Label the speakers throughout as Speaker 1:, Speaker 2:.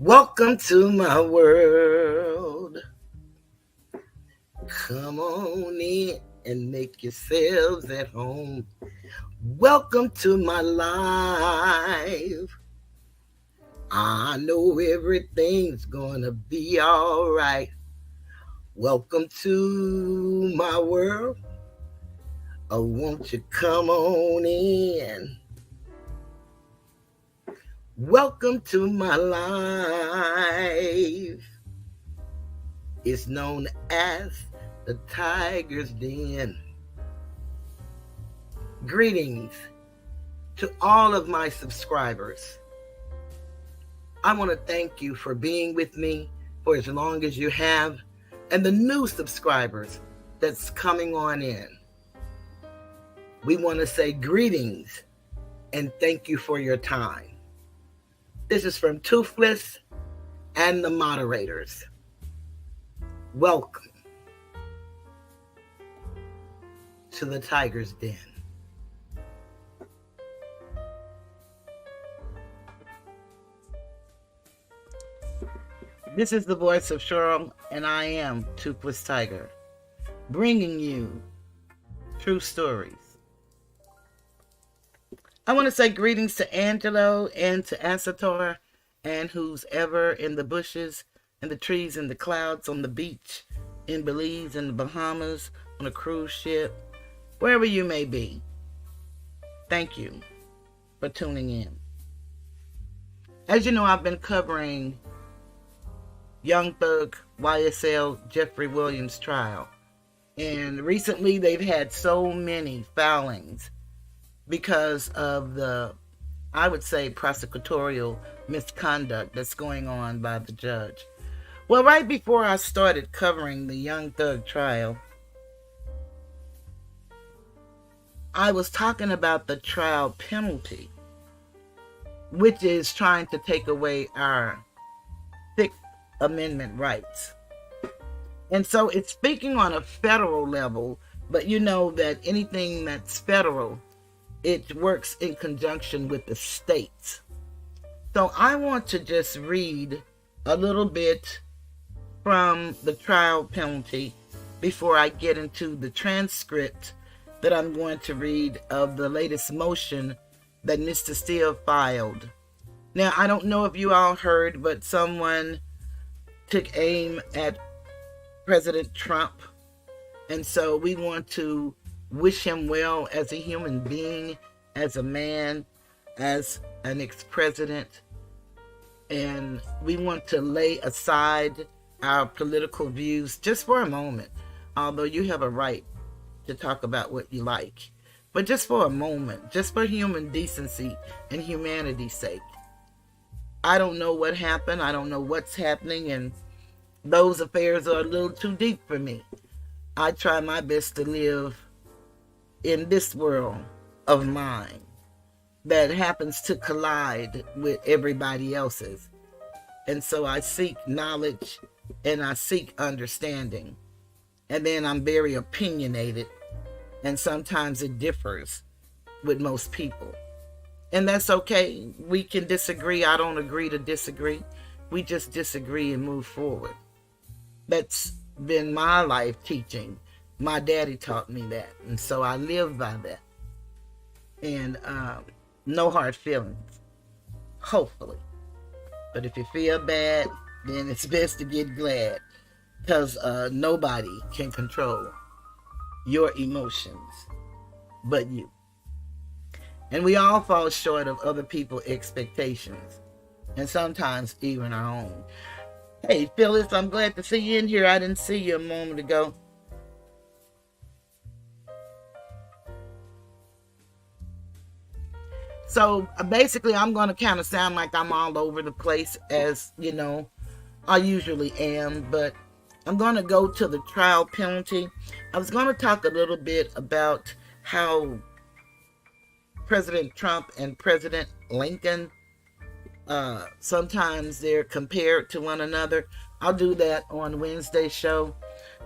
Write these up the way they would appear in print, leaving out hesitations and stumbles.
Speaker 1: Welcome to my world. Come on in and make yourselves at home. Welcome to my life. I know everything's gonna be all right. Welcome to my world. Oh, won't you come on in? Welcome to my life. It's known as the Tiger's Den. Greetings to all of my subscribers. I want to thank you for being with me for as long as you have, and the new subscribers that's coming on in. We want to say greetings and thank you for your time. This is from Toothless and the moderators. Welcome to the Tiger's Den. This is the voice of Cheryl, and I am Toothless Tiger, bringing you true stories. I want to say greetings to Angelo and to Asator and who's ever in the bushes, in the trees, in the clouds, on the beach, in Belize, in the Bahamas, on a cruise ship, wherever you may be. Thank you for tuning in. As you know, I've been covering Young Thug YSL Jeffrey Williams trial. And recently they've had so many filings because of the, I would say, prosecutorial misconduct that's going on by the judge. Well, right before I started covering the Young Thug trial, I was talking about the trial penalty, which is trying to take away our Sixth Amendment rights. And so it's speaking on a federal level, but you know that anything that's federal, it works in conjunction with the states. So I want to just read a little bit from the trial penalty before I get into the transcript that I'm going to read of the latest motion that Mr. Steele filed. Now, I don't know if you all heard, but someone took aim at President Trump. And so we want to wish him well as a human being, as a man, as an ex-president. And we want to lay aside our political views just for a moment, although you have a right to talk about what you like. But just for a moment, just for human decency and humanity's sake. I don't know what happened. I don't know what's happening, and those affairs are a little too deep for me. I try my best to live in this world of mine that happens to collide with everybody else's. And so I seek knowledge and I seek understanding. And then I'm very opinionated, and sometimes it differs with most people. And that's okay. We can disagree. I don't agree to disagree. We just disagree and move forward. That's been my life teaching. My daddy taught me that, and so I live by that. And no hard feelings, hopefully. But if you feel bad, then it's best to get glad, because nobody can control your emotions but you. And we all fall short of other people's expectations, and sometimes even our own. Hey, Phyllis, I'm glad to see you in here. I didn't see you a moment ago. So basically, I'm going to kind of sound like I'm all over the place, as you know, I usually am. But I'm going to go to the trial penalty. I was going to talk a little bit about how President Trump and President Lincoln, sometimes they're compared to one another. I'll do that on Wednesday's show.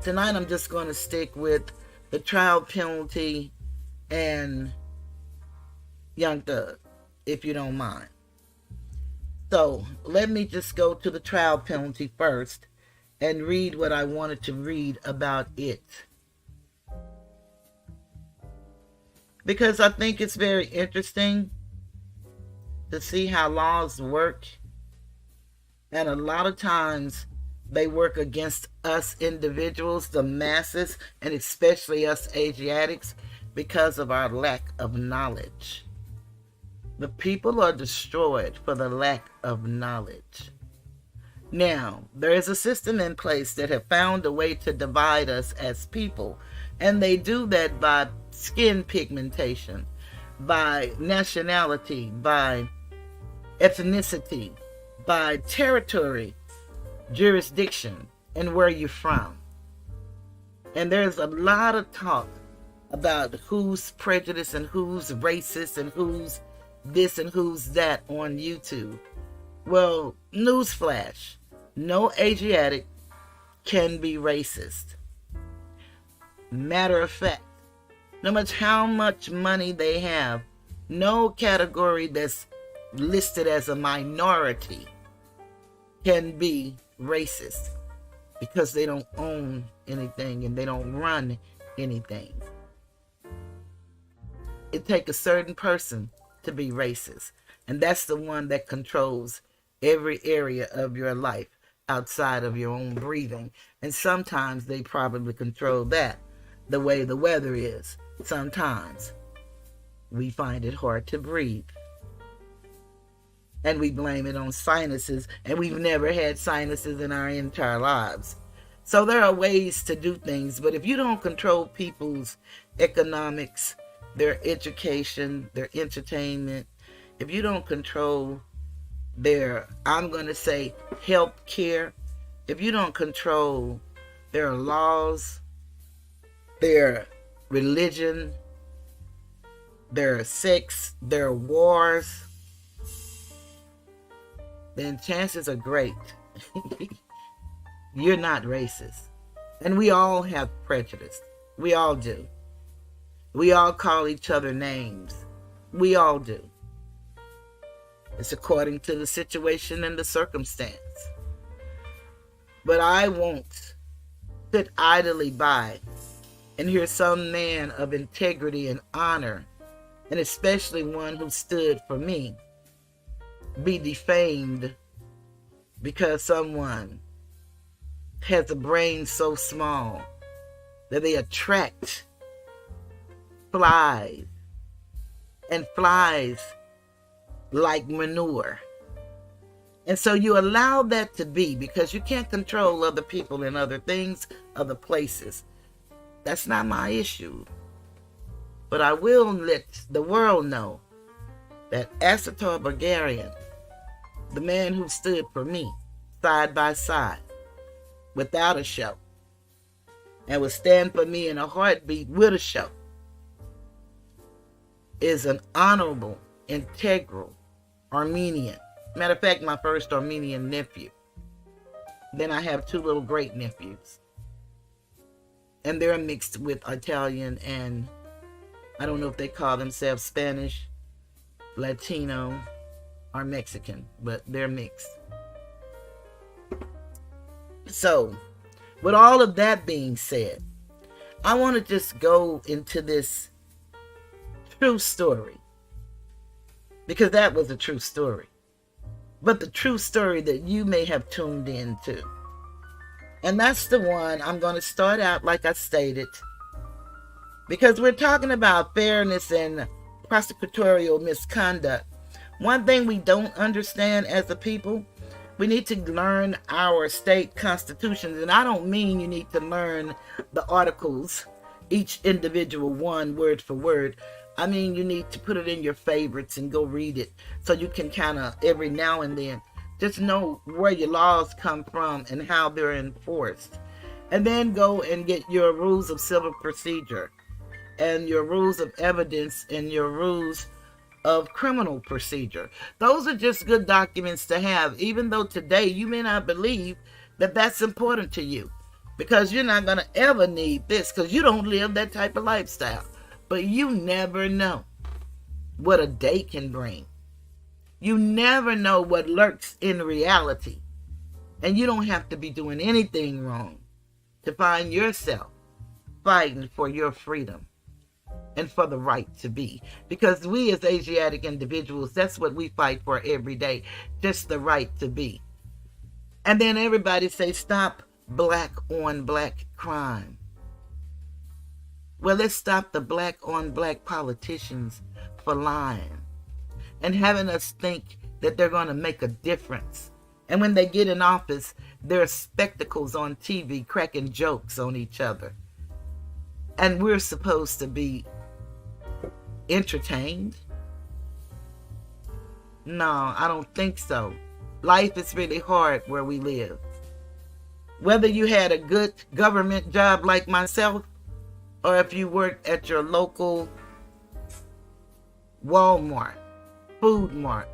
Speaker 1: Tonight I'm just going to stick with the trial penalty and Young Thug, if you don't mind. So let me just go to the trial penalty first and read what I wanted to read about it. Because I think it's very interesting to see how laws work. And a lot of times they work against us individuals, the masses, and especially us Asiatics, because of our lack of knowledge. The people are destroyed for the lack of knowledge. Now, there is a system in place that have found a way to divide us as people, and they do that by skin pigmentation, by nationality, by ethnicity, by territory, jurisdiction, and where you're from. And there's a lot of talk about who's prejudiced and who's racist and who's this and who's that on YouTube. Well, newsflash, no Asiatic can be racist. Matter of fact, no matter how much money they have, no category that's listed as a minority can be racist, because they don't own anything and they don't run anything. It takes a certain person to be racist, and that's the one that controls every area of your life outside of your own breathing. And sometimes they probably control that the way the weather is. Sometimes we find it hard to breathe, and we blame it on sinuses, and we've never had sinuses in our entire lives. So there are ways to do things, but if you don't control people's economics, their education, their entertainment, if you don't control their, I'm going to say, health care, if you don't control their laws, their religion, their sex, their wars, then chances are great you're not racist. And we all have prejudice. We all do. We all call each other names. We all do. It's according to the situation and the circumstance. But I won't sit idly by and hear some man of integrity and honor, and especially one who stood for me, be defamed because someone has a brain so small that they attract flies, and flies like manure. And so you allow that to be, because you can't control other people and other things, other places. That's not my issue. But I will let the world know that Asator Bulgarian, the man who stood for me side by side without a show, and would stand for me in a heartbeat with a show, is an honorable, integral Armenian. Matter of fact, my first Armenian nephew. Then I have two little great nephews, and they're mixed with Italian and I don't know if they call themselves Spanish, Latino, or Mexican, but they're mixed. So, with all of that being said, I want to just go into this true story, because that was a true story, but the true story that you may have tuned into. And that's the one I'm going to start out like I stated, because we're talking about fairness and prosecutorial misconduct. One thing we don't understand as a people, we need to learn our state constitutions. And I don't mean you need to learn the articles, each individual one word for word. I mean, you need to put it in your favorites and go read it, so you can kind of every now and then just know where your laws come from and how they're enforced. And then go and get your rules of civil procedure and your rules of evidence and your rules of criminal procedure. Those are just good documents to have, even though today you may not believe that that's important to you, because you're not going to ever need this because you don't live that type of lifestyle. But you never know what a day can bring. You never know what lurks in reality. And you don't have to be doing anything wrong to find yourself fighting for your freedom and for the right to be. Because we as Asiatic individuals, that's what we fight for every day, just the right to be. And then everybody say, stop black on black crime. Well, let's stop the black on black politicians for lying and having us think that they're going to make a difference. And when they get in office, there are spectacles on TV cracking jokes on each other. And we're supposed to be entertained? No, I don't think so. Life is really hard where we live. Whether you had a good government job like myself, or if you worked at your local Walmart, Food Mart,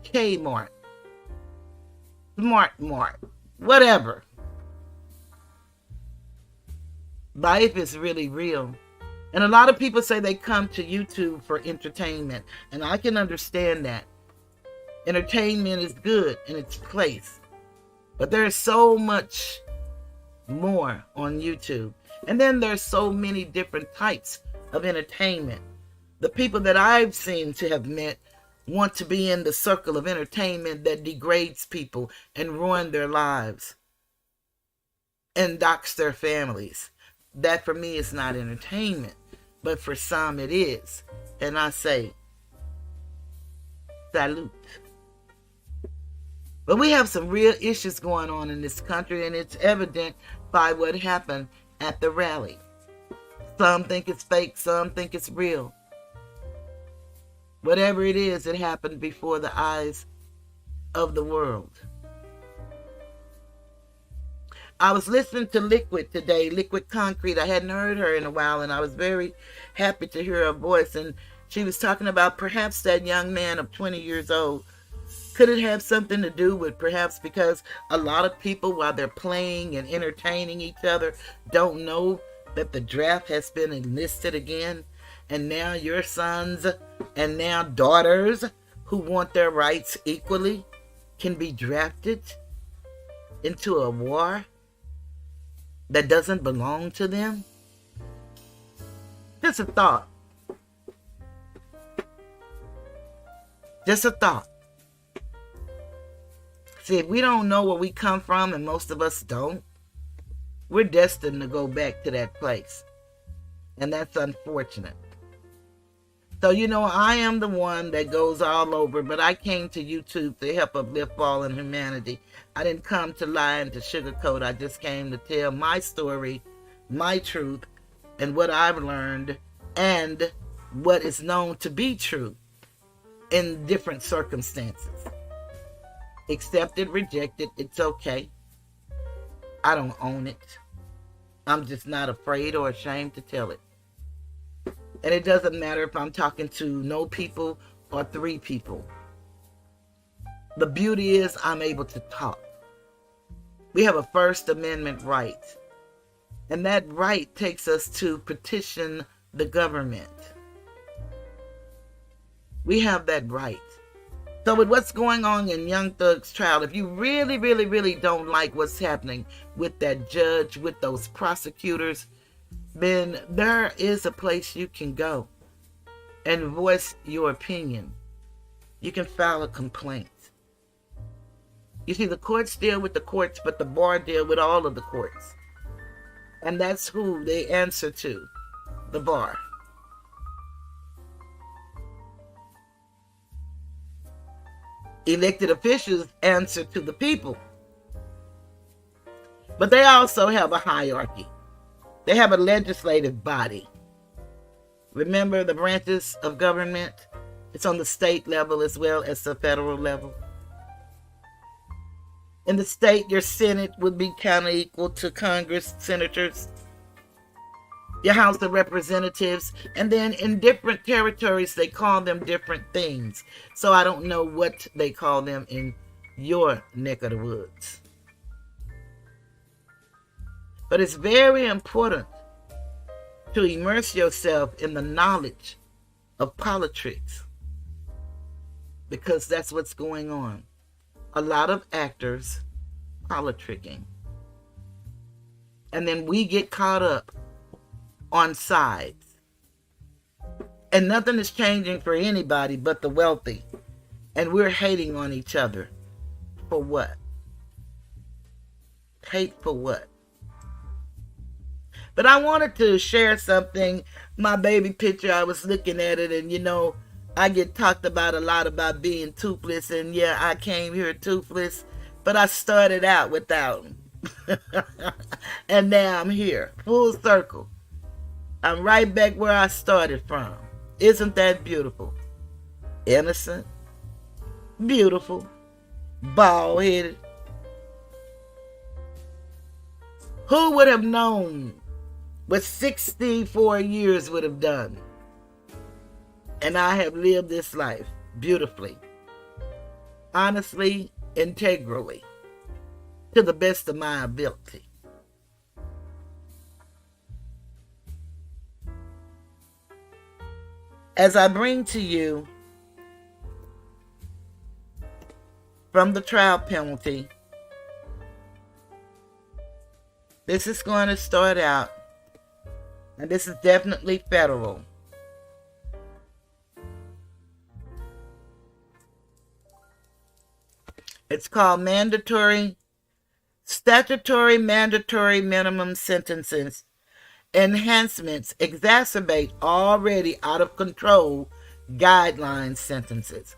Speaker 1: Kmart, Smart Mart, whatever. Life is really real. And a lot of people say they come to YouTube for entertainment. And I can understand that. Entertainment is good in its place. But there's so much more on YouTube. And then there's so many different types of entertainment. The people that I've seen to have met want to be in the circle of entertainment that degrades people and ruin their lives and docks their families. That for me is not entertainment, but for some it is. And I say, salute. But we have some real issues going on in this country, and it's evident by what happened at the rally. Some think it's fake, some think it's real. Whatever it is, it happened before the eyes of the world. I was listening to Liquid today, Liquid Concrete. I hadn't heard her in a while, and I was very happy to hear her voice. And she was talking about perhaps that young man of 20 years old. Could it have something to do with perhaps because a lot of people, while they're playing and entertaining each other, don't know that the draft has been enlisted again? And now your sons and now daughters who want their rights equally can be drafted into a war that doesn't belong to them? Just a thought. Just a thought. See, if we don't know where we come from, and most of us don't, we're destined to go back to that place. And that's unfortunate. So, I am the one that goes all over, but I came to YouTube to help uplift fallen humanity. I didn't come to lie and to sugarcoat. I just came to tell my story, my truth, and what I've learned, and what is known to be true in different circumstances. Accepted, rejected, it's okay. I don't own it. I'm just not afraid or ashamed to tell it. And it doesn't matter if I'm talking to no people or 3 people. The beauty is I'm able to talk. We have a First Amendment right. And that right takes us to petition the government. We have that right. So with what's going on in Young Thug's trial, if you really, really, really don't like what's happening with that judge, with those prosecutors, then there is a place you can go and voice your opinion. You can file a complaint. You see, the courts deal with the courts, but the bar deal with all of the courts. And that's who they answer to, the bar. Elected officials answer to the people. But they also have a hierarchy. They have a legislative body. Remember the branches of government? It's on the state level as well as the federal level. In the state, your Senate would be kind of equal to Congress, senators, your House of Representatives, and then in different territories, they call them different things. So I don't know what they call them in your neck of the woods. But it's very important to immerse yourself in the knowledge of politics. because that's what's going on. A lot of actors politicking. And then we get caught up on sides. And nothing is changing for anybody but the wealthy. And we're hating on each other. For what? Hate for what? But I wanted to share something. My baby picture, I was looking at it, and I get talked about a lot about being toothless, and yeah, I came here toothless, but I started out without them. And now I'm here, full circle. I'm right back where I started from. Isn't that beautiful? Innocent, beautiful, bald-headed. Who would have known what 64 years would have done? And I have lived this life beautifully, honestly, integrally, to the best of my ability. As I bring to you from the trial penalty, this is going to start out, and this is definitely federal. It's called statutory mandatory minimum sentences. Enhancements exacerbate already out of control guideline sentences.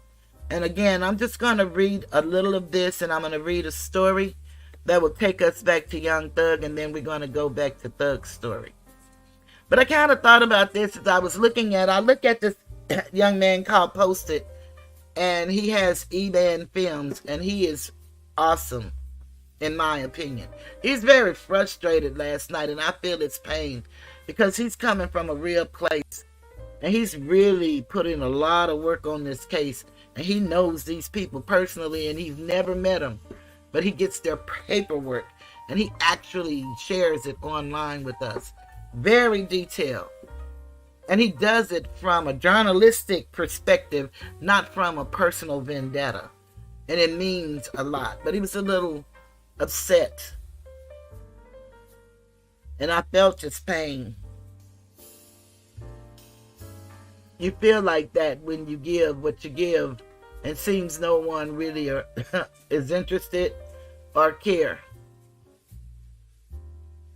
Speaker 1: And again, I'm just going to read a little of this, and I'm going to read a story that will take us back to Young Thug, and then we're going to go back to Thug's story. But I kind of thought about this as I was I look at this young man called Posted, and he has E-Band Films, and he is awesome, in my opinion. He's very frustrated last night, and I feel his pain because he's coming from a real place, and he's really put in a lot of work on this case, and he knows these people personally, and he's never met them, but he gets their paperwork, and he actually shares it online with us. Very detailed. And he does it from a journalistic perspective, not from a personal vendetta. And it means a lot. But he was a little upset. And I felt his pain. You feel like that when you give what you give, and seems no one really is interested or care.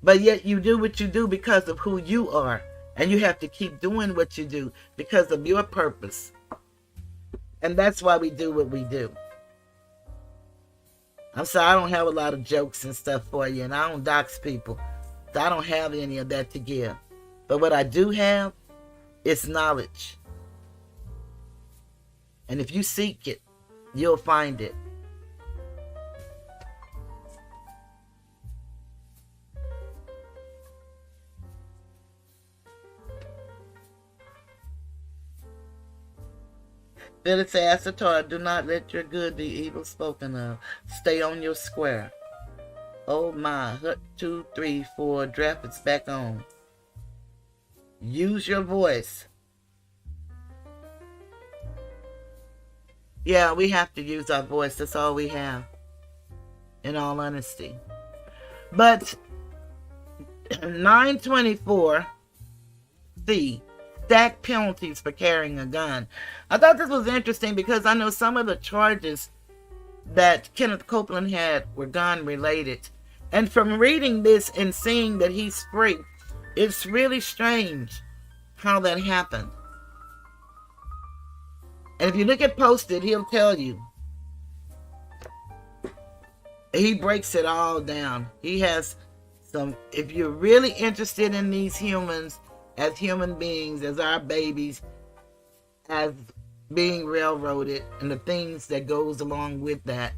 Speaker 1: But yet you do what you do because of who you are. And you have to keep doing what you do because of your purpose. And that's why we do what we do. I'm sorry, I don't have a lot of jokes and stuff for you, and I don't dox people. So I don't have any of that to give. But what I do have is knowledge. And if you seek it, you'll find it. Phyllis asked the Torah, do not let your good be evil spoken of. Stay on your square. Oh my, hut 2, 3, 4, draft is back on. Use your voice. Yeah, we have to use our voice. That's all we have, in all honesty. But 924C, stack penalties for carrying a gun. I thought this was interesting because I know some of the charges that Kenneth Copeland had were gun related. And from reading this and seeing that he's free, it's really strange how that happened. And if you look at Posted, he'll tell you. He breaks it all down. He has some, if you're really interested in these humans as human beings, as our babies, as being railroaded, and the things that goes along with that,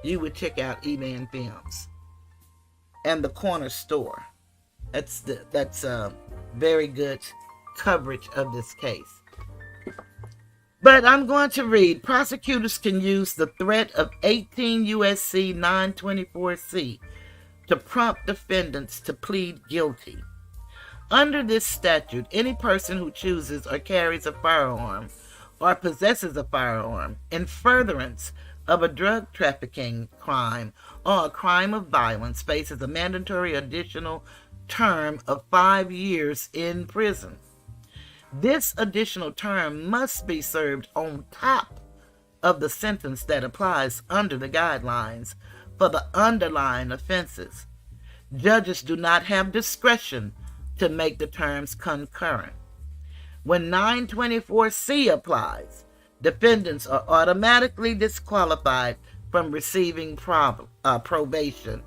Speaker 1: you would check out E-Man Films and the Corner Store. That's very good coverage of this case. But I'm going to read. Prosecutors can use the threat of 18 U.S.C. 924C to prompt defendants to plead guilty. Under this statute, any person who chooses or carries a firearm or possesses a firearm in furtherance of a drug trafficking crime or a crime of violence faces a mandatory additional term of 5 years in prison. This additional term must be served on top of the sentence that applies under the guidelines for the underlying offenses. Judges do not have discretion to make the terms concurrent. When 924C applies, defendants are automatically disqualified from receiving probation.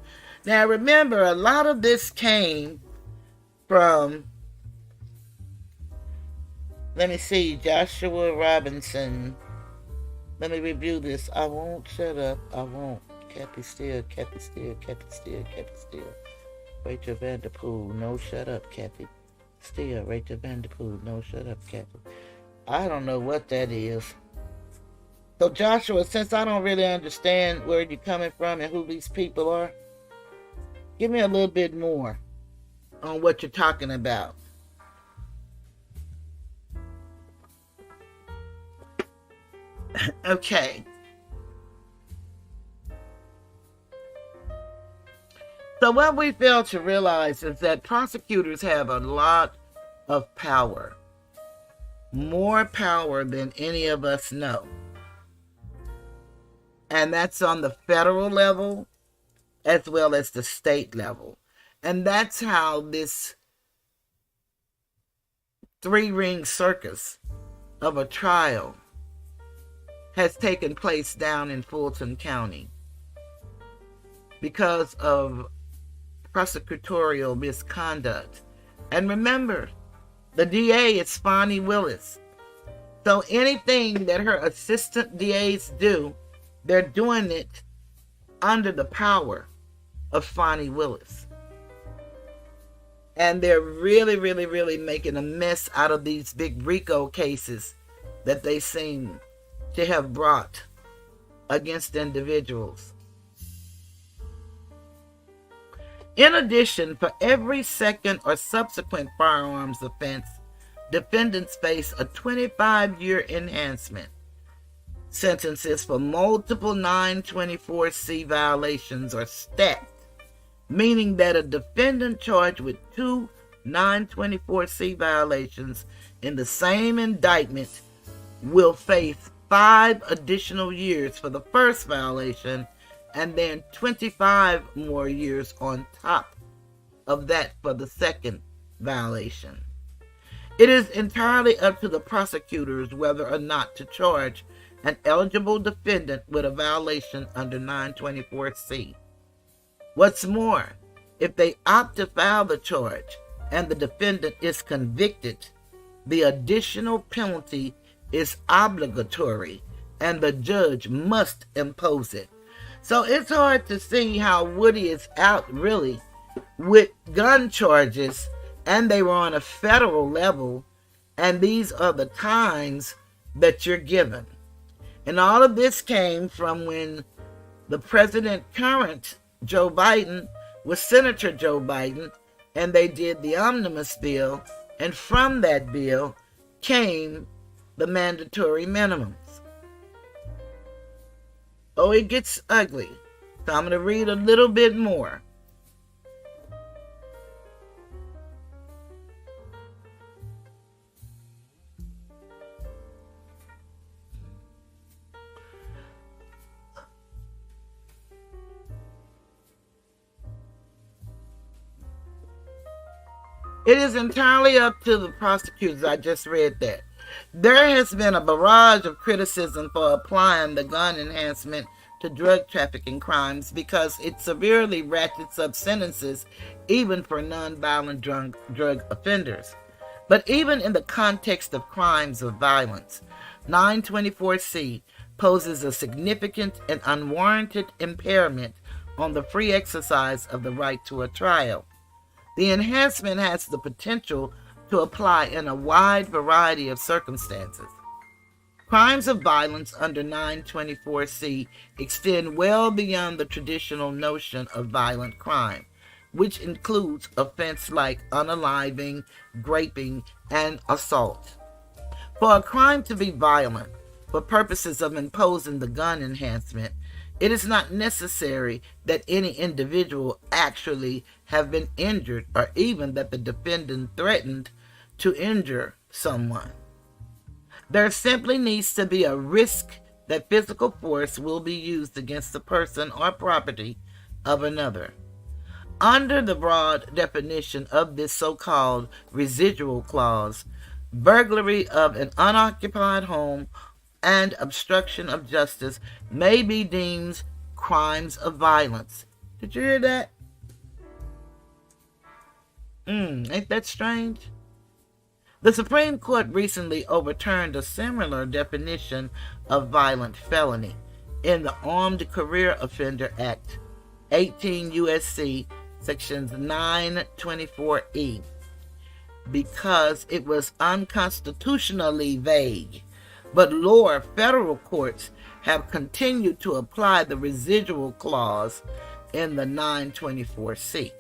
Speaker 1: Now remember, a lot of this came from, let me see, Joshua Robinson. Let me review this. I won't shut up. I won't. Kathy Steele, Kathy Steele, Kathy Steele, Kathy Steele. Rachel Vanderpool, no shut up, Kathy Steele. Rachel Vanderpool, no shut up, Kathy. I don't know what that is. So Joshua, since I don't really understand where you're coming from and who these people are, give me a little bit more on what you're talking about. Okay. So what we fail to realize is that prosecutors have a lot of power. More power than any of us know. And that's on the federal level as well as the state level. And that's how this three-ring circus of a trial has taken place down in Fulton County because of prosecutorial misconduct. And remember, the DA is Fani Willis. So anything that her assistant DAs do, they're doing it under the power of Fani Willis. And they're really, really, really making a mess out of these big RICO cases that they seem to have brought against individuals. In addition, for every second or subsequent firearms offense, defendants face a 25-year enhancement. Sentences for multiple 924C violations are stacked, meaning that a defendant charged with 2 924C violations in the same indictment will face 5 additional years for the first violation and then 25 more years on top of that for the second violation. It is entirely up to the prosecutors whether or not to charge an eligible defendant with a violation under 924C. What's more, if they opt to file the charge and the defendant is convicted, the additional penalty is obligatory and the judge must impose it. So it's hard to see how Woody is out really with gun charges, and they were on a federal level, and these are the times that you're given. And all of this came from when the president current, Joe Biden, was Senator Joe Biden, and they did the omnibus bill, and from that bill came the mandatory minimums. Oh, it gets ugly. So I'm going to read a little bit more. It is entirely up to the prosecutors. I just read that. There has been a barrage of criticism for applying the gun enhancement to drug trafficking crimes because it severely ratchets up sentences even for nonviolent drug offenders. But even in the context of crimes of violence, 924C poses a significant and unwarranted impairment on the free exercise of the right to a trial. The enhancement has the potential to apply in a wide variety of circumstances. Crimes of violence under 924C extend well beyond the traditional notion of violent crime, which includes offenses like unaliving, raping, and assault. For a crime to be violent for purposes of imposing the gun enhancement, it is not necessary that any individual actually have been injured or even that the defendant threatened to injure someone. There simply needs to be a risk that physical force will be used against the person or property of another. Under the broad definition of this so-called residual clause, burglary of an unoccupied home and obstruction of justice may be deemed crimes of violence. Did you hear that? Ain't that strange? The Supreme Court recently overturned a similar definition of violent felony in the Armed Career Offender Act, 18 U.S.C. Sections 924E, because it was unconstitutionally vague. But lower federal courts have continued to apply the residual clause in the 924C.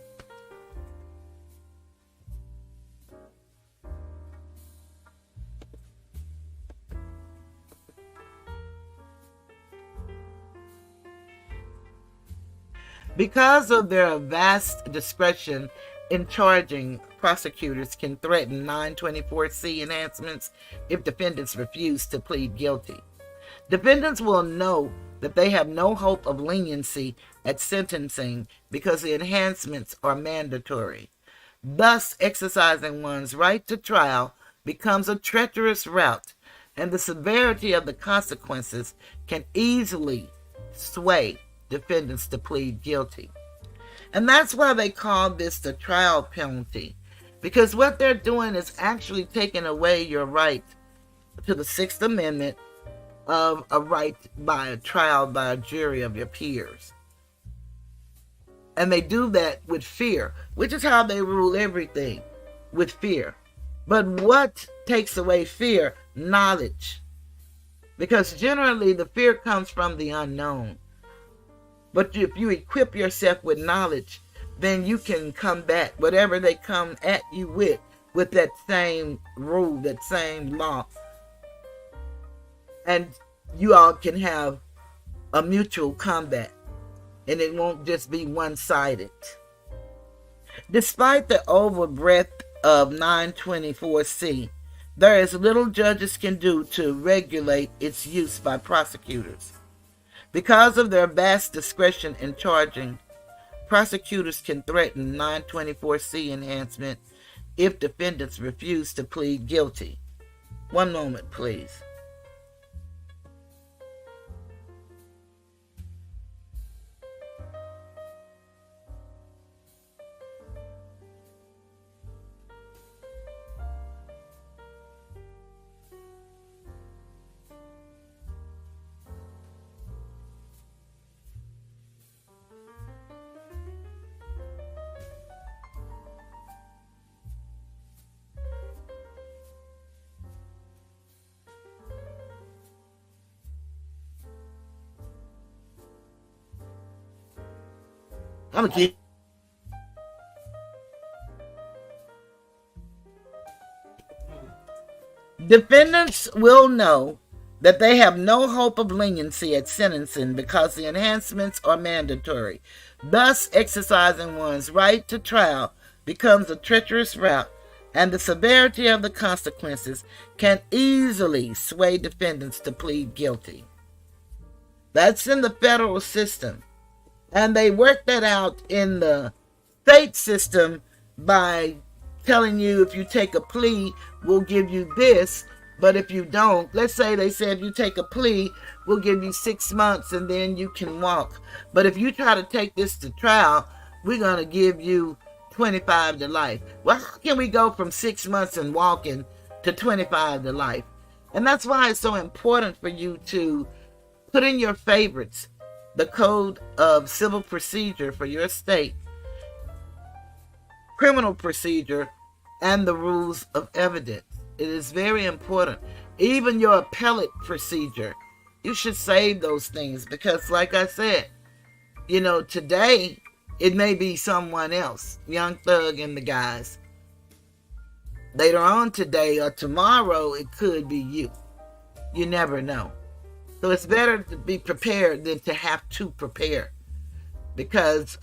Speaker 1: Because of their vast discretion in charging, prosecutors can threaten 924C enhancements if defendants refuse to plead guilty. Defendants will know that they have no hope of leniency at sentencing because the enhancements are mandatory. Thus, exercising one's right to trial becomes a treacherous route, and the severity of the consequences can easily sway defendants to plead guilty. And that's why they call this the trial penalty, because what they're doing is actually taking away your right to the Sixth Amendment of a right by a trial by a jury of your peers. And they do that with fear, which is how they rule everything, with fear. But what takes away fear? Knowledge. Because generally the fear comes from the unknown. But if you equip yourself with knowledge, then you can combat whatever they come at you with that same rule, that same law. And you all can have a mutual combat, and it won't just be one-sided. Despite the overbreadth of 924C, there is little judges can do to regulate its use by prosecutors. Because of their vast discretion in charging, prosecutors can threaten 924C enhancement if defendants refuse to plead guilty. One moment, please. I'm gonna keep. Defendants will know that they have no hope of leniency at sentencing because the enhancements are mandatory. Thus, exercising one's right to trial becomes a treacherous route, and the severity of the consequences can easily sway defendants to plead guilty. That's in the federal system. And they work that out in the state system by telling you if you take a plea, we'll give you this. But if you don't, let's say they say if you take a plea, we'll give you 6 months and then you can walk. But if you try to take this to trial, we're going to give you 25 to life. Well, how can we go from 6 months and walking to 25 to life? And that's why it's so important for you to put in your favorites the Code of Civil Procedure for your state, criminal procedure, and the rules of evidence. It is very important. Even your appellate procedure, you should save those things because, like I said, today it may be someone else, Young Thug and the guys. Later on today or tomorrow, it could be you. You never know. So it's better to be prepared than to have to prepare, because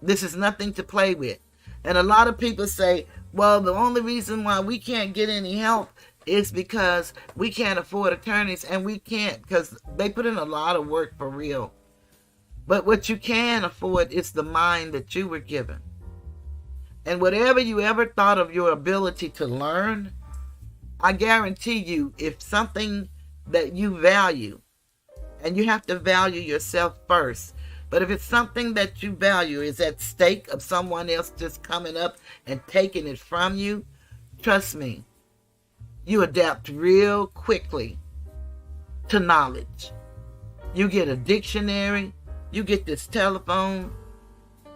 Speaker 1: this is nothing to play with. And a lot of people say, well, the only reason why we can't get any help is because we can't afford attorneys, and we can't, because they put in a lot of work for real. But what you can afford is the mind that you were given. And whatever you ever thought of your ability to learn, I guarantee you, if something that you value, and you have to value yourself first, but if it's something that you value is at stake of someone else just coming up and taking it from you, trust me, you adapt real quickly to knowledge. You get a dictionary, you get this telephone,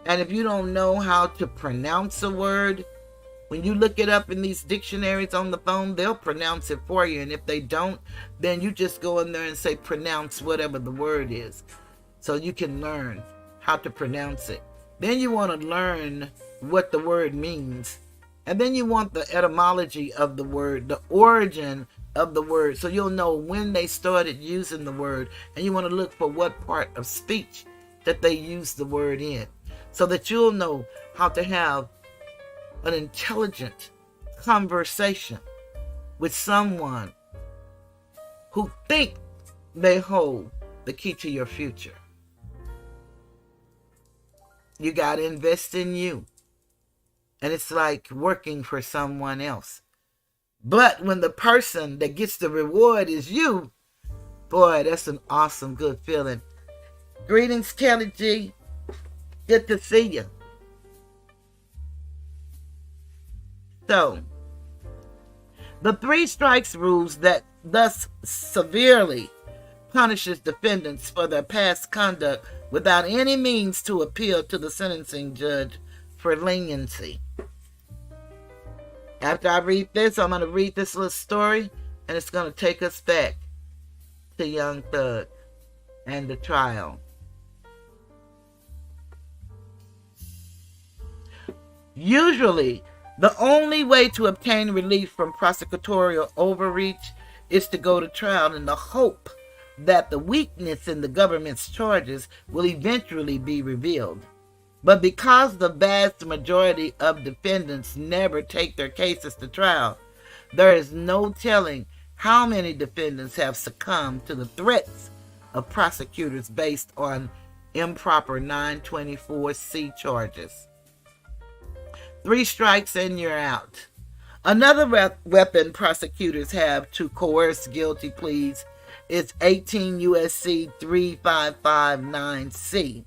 Speaker 1: and if you don't know how to pronounce a word, when you look it up in these dictionaries on the phone, they'll pronounce it for you. And if they don't, then you just go in there and say, pronounce whatever the word is, so you can learn how to pronounce it. Then you want to learn what the word means. And then you want the etymology of the word, the origin of the word, so you'll know when they started using the word. And you want to look for what part of speech that they use the word in, so that you'll know how to have an intelligent conversation with someone who think they hold the key to your future. You got to invest in you. And it's like working for someone else. But when the person that gets the reward is you, boy, that's an awesome, good feeling. Greetings, Kelly G. Good to see you. So, the 3 strikes rules that thus severely punishes defendants for their past conduct without any means to appeal to the sentencing judge for leniency. After I read this, I'm going to read this little story, and it's going to take us back to Young Thug and the trial. Usually, the only way to obtain relief from prosecutorial overreach is to go to trial in the hope that the weakness in the government's charges will eventually be revealed. But because the vast majority of defendants never take their cases to trial, there is no telling how many defendants have succumbed to the threats of prosecutors based on improper 924C charges. 3 strikes and you're out. Another weapon prosecutors have to coerce guilty pleas is 18 U.S.C. 3559C,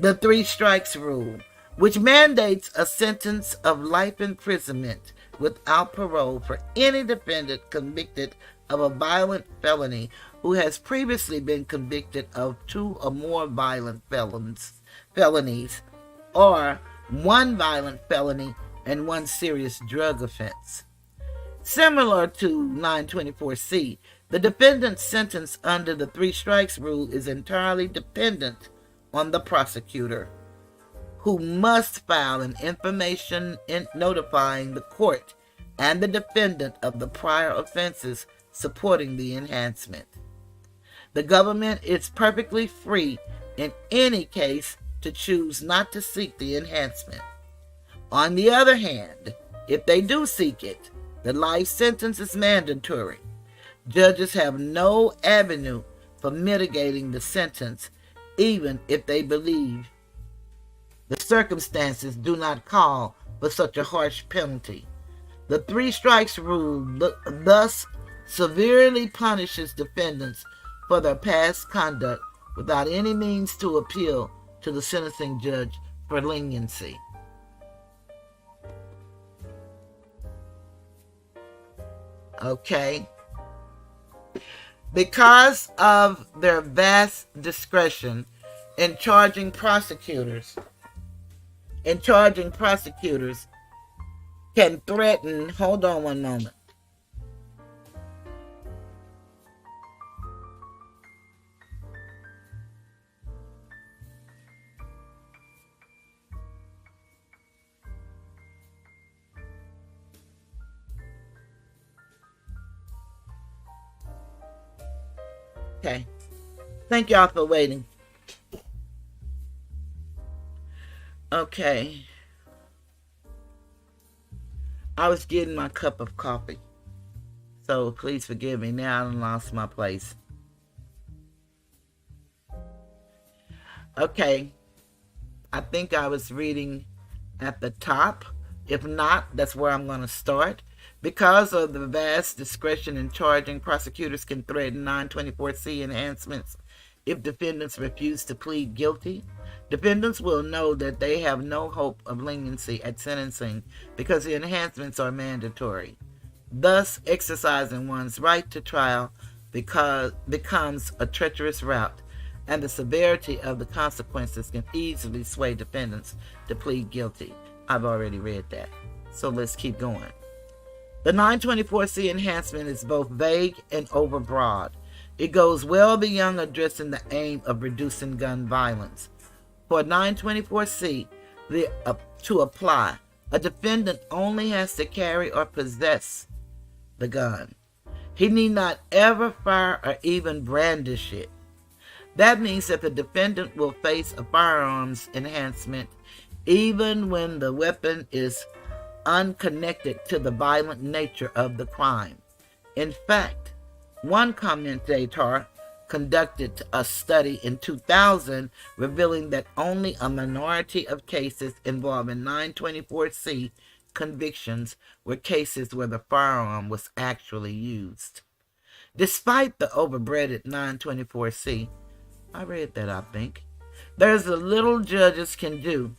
Speaker 1: the 3 strikes rule, which mandates a sentence of life imprisonment without parole for any defendant convicted of a violent felony who has previously been convicted of 2 or more violent felonies, or 1 violent felony and 1 serious drug offense. Similar to 924C, the defendant's sentence under the 3 strikes rule is entirely dependent on the prosecutor, who must file an information notifying the court and the defendant of the prior offenses supporting the enhancement. The government is perfectly free in any case to choose not to seek the enhancement. On the other hand, if they do seek it, the life sentence is mandatory. Judges have no avenue for mitigating the sentence, even if they believe the circumstances do not call for such a harsh penalty. The 3 strikes rule thus severely punishes defendants for their past conduct without any means to appeal to the sentencing judge for leniency. Okay. Because of their vast discretion in charging prosecutors can threaten, hold on one moment. Okay. Thank y'all for waiting. Okay. I was getting my cup of coffee. So please forgive me. Now I lost my place. Okay. I think I was reading at the top. If not, that's where I'm going to start. Because of the vast discretion in charging, prosecutors can threaten 924C enhancements if defendants refuse to plead guilty. Defendants will know that they have no hope of leniency at sentencing because the enhancements are mandatory. Thus, exercising one's right to trial becomes a treacherous route, and the severity of the consequences can easily sway defendants to plead guilty. I've already read that, so let's keep going. The 924C enhancement is both vague and overbroad. It goes well beyond addressing the aim of reducing gun violence. For 924C to apply, a defendant only has to carry or possess the gun. He need not ever fire or even brandish it. That means that the defendant will face a firearms enhancement even when the weapon is unconnected to the violent nature of the crime. In fact, one commentator conducted a study in 2000 revealing that only a minority of cases involving 924C convictions were cases where the firearm was actually used. Despite the overbreaded 924C, I read that, I think, there's a little judges can do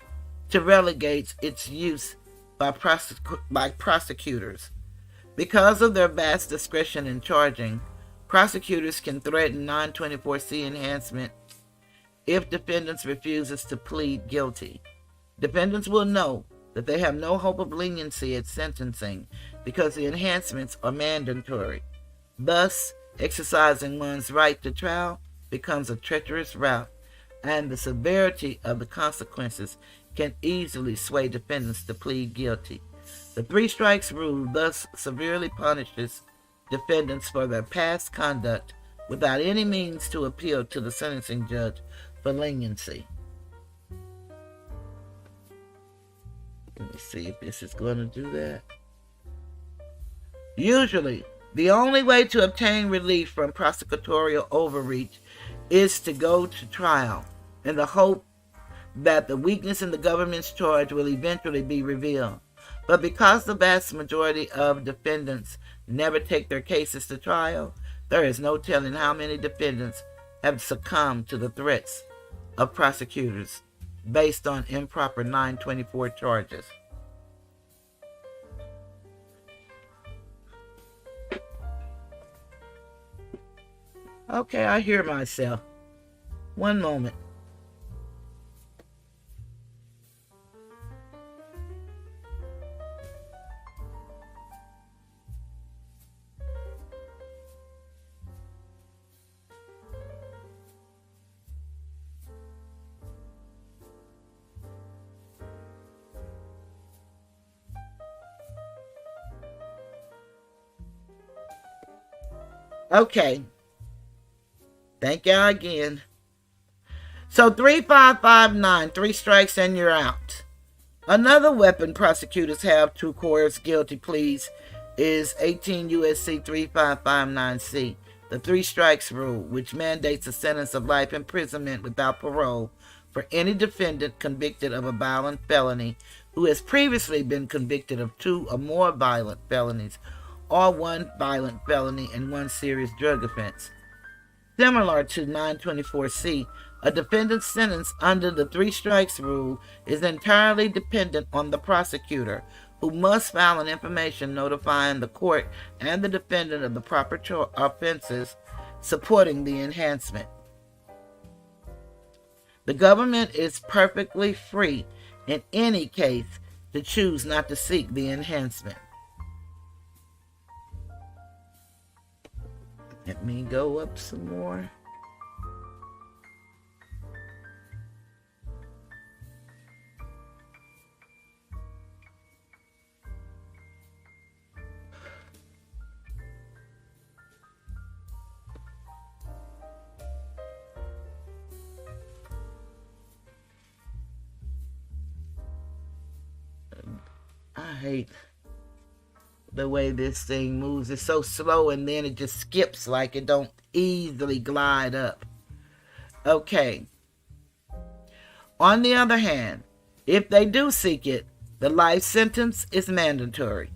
Speaker 1: to relegate its use by prosecutors. Because of their vast discretion in charging, prosecutors can threaten 924C enhancement if defendants refuses to plead guilty. Defendants will know that they have no hope of leniency at sentencing because the enhancements are mandatory. Thus, exercising one's right to trial becomes a treacherous route, and the severity of the consequences can easily sway defendants to plead guilty. The three strikes rule thus severely punishes defendants for their past conduct without any means to appeal to the sentencing judge for leniency. Let me see if this is going to do that. Usually, the only way to obtain relief from prosecutorial overreach is to go to trial in the hope that the weakness in the government's charge will eventually be revealed. But because the vast majority of defendants never take their cases to trial, there is no telling how many defendants have succumbed to the threats of prosecutors based on improper 924 charges. Okay, I hear myself. One moment. Okay. Thank y'all again. So 3559, 3 strikes and you're out. Another weapon prosecutors have to coerce guilty pleas is 18 U.S.C. 3559C, the 3 strikes rule, which mandates a sentence of life imprisonment without parole for any defendant convicted of a violent felony who has previously been convicted of 2 or more violent felonies or 1 violent felony and 1 serious drug offense. Similar to 924C, a defendant's sentence under the 3 strikes rule is entirely dependent on the prosecutor, who must file an information notifying the court and the defendant of the proper offenses supporting the enhancement. The government is perfectly free in any case to choose not to seek the enhancement. Let me go up some more. I hate the way this thing moves. It's so slow and then it just skips like it don't easily glide up. Okay. On the other hand, if they do seek it, the life sentence is mandatory.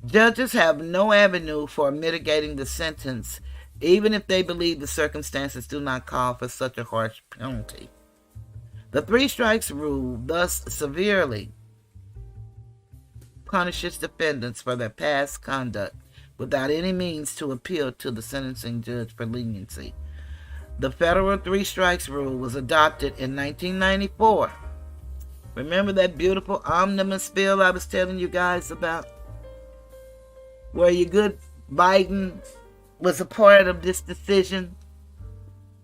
Speaker 1: Judges have no avenue for mitigating the sentence, even if they believe the circumstances do not call for such a harsh penalty. The three strikes rule thus severely punishes defendants for their past conduct without any means to appeal to the sentencing judge for leniency. The federal three strikes rule was adopted in 1994. Remember that beautiful omnibus bill I was telling you guys about? Where your good Biden was a part of this decision?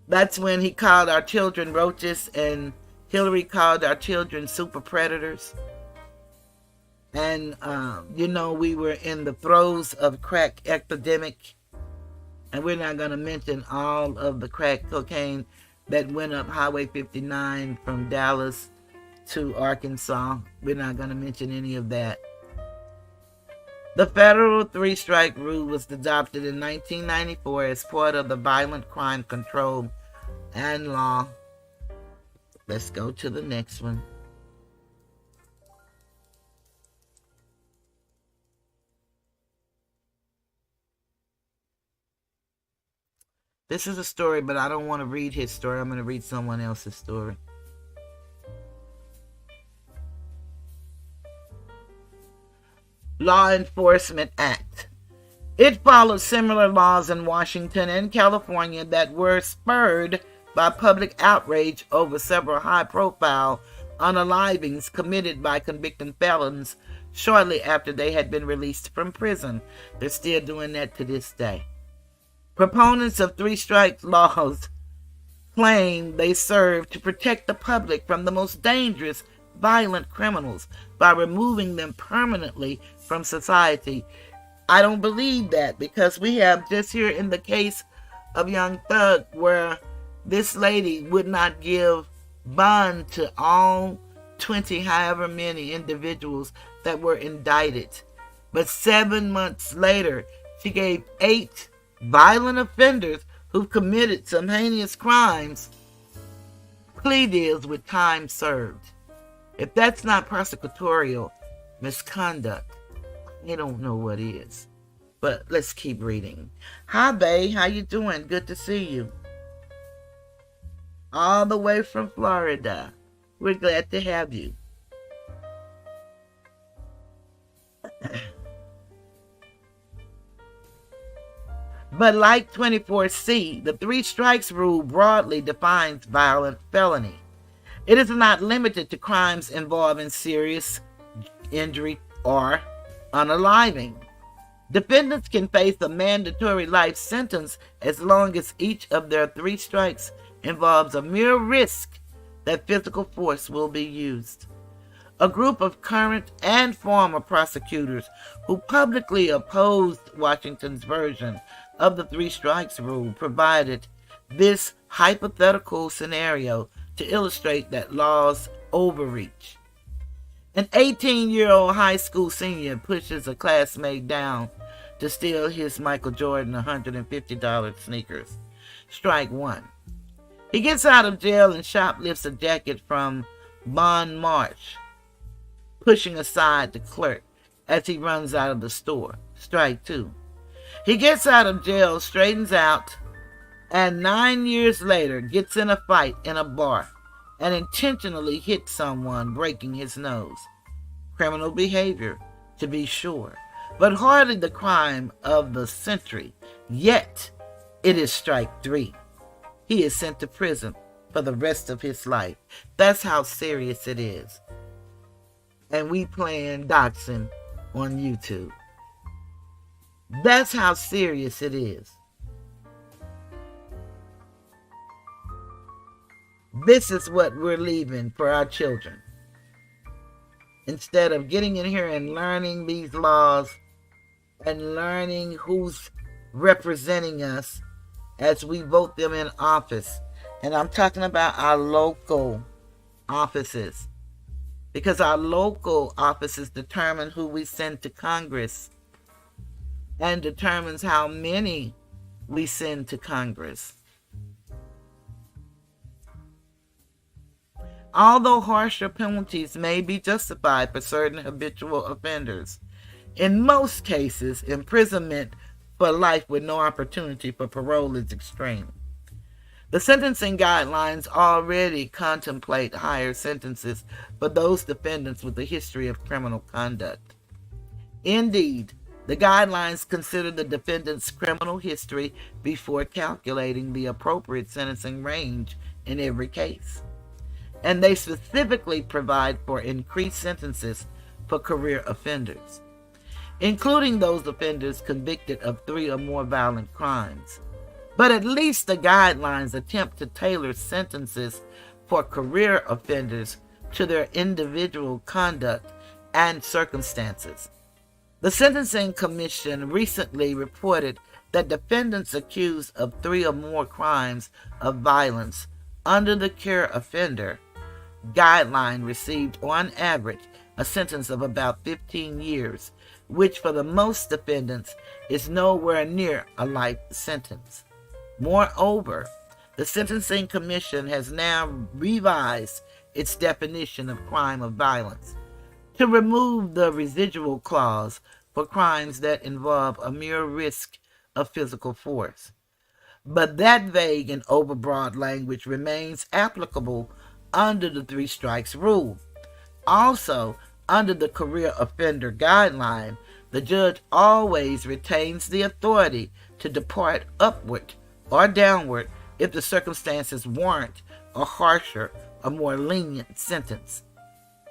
Speaker 1: That's when he called our children roaches and Hillary called our children super predators. And, we were in the throes of crack epidemic. And we're not going to mention all of the crack cocaine that went up Highway 59 from Dallas to Arkansas. We're not going to mention any of that. The federal three-strike rule was adopted in 1994 as part of the Violent Crime Control and Law. Let's go to the next one. This is a story, but I don't want to read his story. I'm going to read someone else's story. Law Enforcement Act. It followed similar laws in Washington and California that were spurred by public outrage over several high-profile unalivings committed by convicted felons shortly after they had been released from prison. They're still doing that to this day. Proponents of three-strike laws claim they serve to protect the public from the most dangerous, violent criminals by removing them permanently from society. I don't believe that, because we have just here in the case of Young Thug where this lady would not give bond to all 20 however many individuals that were indicted. But 7 months later, she gave 8 violent offenders who committed some heinous crimes plea deals with time served. If that's not prosecutorial misconduct, I don't know what is. But let's keep reading. Hi, babe. How you doing? Good to see you. All the way from Florida. We're glad to have you. But like 24C, the three strikes rule broadly defines violent felony. It is not limited to crimes involving serious injury or unaliving. Defendants can face a mandatory life sentence as long as each of their three strikes involves a mere risk that physical force will be used. A group of current and former prosecutors who publicly opposed Washington's version of the three strikes rule provided this hypothetical scenario to illustrate that law's overreach. An 18-year-old high school senior pushes a classmate down to steal his Michael Jordan $150 sneakers. Strike one. He gets out of jail and shoplifts a jacket from Bon March, pushing aside the clerk as he runs out of the store. Strike two. He gets out of jail, straightens out, and 9 years later gets in a fight in a bar and intentionally hits someone, breaking his nose. Criminal behavior, to be sure, but hardly the crime of the century. Yet, it is strike three. He is sent to prison for the rest of his life. That's how serious it is. And we playing Dachshund on YouTube. That's how serious it is. This is what we're leaving for our children. Instead of getting in here and learning these laws and learning who's representing us as we vote them in office. And I'm talking about our local offices. because our local offices determine who we send to Congress and determines how many we send to Congress. Although harsher penalties may be justified for certain habitual offenders, in most cases, imprisonment for life with no opportunity for parole is extreme. The sentencing guidelines already contemplate higher sentences for those defendants with a history of criminal conduct. Indeed, the guidelines consider the defendant's criminal history before calculating the appropriate sentencing range in every case. And they specifically provide for increased sentences for career offenders, including those offenders convicted of 3 or more violent crimes. But at least the guidelines attempt to tailor sentences for career offenders to their individual conduct and circumstances. The Sentencing Commission recently reported that defendants accused of 3 or more crimes of violence under the career offender guideline received on average a sentence of about 15 years, which for the most defendants is nowhere near a life sentence. Moreover, the Sentencing Commission has now revised its definition of crime of violence to remove the residual clause for crimes that involve a mere risk of physical force. But that vague and overbroad language remains applicable under the 3 strikes rule. Also, under the career offender guideline, the judge always retains the authority to depart upward or downward if the circumstances warrant a harsher or more lenient sentence.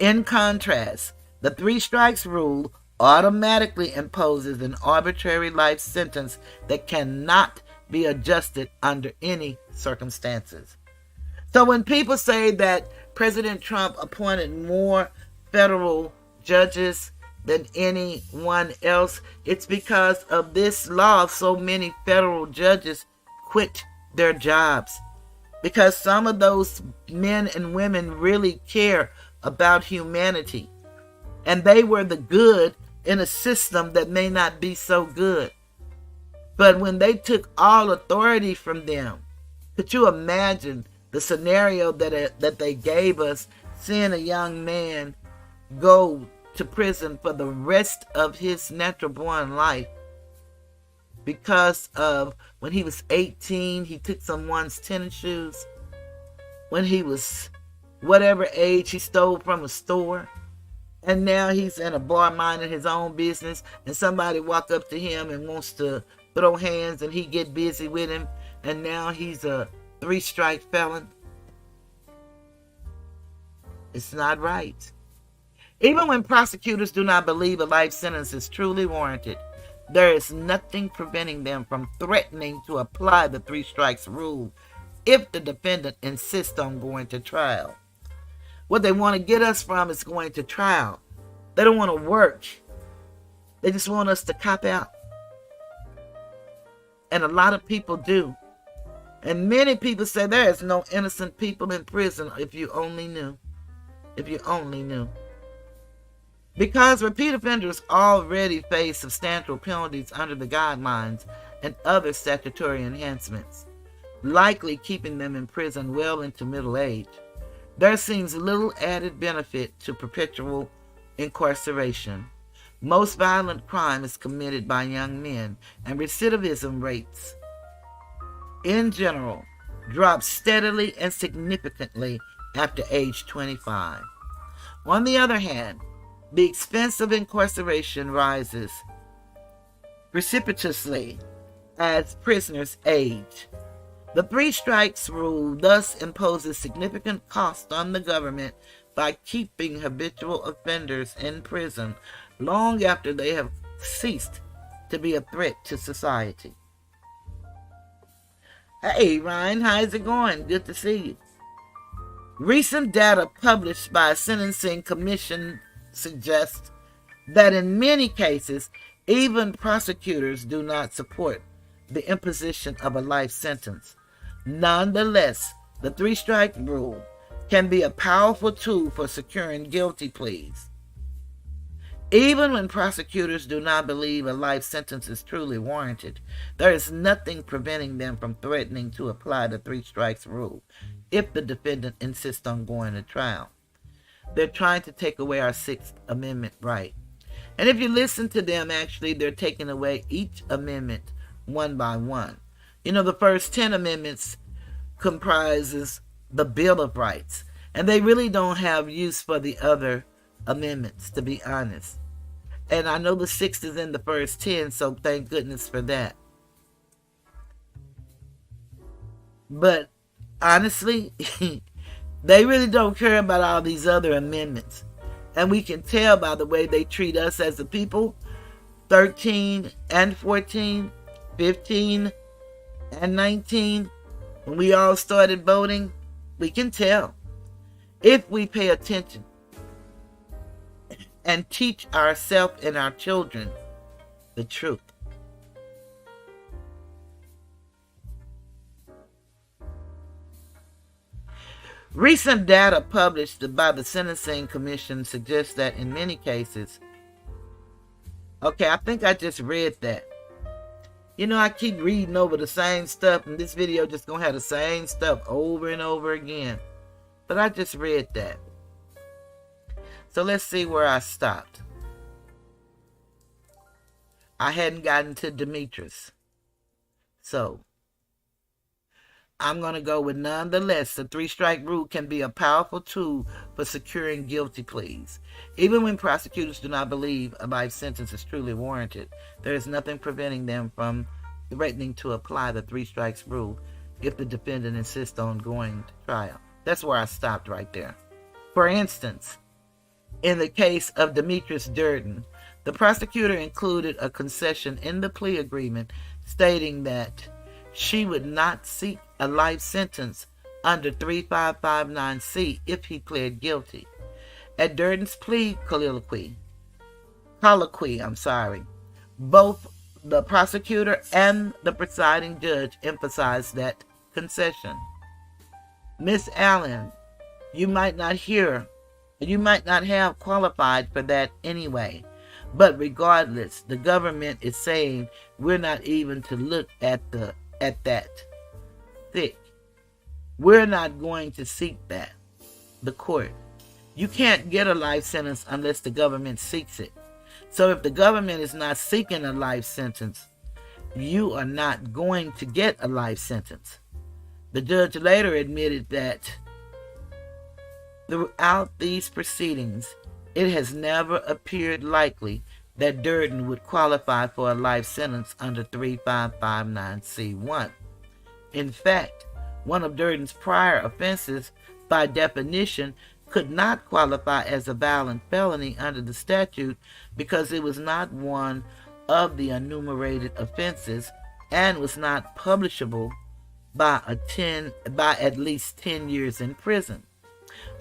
Speaker 1: In contrast, the 3 strikes rule automatically imposes an arbitrary life sentence that cannot be adjusted under any circumstances. So when people say that President Trump appointed more federal judges than anyone else, it's because of this law. So many federal judges quit their jobs because some of those men and women really care about humanity, and they were the good in a system that may not be so good. But when they took all authority from them, could you imagine the scenario that they gave us, seeing a young man go to prison for the rest of his natural born life because of when he was 18, he took someone's tennis shoes. When he was whatever age, he stole from a store. And now he's in a bar minding his own business, and somebody walk up to him and wants to throw hands, and he get busy with him, and now he's a 3-strike felon. It's not right. Even when prosecutors do not believe a life sentence is truly warranted, there is nothing preventing them from threatening to apply the 3 strikes rule if the defendant insists on going to trial. What they want to get us from is going to trial. They don't want to work. They just want us to cop out. And a lot of people do. And many people say there is no innocent people in prison. If you only knew. If you only knew. Because repeat offenders already face substantial penalties under the guidelines and other statutory enhancements, likely keeping them in prison well into middle age, there seems little added benefit to perpetual incarceration. Most violent crime is committed by young men, and recidivism rates, in general, drop steadily and significantly after age 25. On the other hand, the expense of incarceration rises precipitously as prisoners age. The 3 strikes rule thus imposes significant cost on the government by keeping habitual offenders in prison long after they have ceased to be a threat to society. Hey, Ryan, how's it going? Good to see you. Recent data published by a sentencing commission suggests that in many cases, even prosecutors do not support the imposition of a life sentence. Nonetheless, the 3 strike rule can be a powerful tool for securing guilty pleas. Even when prosecutors do not believe a life sentence is truly warranted, there is nothing preventing them from threatening to apply the three strikes rule if the defendant insists on going to trial. They're trying to take away our Sixth Amendment right. And if you listen to them, actually, they're taking away each amendment one by one. You know, the first 10 amendments comprises the Bill of Rights, and they really don't have use for the other amendments, to be honest. And I know the sixth is in the first 10, so thank goodness for that. But honestly, they really don't care about all these other amendments. And we can tell by the way they treat us as a people. 13 and 14, 15 and 19, when we all started voting, we can tell. If we pay attention and teach ourselves and our children the truth. Recent data published by the Sentencing Commission suggests that in many cases, okay, I think I just read that. You know, I keep reading over the same stuff, and this video just gonna have the same stuff over and over again. But I just read that. So let's see where I stopped. I hadn't gotten to Demetrius. So I'm going to go with nonetheless, the three-strike rule can be a powerful tool for securing guilty pleas. Even when prosecutors do not believe a life sentence is truly warranted, there is nothing preventing them from threatening to apply the three strikes rule if the defendant insists on going to trial. That's where I stopped right there. For instance, in the case of Demetrius Durden, the prosecutor included a concession in the plea agreement stating that she would not seek a life sentence under 3559C if he pled guilty. At Durden's plea colloquy, both the prosecutor and the presiding judge emphasized that concession. Miss Allen, you might not have qualified for that anyway. But regardless, the government is saying we're not even to look at that thick. We're not going to seek that. The court. You can't get a life sentence unless the government seeks it. So if the government is not seeking a life sentence, you are not going to get a life sentence. The judge later admitted that throughout these proceedings, it has never appeared likely that Durden would qualify for a life sentence under 3559C1. In fact, one of Durden's prior offenses, by definition, could not qualify as a violent felony under the statute because it was not one of the enumerated offenses and was not punishable by at least 10 years in prison.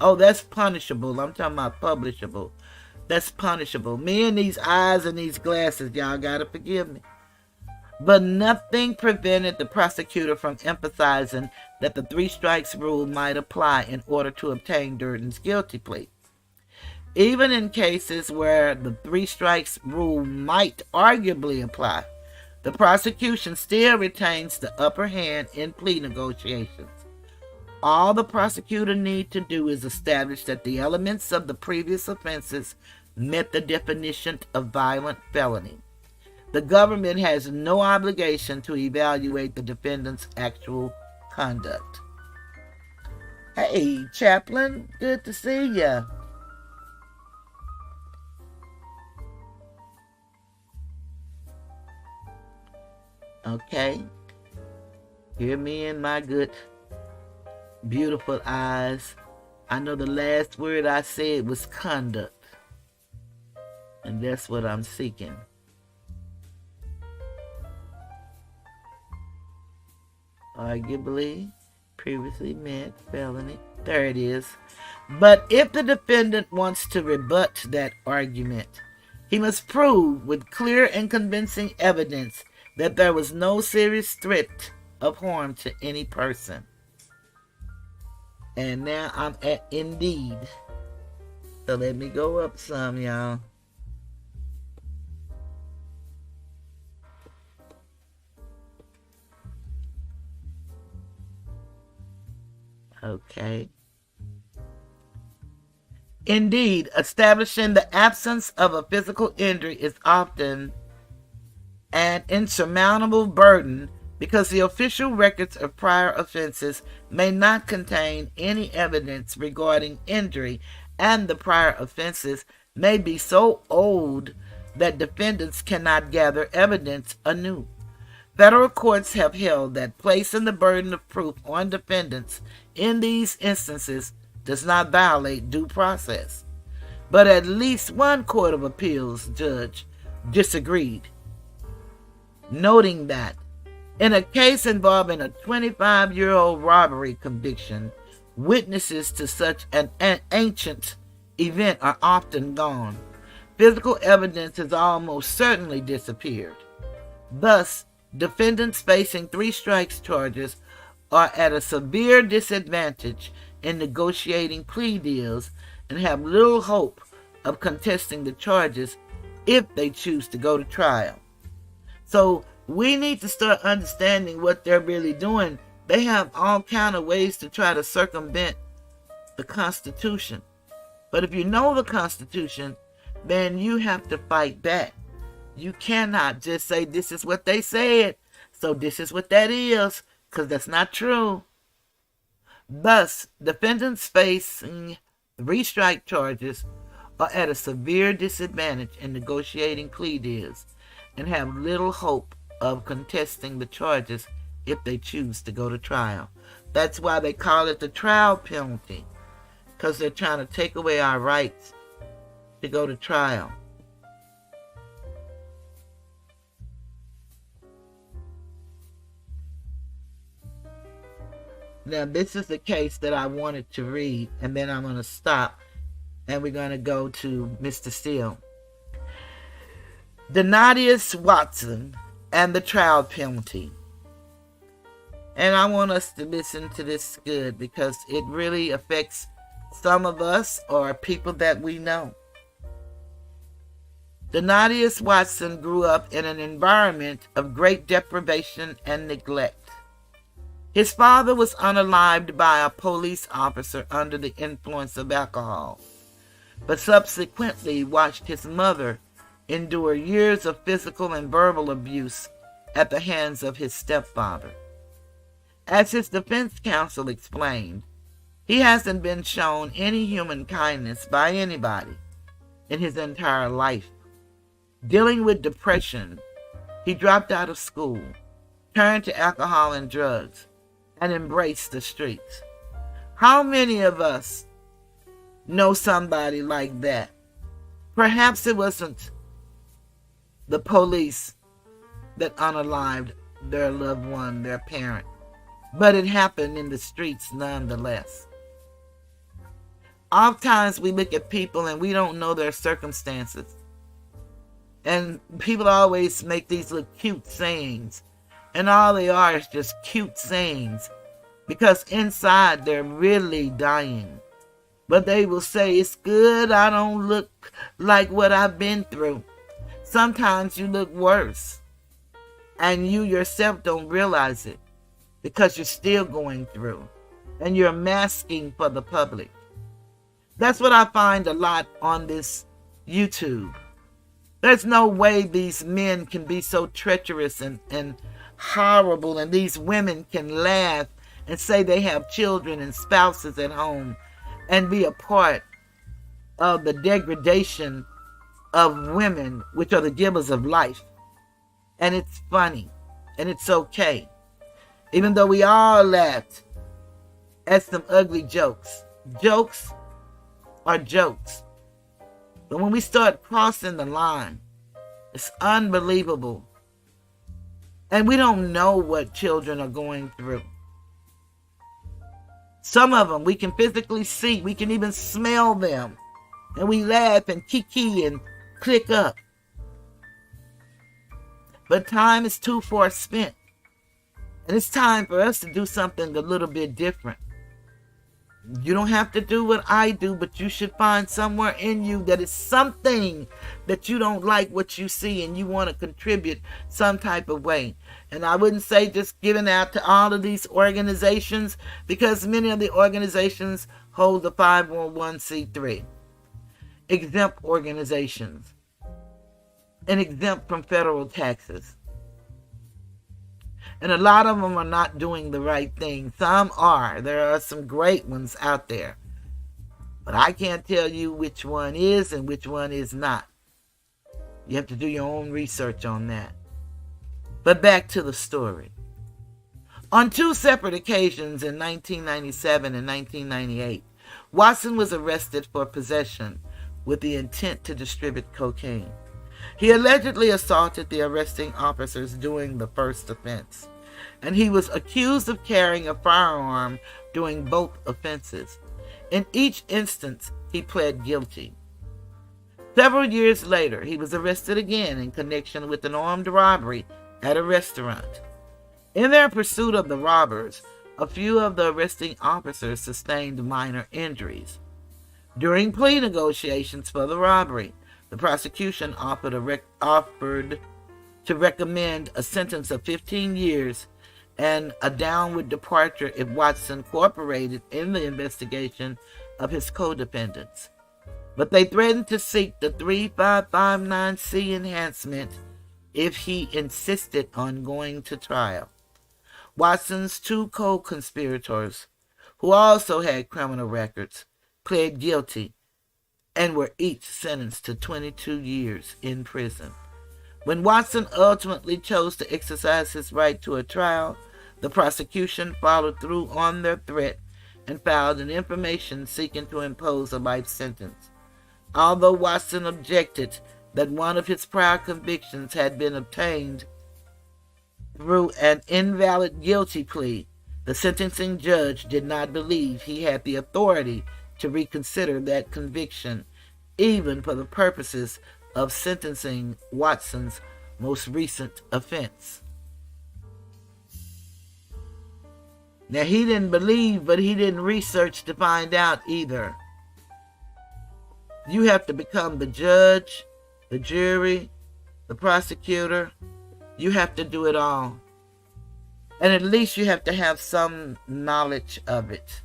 Speaker 1: Oh, that's punishable. I'm talking about publishable. That's punishable. Me and these eyes and these glasses, y'all gotta forgive me. But nothing prevented the prosecutor from emphasizing that the three strikes rule might apply in order to obtain Durden's guilty plea. Even in cases where the three strikes rule might arguably apply, the prosecution still retains the upper hand in plea negotiations. All the prosecutor needs to do is establish that the elements of the previous offenses met the definition of violent felony. The government has no obligation to evaluate the defendant's actual conduct. Hey, Chaplain, good to see ya. Okay. Hear me in my good, beautiful eyes. I know the last word I said was conduct. And that's what I'm seeking. Arguably, previously meant felony. There it is. But if the defendant wants to rebut that argument, he must prove with clear and convincing evidence that there was no serious threat of harm to any person. And now I'm at Indeed. So let me go up some, y'all. Okay. Indeed, establishing the absence of a physical injury is often an insurmountable burden because the official records of prior offenses may not contain any evidence regarding injury, and the prior offenses may be so old that defendants cannot gather evidence anew. Federal courts have held that placing the burden of proof on defendants in these instances does not violate due process. But at least one court of appeals judge disagreed, noting that in a case involving a 25-year-old robbery conviction, witnesses to such an ancient event are often gone. Physical evidence has almost certainly disappeared. Thus, defendants facing 3 strikes charges are at a severe disadvantage in negotiating plea deals and have little hope of contesting the charges if they choose to go to trial. So we need to start understanding what they're really doing. They have all kind of ways to try to circumvent the Constitution. But if you know the Constitution, then you have to fight back. You cannot just say this is what they said, so this is what that is, because that's not true. Thus, defendants facing 3 strike charges are at a severe disadvantage in negotiating plea deals and have little hope of contesting the charges if they choose to go to trial. That's why they call it the trial penalty, because they're trying to take away our rights to go to trial. Now, this is the case that I wanted to read, and then I'm going to stop, and we're going to go to Mr. Steele. Donatius Watson and the trial penalty. And I want us to listen to this good because it really affects some of us or people that we know. Donatius Watson grew up in an environment of great deprivation and neglect. His father was unalived by a police officer under the influence of alcohol, but subsequently watched his mother endure years of physical and verbal abuse at the hands of his stepfather. As his defense counsel explained, he hasn't been shown any human kindness by anybody in his entire life. Dealing with depression, he dropped out of school, turned to alcohol and drugs, and embraced the streets. How many of us know somebody like that? Perhaps it wasn't the police that unalived their loved one, their parent, but it happened in the streets nonetheless. Oftentimes we look at people and we don't know their circumstances. And people always make these little cute sayings. And all they are is just cute sayings. Because inside they're really dying. But they will say, it's good, I don't look like what I've been through. Sometimes you look worse. And you yourself don't realize it. Because you're still going through. And you're masking for the public. That's what I find a lot on this YouTube. There's no way these men can be so treacherous and horrible, and these women can laugh and say they have children and spouses at home and be a part of the degradation of women, which are the givers of life. And it's funny, and it's okay. Even though we all laughed at some ugly jokes. Jokes are jokes. But when we start crossing the line, it's unbelievable. And we don't know what children are going through. Some of them we can physically see. We can even smell them. And we laugh and kiki and click up. But time is too far spent. And it's time for us to do something a little bit different. You don't have to do what I do, but you should find somewhere in you that is something that you don't like what you see and you want to contribute some type of way. And I wouldn't say just giving out to all of these organizations, because many of the organizations hold the 501c3 exempt organizations and exempt from federal taxes. And a lot of them are not doing the right thing. Some are. There are some great ones out there. But I can't tell you which one is and which one is not. You have to do your own research on that. But back to the story. On two separate occasions in 1997 and 1998, Watson was arrested for possession with the intent to distribute cocaine. He allegedly assaulted the arresting officers during the first offense, and he was accused of carrying a firearm during both offenses. In each instance, he pled guilty. Several years later, he was arrested again in connection with an armed robbery at a restaurant. In their pursuit of the robbers, a few of the arresting officers sustained minor injuries. During plea negotiations for the robbery, the prosecution offered to recommend a sentence of 15 years and a downward departure if Watson cooperated in the investigation of his co-defendants. But they threatened to seek the 3559C enhancement if he insisted on going to trial. Watson's two co-conspirators, who also had criminal records, pled guilty and were each sentenced to 22 years in prison. When Watson ultimately chose to exercise his right to a trial, the prosecution followed through on their threat and filed an information seeking to impose a life sentence. Although Watson objected that one of his prior convictions had been obtained through an invalid guilty plea, the sentencing judge did not believe he had the authority to reconsider that conviction, even for the purposes of sentencing Watson's most recent offense. Now, he didn't believe, but he didn't research to find out either. You have to become the judge, the jury, the prosecutor. You have to do it all. And at least you have to have some knowledge of it.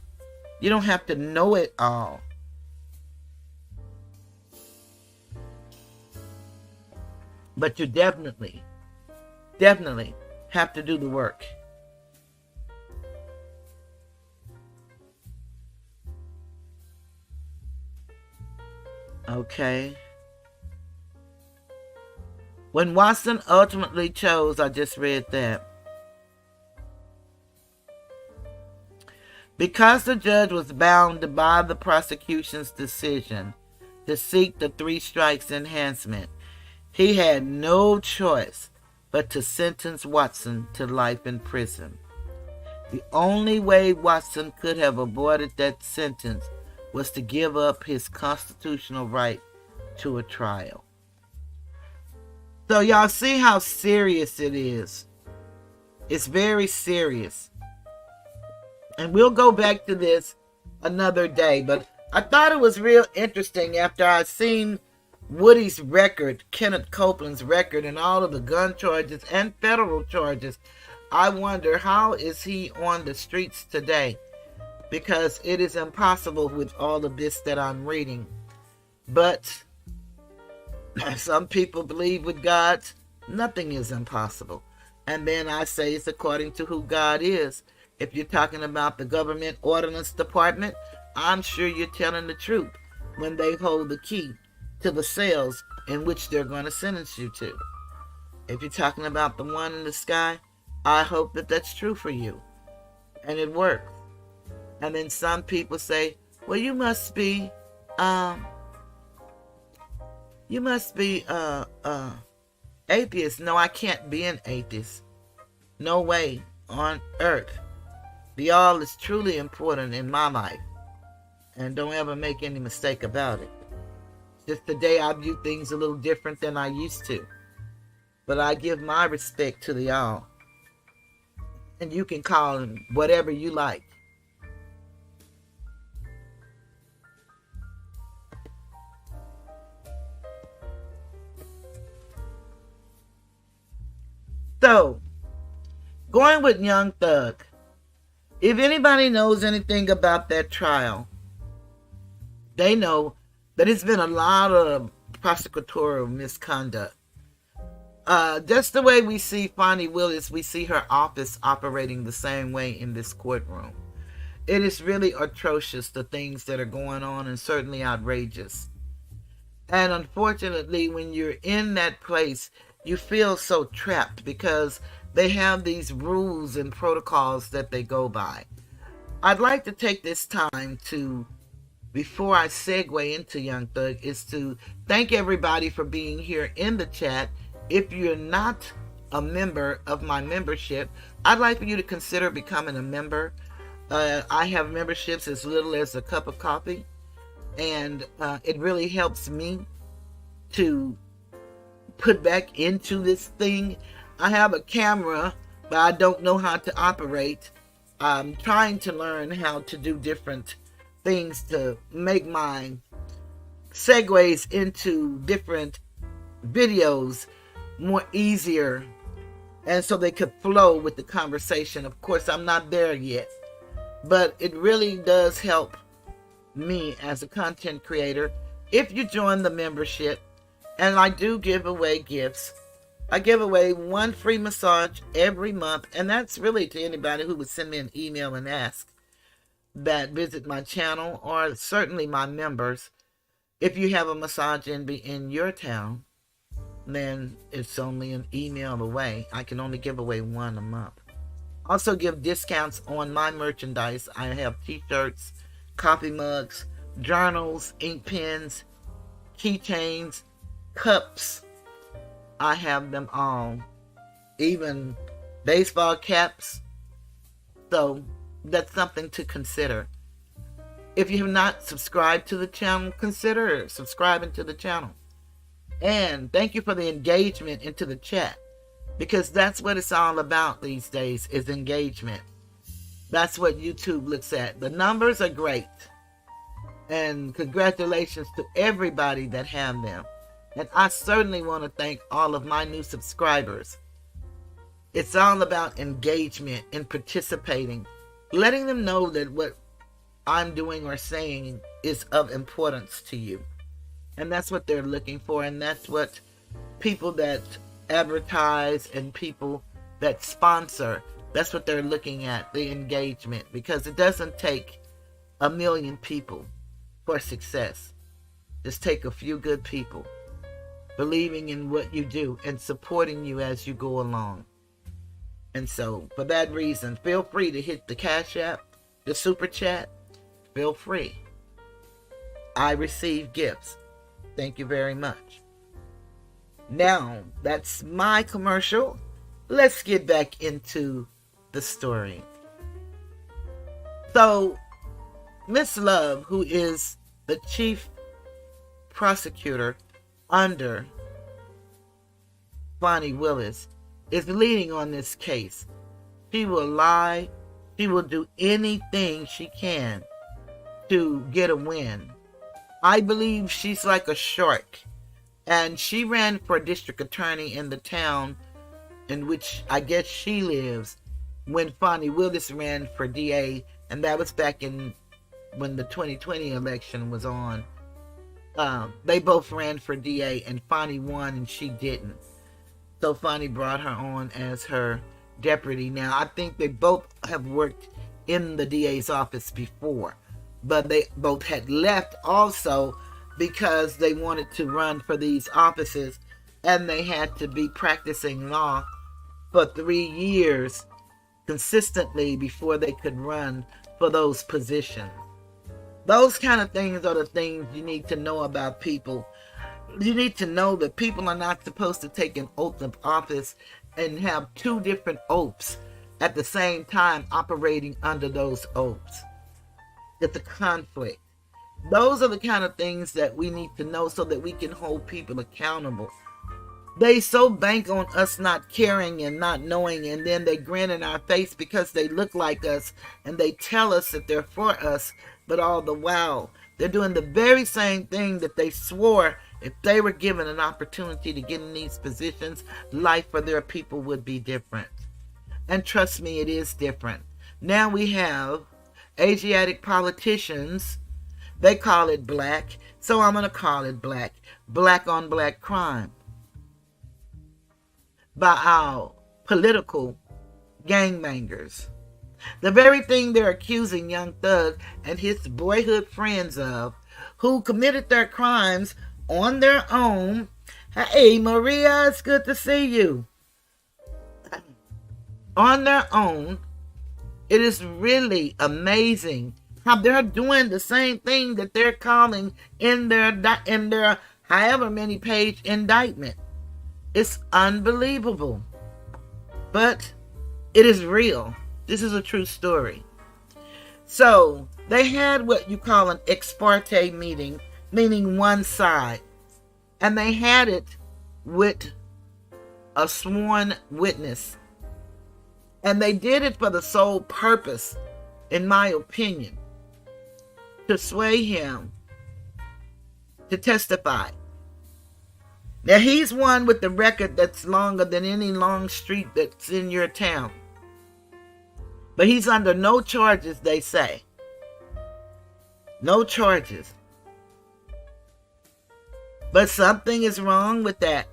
Speaker 1: You don't have to know it all. But you definitely have to do the work. Okay. When Watson ultimately chose, I just read that. Because the judge was bound by the prosecution's decision to seek the 3 strikes enhancement, he had no choice but to sentence Watson to life in prison. The only way Watson could have avoided that sentence was to give up his constitutional right to a trial. So y'all see how serious it is. It's very serious. And we'll go back to this another day. But I thought it was real interesting after I seen Woody's record, Kenneth Copeland's record, and all of the gun charges and federal charges. I wonder, how is he on the streets today? Because it is impossible with all of this that I'm reading. But some people believe with God, nothing is impossible. And then I say it's according to who God is. If you're talking about the government ordinance department, I'm sure you're telling the truth when they hold the key to the cells in which they're going to sentence you to. If you're talking about the one in the sky, I hope that that's true for you. And it works. And then some people say, well, you must be atheist. No, I can't be an atheist. No way on earth. The all is truly important in my life. And don't ever make any mistake about it. Just today I view things a little different than I used to. But I give my respect to the all. And you can call him whatever you like. So, going with Young Thug, if anybody knows anything about that trial, they know that it's been a lot of prosecutorial misconduct. Just the way we see Fonnie Willis, we see her office operating the same way in this courtroom. It is really atrocious, the things that are going on, and certainly outrageous. And unfortunately, when you're in that place, you feel so trapped because they have these rules and protocols that they go by. I'd like to take this time to, before I segue into Young Thug, is to thank everybody for being here in the chat. If you're not a member of my membership, I'd like for you to consider becoming a member. I have memberships as little as a cup of coffee, and it really helps me to put back into this thing. I have a camera, but I don't know how to operate. I'm trying to learn how to do different things to make my segues into different videos more easier, and so they could flow with the conversation. Of course, I'm not there yet, but it really does help me as a content creator if you join the membership. And I do give away gifts. I give away one free massage every month, and that's really to anybody who would send me an email and ask, that visit my channel, or certainly my members. If you have a massage in your town, then it's only an email away. I can only give away one a month. Also give discounts on my merchandise. I have t-shirts, coffee mugs, journals, ink pens, keychains, cups. I have them all. Even baseball caps. So that's something to consider. If you have not subscribed to the channel, consider subscribing to the channel. And thank you for the engagement into the chat, because that's what it's all about these days, is engagement. That's what YouTube looks at. The numbers are great, and congratulations to everybody that have them. And I certainly want to thank all of my new subscribers. It's all about engagement and participating, letting them know that what I'm doing or saying is of importance to you. And that's what they're looking for, and that's what people that advertise and people that sponsor, that's what they're looking at, the engagement. Because it doesn't take 1 million people for success. Just take a few good people believing in what you do and supporting you as you go along. And so, for that reason, feel free to hit the Cash App, the Super Chat. Feel free. I receive gifts. Thank you very much. Now, that's my commercial. Let's get back into the story. So, Miss Love, who is the chief prosecutor under Fonnie Willis, is leading on this case. She will lie. She will do anything she can to get a win. I believe she's like a shark. And she ran for district attorney in the town in which I guess she lives when Fonnie Willis ran for DA. And that was back in when the 2020 election was on. They both ran for DA, and Fonnie won and she didn't. So Fonnie brought her on as her deputy. Now, I think they both have worked in the DA's office before, but they both had left also because they wanted to run for these offices, and they had to be practicing law for 3 years consistently before they could run for those positions. Those kind of things are the things you need to know about people. You need to know that people are not supposed to take an oath of office and have 2 different oaths at the same time operating under those oaths. It's a conflict. Those are the kind of things that we need to know so that we can hold people accountable. They so bank on us not caring and not knowing, and then they grin in our face because they look like us and they tell us that they're for us, but all the while they're doing the very same thing that they swore If they were given an opportunity to get in these positions, life for their people would be different. And trust me, it is different. Now we have Asiatic politicians. They call it black, so I'm going to call it black. Black on black crime by our political gangbangers. The very thing they're accusing Young Thug and his boyhood friends of, who committed their crimes on their own. Hey, Maria, it's good to see you. On their own. It is really amazing how they're doing the same thing that they're calling in their however many page indictment. It's unbelievable. But it is real. This is a true story. So they had what you call an ex parte meeting, meaning one side. And they had it with a sworn witness. And they did it for the sole purpose, in my opinion, to sway him to testify. Now, he's one with the record that's longer than any long street that's in your town. But he's under no charges, they say. No charges. But something is wrong with that,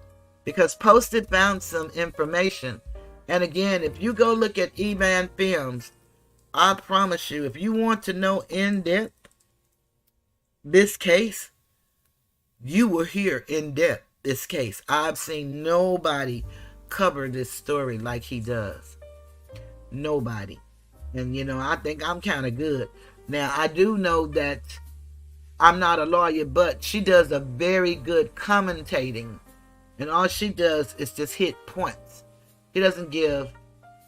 Speaker 1: because Posted found some information. And again, if you go look at E-Man Films, I promise you, if you want to know in depth this case, you will hear in depth this case. I've seen nobody cover this story like he does. Nobody. And I think I'm kind of good. Now, I do know that I'm not a lawyer, but she does a very good commentating. And all she does is just hit points. She doesn't give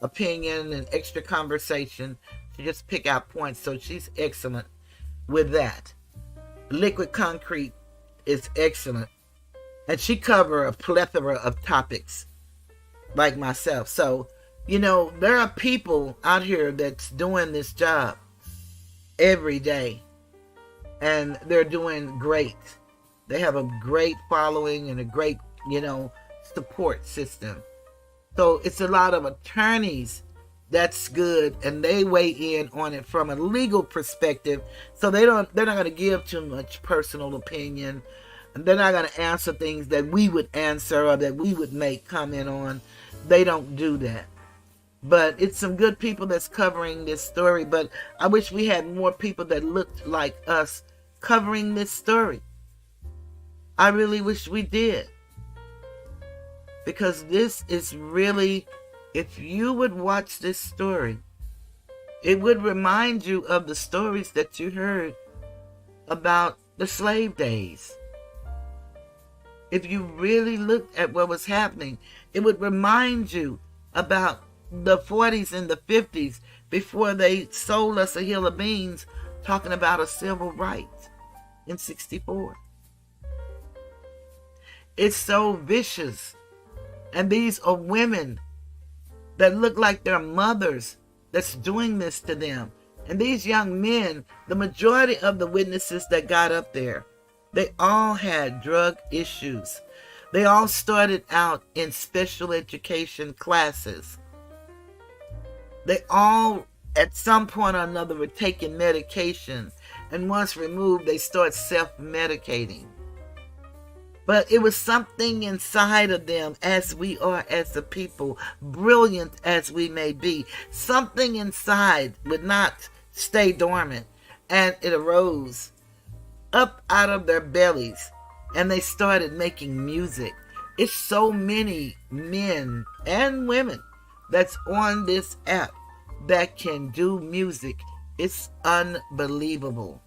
Speaker 1: opinion and extra conversation. She just pick out points. So she's excellent with that. Liquid Concrete is excellent. And she covers a plethora of topics like myself. So, there are people out here that's doing this job every day. And they're doing great. They have a great following and a great, support system. So it's a lot of attorneys that's good, and they weigh in on it from a legal perspective. So they're not going to give too much personal opinion, and they're not going to answer things that we would answer or that we would make comment on. They don't do that. But it's some good people that's covering this story. But I wish we had more people that looked like us covering this story. I really wish we did. Because this is really, if you would watch this story, it would remind you of the stories that you heard about the slave days. If you really looked at what was happening, it would remind you about the 40s and the 50s before they sold us a hill of beans, talking about a civil rights in 64. It's so vicious. And these are women that look like their mothers that's doing this to them. And these young men, the majority of the witnesses that got up there, they all had drug issues. They all started out in special education classes. They all, at some point or another, were taking medication. And once removed, they start self-medicating. But it was something inside of them, as we are as a people, brilliant as we may be. Something inside would not stay dormant. And it arose up out of their bellies. And they started making music. It's so many men and women that's on this app that can do music. It's unbelievable.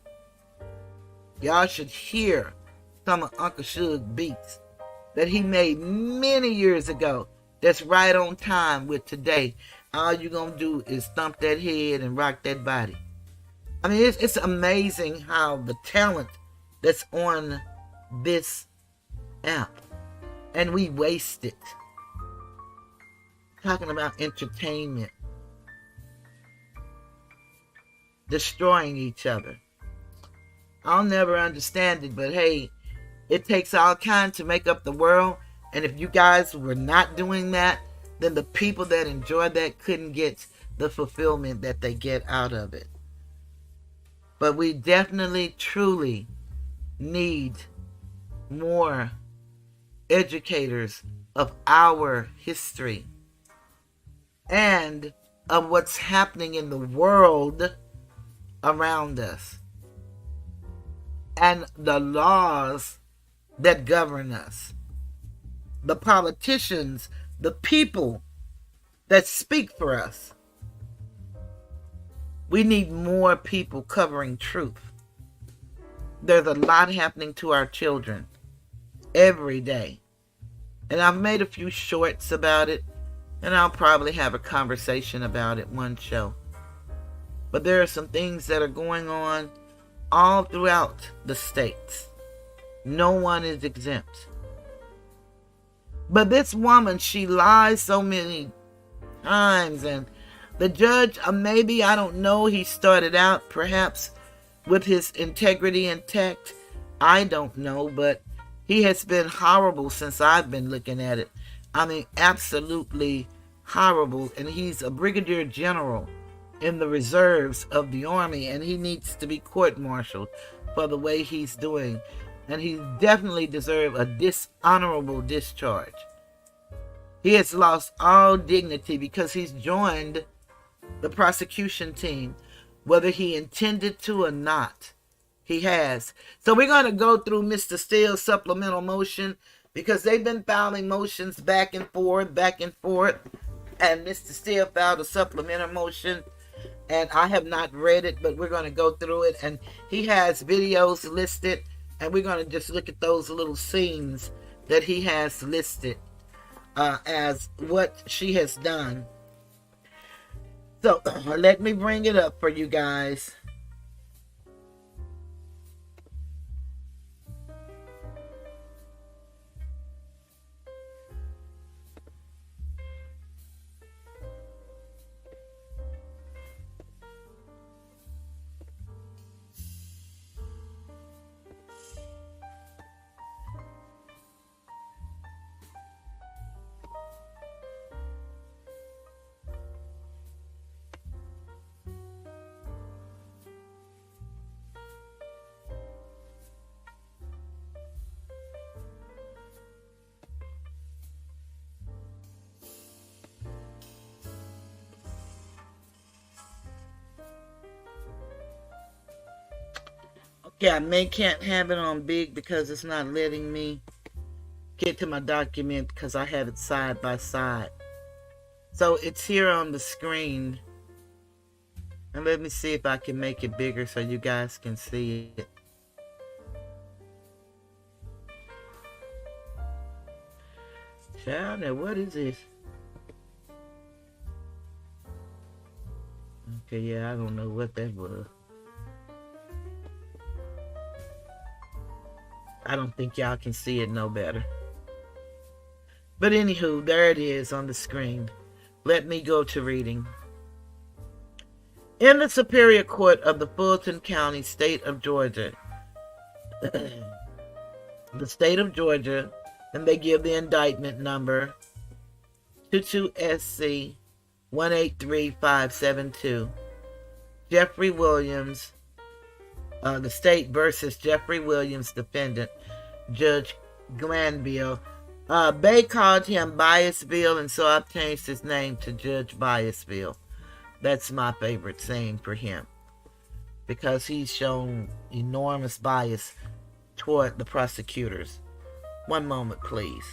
Speaker 1: Y'all should hear some of Uncle Suge beats that he made many years ago that's right on time with today. All you're going to do is thump that head and rock that body. I mean, it's amazing how the talent that's on this app, and we waste it. Talking about entertainment. Destroying each other. I'll never understand it, but hey, It takes all kinds to make up the world. And if you guys were not doing that, then the people that enjoy that couldn't get the fulfillment that they get out of it. But we definitely, truly need more educators of our history and of what's happening in the world around us and the laws that govern us. The politicians, the people that speak for us. We need more people covering truth. There's a lot happening to our children every day. And I've made a few shorts about it, and I'll probably have a conversation about it one show. But there are some things that are going on all throughout the states. No one is exempt. But this woman, she lies so many times, and the judge, maybe, I don't know, he started out perhaps with his integrity intact. I don't know, but he has been horrible since I've been looking at it. I mean, absolutely horrible. And he's a brigadier general in the reserves of the Army, and he needs to be court-martialed for the way he's doing. And he definitely deserves a dishonorable discharge. He has lost all dignity because he's joined the prosecution team, whether he intended to or not. He has. So we're going to go through Mr. Steele's supplemental motion because they've been filing motions back and forth. And Mr. Steele filed a supplemental motion, and I have not read it, but we're going to go through it. And he has videos listed, and we're going to just look at those little scenes that he has listed as what she has done. So let me bring it up for you guys. Okay, I can't have it on big because it's not letting me get to my document because I have it side by side. So it's here on the screen. And let me see if I can make it bigger so you guys can see it. Child, now what is this? Okay, yeah, I don't know what that was. I don't think y'all can see it no better. But anywho, there it is on the screen. Let me go to reading. In the Superior Court of the Fulton County, State of Georgia, the State of Georgia, and they give the indictment number 22SC 183572. Jeffrey Williams, the state versus Jeffrey Williams, defendant, Judge Glanville. They called him Biasville, and so I've changed his name to Judge Biasville. That's my favorite saying for him, because he's shown enormous bias toward the prosecutors. One moment, please.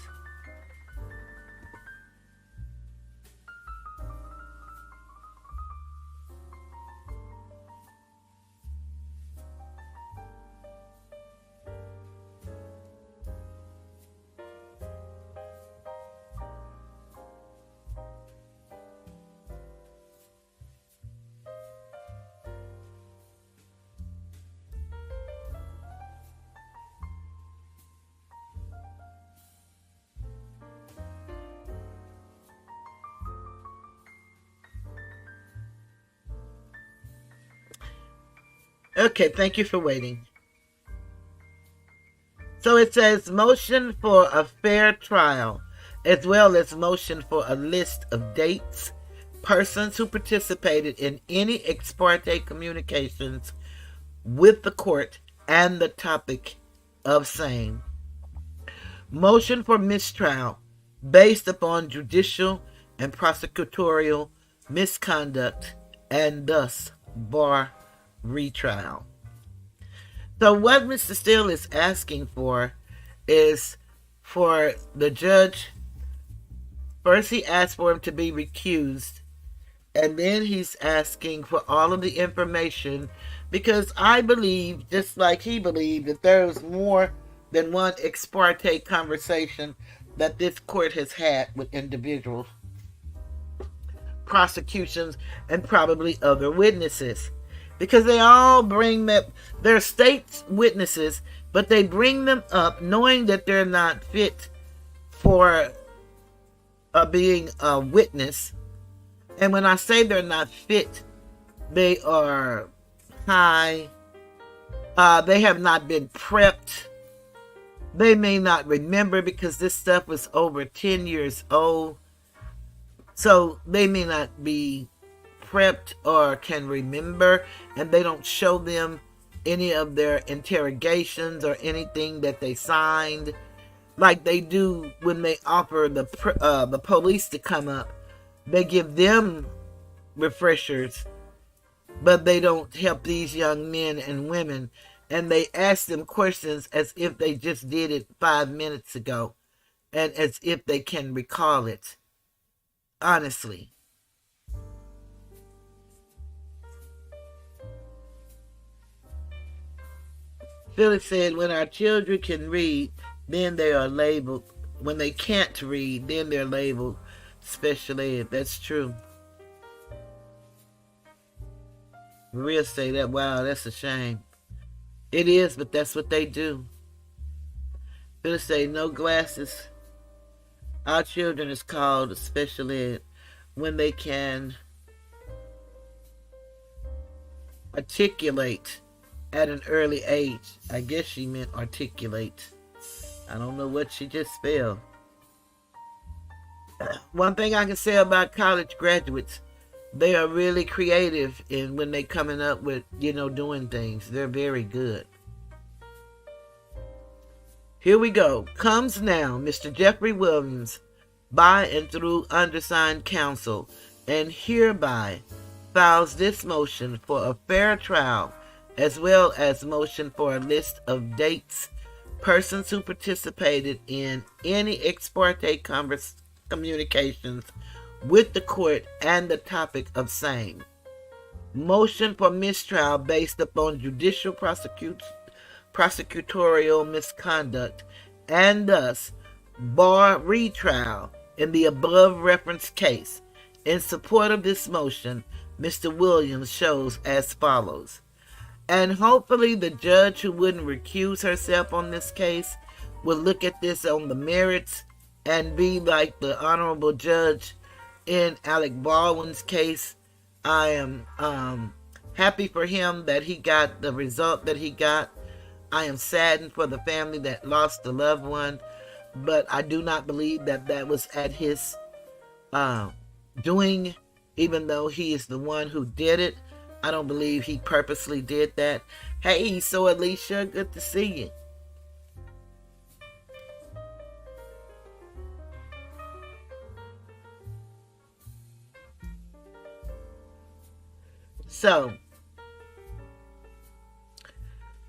Speaker 1: Okay, thank you for waiting. So it says motion for a fair trial, as well as motion for a list of dates, persons who participated in any ex parte communications with the court, and the topic of same. Motion for mistrial based upon judicial and prosecutorial misconduct and thus bar retrial. So what Mr. Steele is asking for is for the judge, first he asked for him to be recused, and then he's asking for all of the information, because I believe, just like he believed, that there was more than one ex parte conversation that this court has had with individuals, prosecutions, and probably other witnesses. Because they all bring them, they're state witnesses, but they bring them up knowing that they're not fit for being a witness. And when I say they're not fit, they are high. They have not been prepped. They may not remember, because this stuff was over 10 years old. So they may not be prepped or can remember, and they don't show them any of their interrogations or anything that they signed, like they do when they offer the police to come up. They give them refreshers, but they don't help these young men and women, and they ask them questions as if they just did it 5 minutes ago, and as if they can recall it. Honestly. Phillips said, when our children can read, then they are labeled. When they can't read, then they're labeled special ed. That's true. Maria say that, wow, that's a shame. It is, but that's what they do. Phillips say, no glasses. Our children is called special ed when they can articulate at an early age. I guess she meant articulate. I don't know what she just spelled. One thing I can say about college graduates, they are really creative in when they coming up with, doing things. They're very good. Here we go. Comes now Mr. Jeffrey Williams, by and through undersigned counsel, and hereby files this motion for a fair trial, as well as motion for a list of dates, persons who participated in any ex parte communications with the court, and the topic of same. Motion for mistrial based upon judicial prosecutorial misconduct, and thus bar retrial in the above referenced case. In support of this motion, Mr. Williams shows as follows. And hopefully the judge who wouldn't recuse herself on this case will look at this on the merits and be like the honorable judge in Alec Baldwin's case. I am happy for him that he got the result that he got. I am saddened for the family that lost a loved one, but I do not believe that that was at his doing, even though he is the one who did it. I don't believe he purposely did that. Hey, so Alicia, good to see you. So,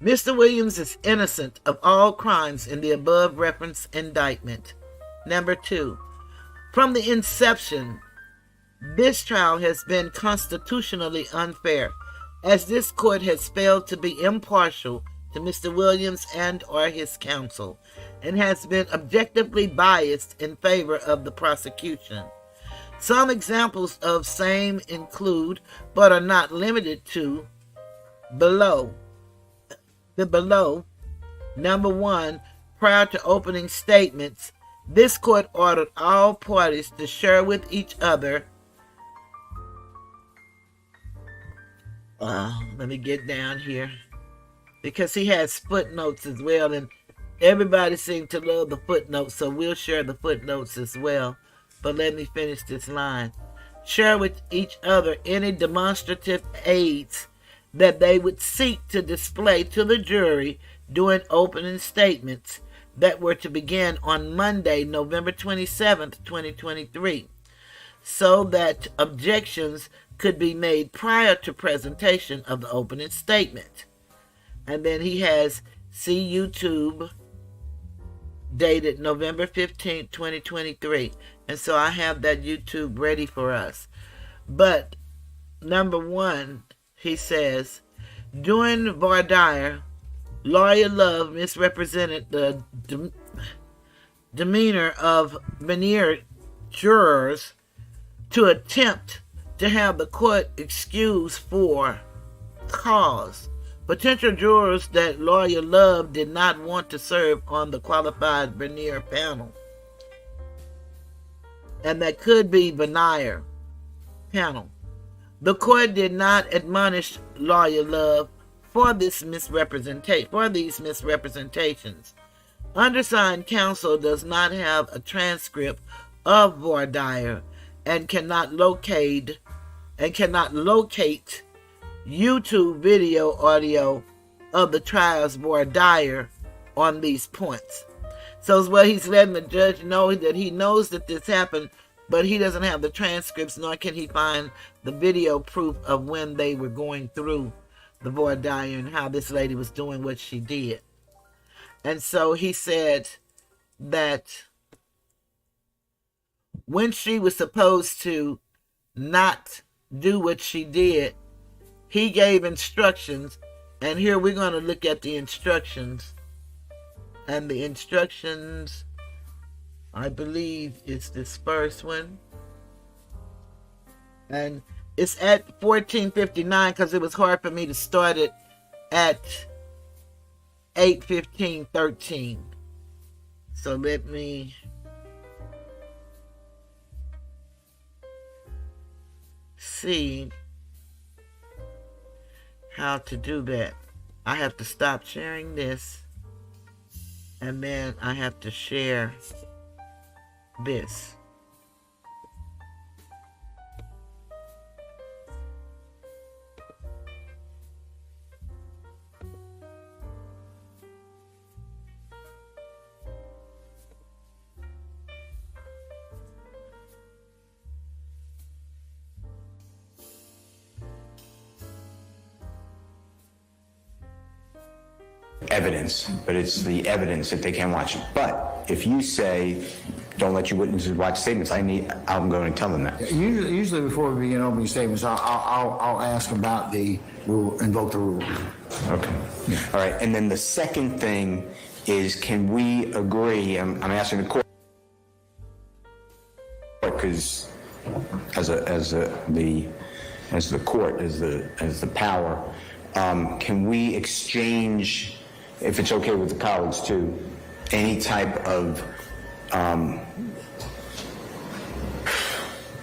Speaker 1: Mr. Williams is innocent of all crimes in the above referenced indictment. Number 2, from the inception, this trial has been constitutionally unfair, as this court has failed to be impartial to Mr. Williams and or his counsel, and has been objectively biased in favor of the prosecution. Some examples of same include, but are not limited to, below. Number 1, prior to opening statements, this court ordered all parties to share with each other. Let me get down here, because he has footnotes as well, and Everybody seemed to love the footnotes, so we'll share the footnotes as well. But let me finish this line. Share with each other any demonstrative aids that they would seek to display to the jury during opening statements that were to begin on Monday, November 27th, 2023, so that objections could be made prior to presentation of the opening statement. And then he has see YouTube dated November 15th, 2023. And so I have that YouTube ready for us. But number one, he says, during voir dire, Lawyer Love misrepresented the demeanor of veneer jurors to attempt to have the court excuse for cause. Potential jurors that Lawyer Love did not want to serve on the qualified veneer panel, and that could be veneer panel. The court did not admonish Lawyer Love for these misrepresentations. Undersigned counsel does not have a transcript of voir dire and cannot locate YouTube video audio of the trial's voir dire on these points. So it's what he's letting the judge know, that he knows that this happened, but he doesn't have the transcripts, nor can he find the video proof of when they were going through the voir dire and how this lady was doing what she did. And so he said that when she was supposed to not do what she did, he gave instructions, and here we're going to look at the instructions. And the instructions, I believe, is this first one. And it's at 14:59 because it was hard for me to start it at 8:15:13. So let me see how to do that. I have to stop sharing this, and then I have to share this.
Speaker 2: Evidence, but it's the evidence that they can watch. But if you say, don't let your witnesses watch statements, I'm going to tell them that.
Speaker 3: Usually before we begin opening statements, I'll ask about the rule, invoke the rule.
Speaker 2: Okay. Yeah. All right. And then the second thing is, can we agree? I'm asking the court, because as the court, as the power, can we exchange, if it's okay with the colleagues too, any type of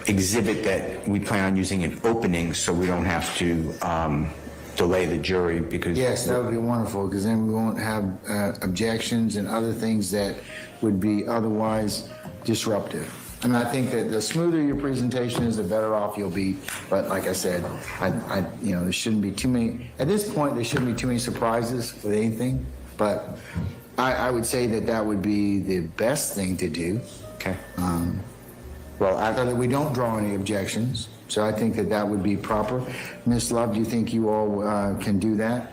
Speaker 2: exhibit that we plan on using in opening, so we don't have to delay the jury? Because
Speaker 3: yes, that would be wonderful, because then we won't have objections and other things that would be otherwise disruptive. I mean, I think that the smoother your presentation is, the better off you'll be. But like I said, there shouldn't be too many, at this point, there shouldn't be too many surprises with anything. But I would say that would be the best thing to do.
Speaker 2: Okay.
Speaker 3: So that we don't draw any objections. So I think that would be proper. Ms. Love, do you think you all can do that?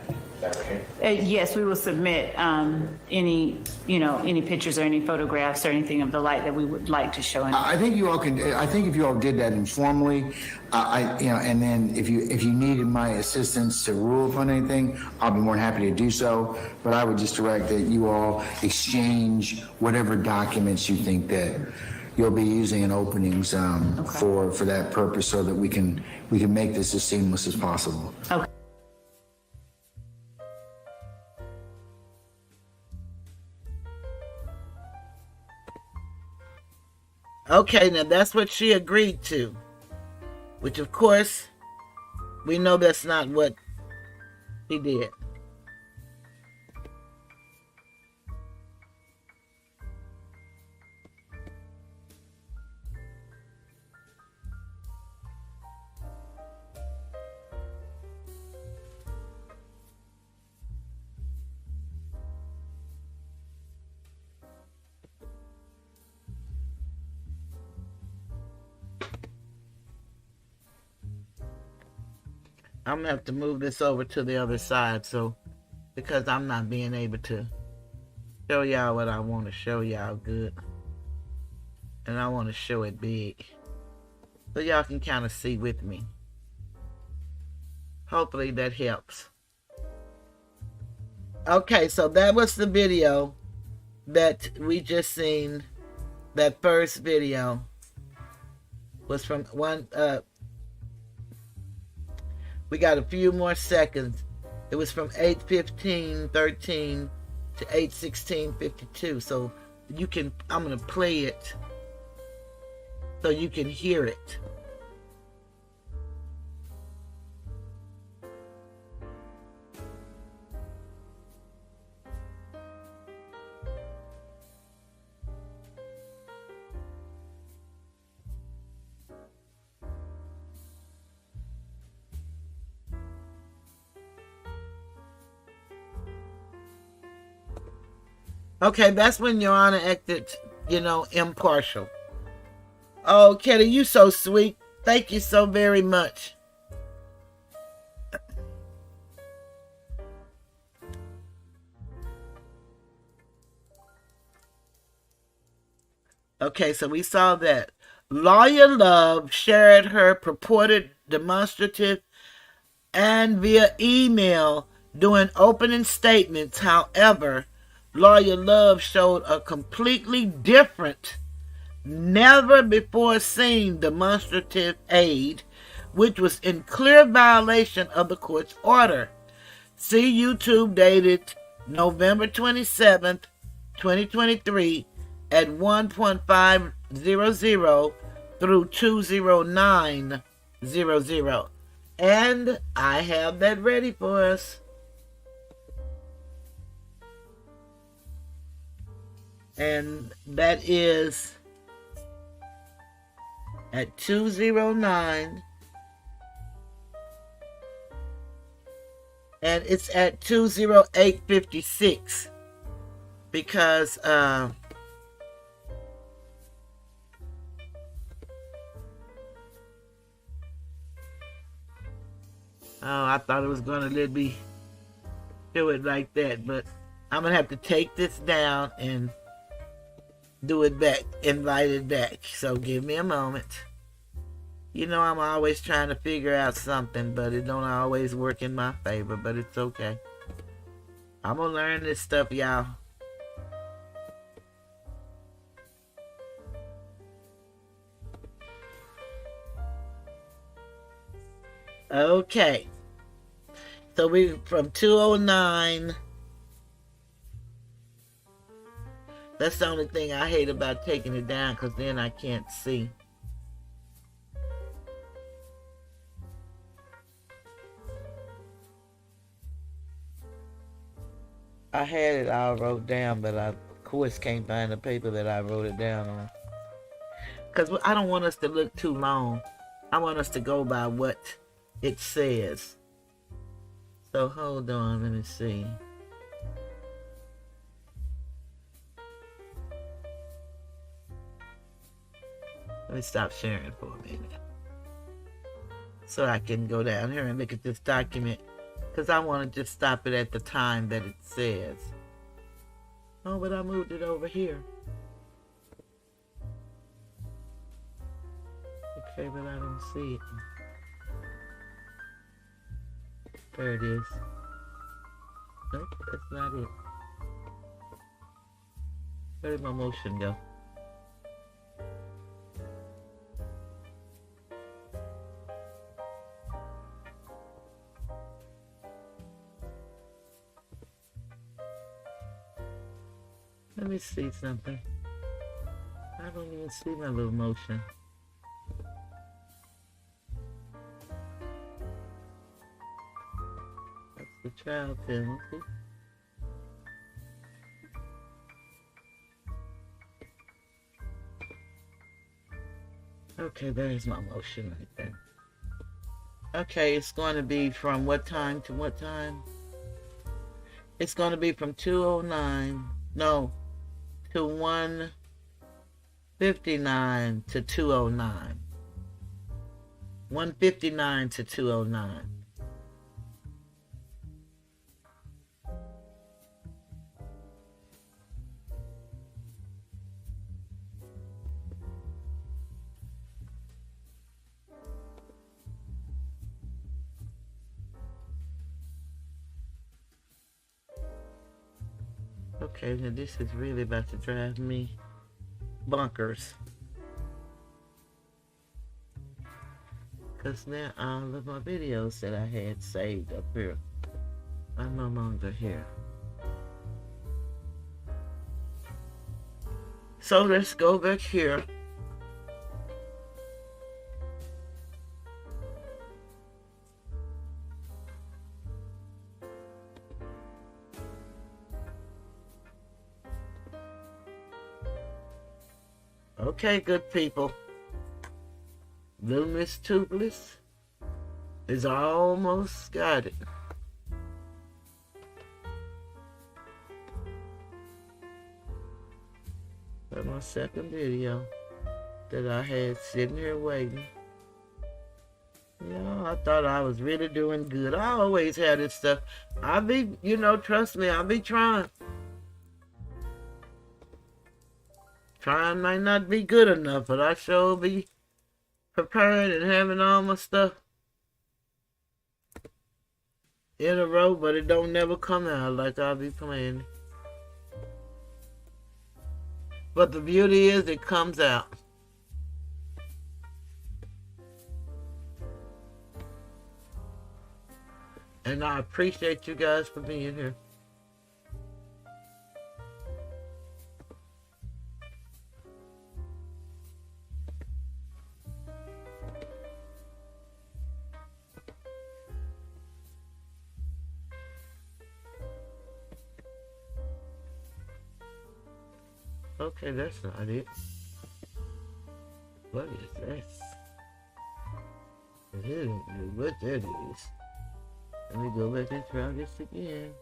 Speaker 4: Yes, we will submit any pictures or any photographs or anything of the light that we would like to show.
Speaker 3: I think you all can. I think if you all did that informally, and then if you needed my assistance to rule upon anything, I'll be more than happy to do so. But I would just direct that you all exchange whatever documents you think that you'll be using in openings for that purpose, so that we can make this as seamless as possible.
Speaker 4: Okay.
Speaker 1: Okay, now that's what she agreed to, which of course we know that's not what he did. I'm gonna have to move this over to the other side, so because I'm not being able to show y'all what I want to show y'all good, and I want to show it big, so y'all can kind of see with me. Hopefully that helps. Okay, so that was the video that we just seen. That first video was from one. We got a few more seconds. It was from 8:15:13 to 8:16:52. So you can. I'm gonna play it so you can hear it. Okay, that's when Your Honor acted, impartial. Oh, Kelly, you so sweet. Thank you so very much. Okay, so we saw that. Lawyer Love shared her purported demonstrative and via email doing opening statements. However, Lawyer Love showed a completely different, never before seen demonstrative aid, which was in clear violation of the court's order. See YouTube dated November 27th, 2023 at 1.500 through 20900. And I have that ready for us. And that is at 209. And it's at 20856 because I thought it was going to let me do it like that, but I'm going to have to take this down and do it back, invite it back. So give me a moment. I'm always trying to figure out something, but it don't always work in my favor, but it's okay. I'm going to learn this stuff, y'all. Okay. So we from 209. That's the only thing I hate about taking it down, because then I can't see. I had it all wrote down, but I, of course, can't find the paper that I wrote it down on. Because I don't want us to look too long. I want us to go by what it says. So hold on, let me see. Let me stop sharing for a minute, so I can go down here and look at this document, because I want to just stop it at the time that it says. Oh, but I moved it over here. Okay, but I don't see it. There it is. Nope, that's not it. Where did my motion go? Let me see something. I don't even see my little motion. That's the trial penalty. Okay, there's my motion right there. Okay, it's going to be from what time to what time? It's going to be from 209, no, to 159 to 209. 159 to 209. Okay, now this is really about to drive me bonkers. Because now all of my videos that I had saved up here are no longer here. So let's go back here. Okay, good people. Little Miss Toothless is almost got it. That's my second video that I had sitting here waiting. You know, I thought I was really doing good. I always had this stuff. I be, trust me, I be trying. Trying might not be good enough, but I sure be prepared and having all my stuff in a row, but it don't never come out like I be planning. But the beauty is it comes out. And I appreciate you guys for being here. Okay, that's not it. What is this? I don't know what that is. Let me go back and try this again.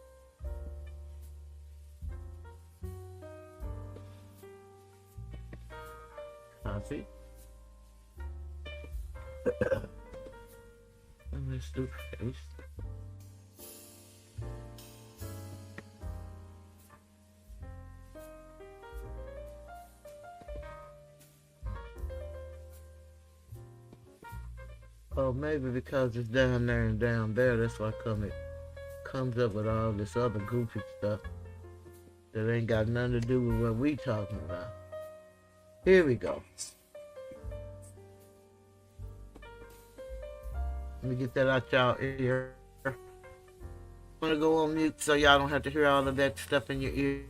Speaker 1: Copy. And let's do paste. Oh, maybe because it's down there and down there, that's why it comes up with all this other goofy stuff that ain't got nothing to do with what we talking about. Here we go. Let me get that out y'all ear. I'm gonna go on mute so y'all don't have to hear all of that stuff in your ear.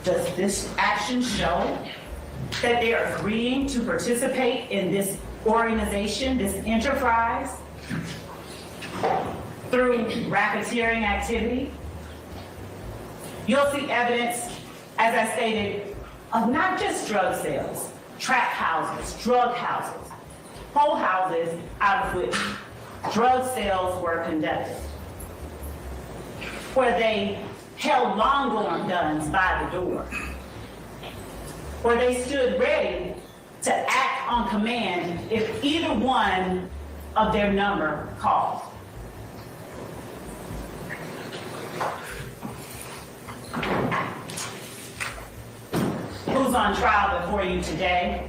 Speaker 4: Does this action show that they are agreeing to participate in this organization, this enterprise, through racketeering activity? You'll see evidence, as I stated, of not just drug sales, trap houses, drug houses, whole houses out of which drug sales were conducted, where they held long-arm guns by the door, where they stood ready to act on command if either one of their number calls. Who's on trial before you today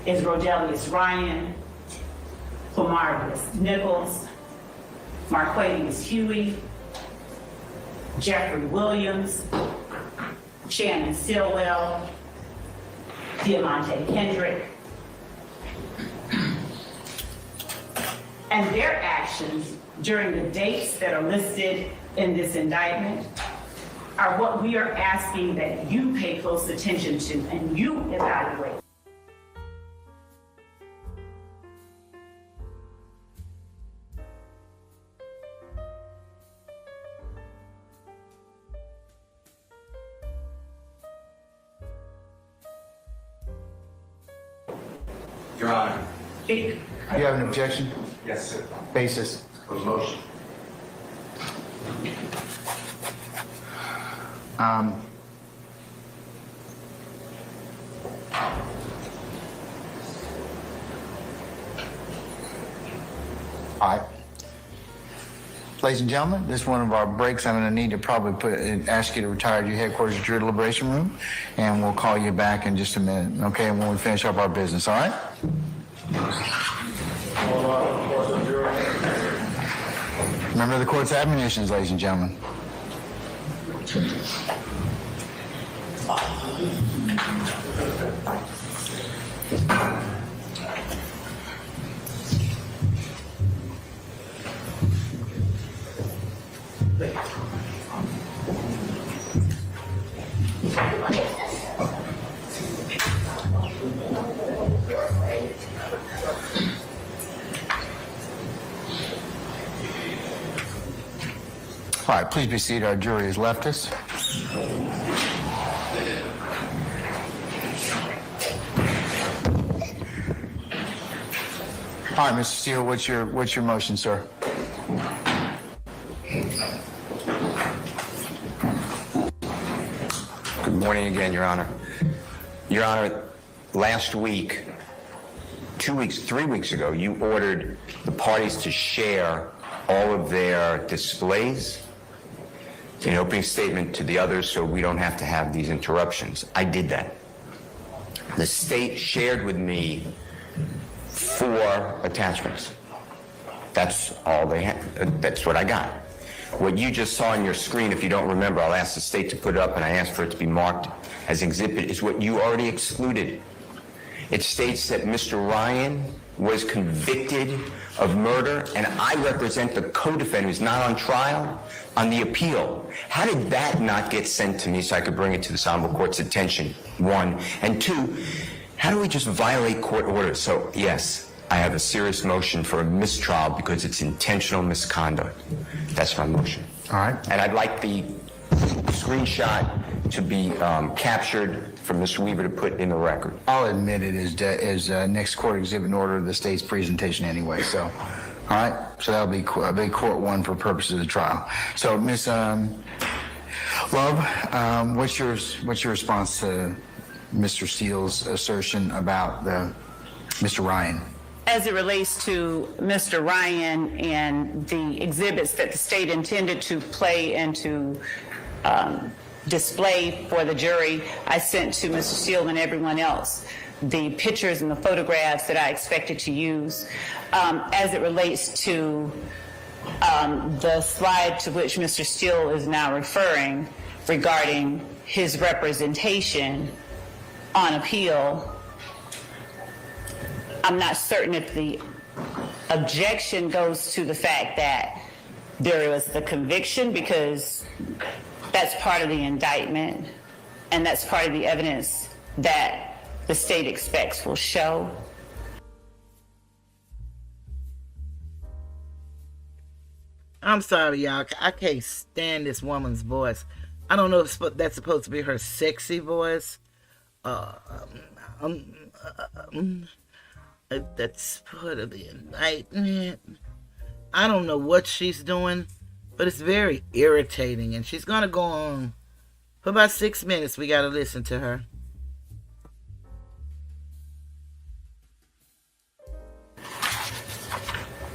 Speaker 4: is Rodelius Ryan, Flamarius Nichols, Marquadius Huey, Jeffrey Williams, Shannon Stillwell, Diamante Kendrick, and their actions during the dates that are listed in this indictment are what we are asking that you pay close attention to and you evaluate.
Speaker 2: Your Honor.
Speaker 4: Speak.
Speaker 3: You have an objection?
Speaker 2: Yes, sir.
Speaker 3: Basis?
Speaker 2: For the motion.
Speaker 3: All right. Ladies and gentlemen, this is one of our breaks. I'm going to need to probably ask you to retire to your headquarters at your deliberation room, and we'll call you back in just a minute, okay, when we finish up our business, all right? Remember the court's admonitions, ladies and gentlemen. All right, please be seated. Our jury has left us. All right, Mr. Steele, what's your motion, sir?
Speaker 2: Good morning again, Your Honor. Your Honor, last week, 2 weeks, 3 weeks ago, you ordered the parties to share all of their displays in opening statement to the others so we don't have to have these interruptions. I did that. The state shared with me 4 attachments. That's all they had. That's what I got. What you just saw on your screen, if you don't remember, I'll ask the state to put it up, and I asked for it to be marked as exhibit, is what you already excluded. It states that Mr. Ryan was convicted of murder, and I represent the co-defendant who's not on trial on the appeal. How did that not get sent to me so I could bring it to the honorable court's attention, 1? And 2, how do we just violate court orders? So, yes, I have a serious motion for a mistrial because it's intentional misconduct. That's my motion.
Speaker 3: All right.
Speaker 2: And I'd like the screenshot to be captured for Mr. Weaver to put in the record.
Speaker 3: I'll admit it as next court exhibit in order of the state's presentation anyway, so. All right, so that'll be court 1 for purposes of the trial. So, Ms. Love, what's your response to Mr. Steele's assertion about Mr. Ryan?
Speaker 4: As it relates to Mr. Ryan and the exhibits that the state intended to play and to display for the jury, I sent to Mr. Steele and everyone else the pictures and the photographs that I expected to use. As it relates to the slide to which Mr. Steele is now referring regarding his representation on appeal, I'm not certain if the objection goes to the fact that there was the conviction, because that's part of the indictment and that's part of the evidence that the state expects will show.
Speaker 1: I'm sorry, y'all. I can't stand this woman's voice. I don't know if that's supposed to be her sexy voice. That's part of the indictment. I don't know what she's doing, but it's very irritating, and she's gonna go on for about 6 minutes. We gotta listen to her.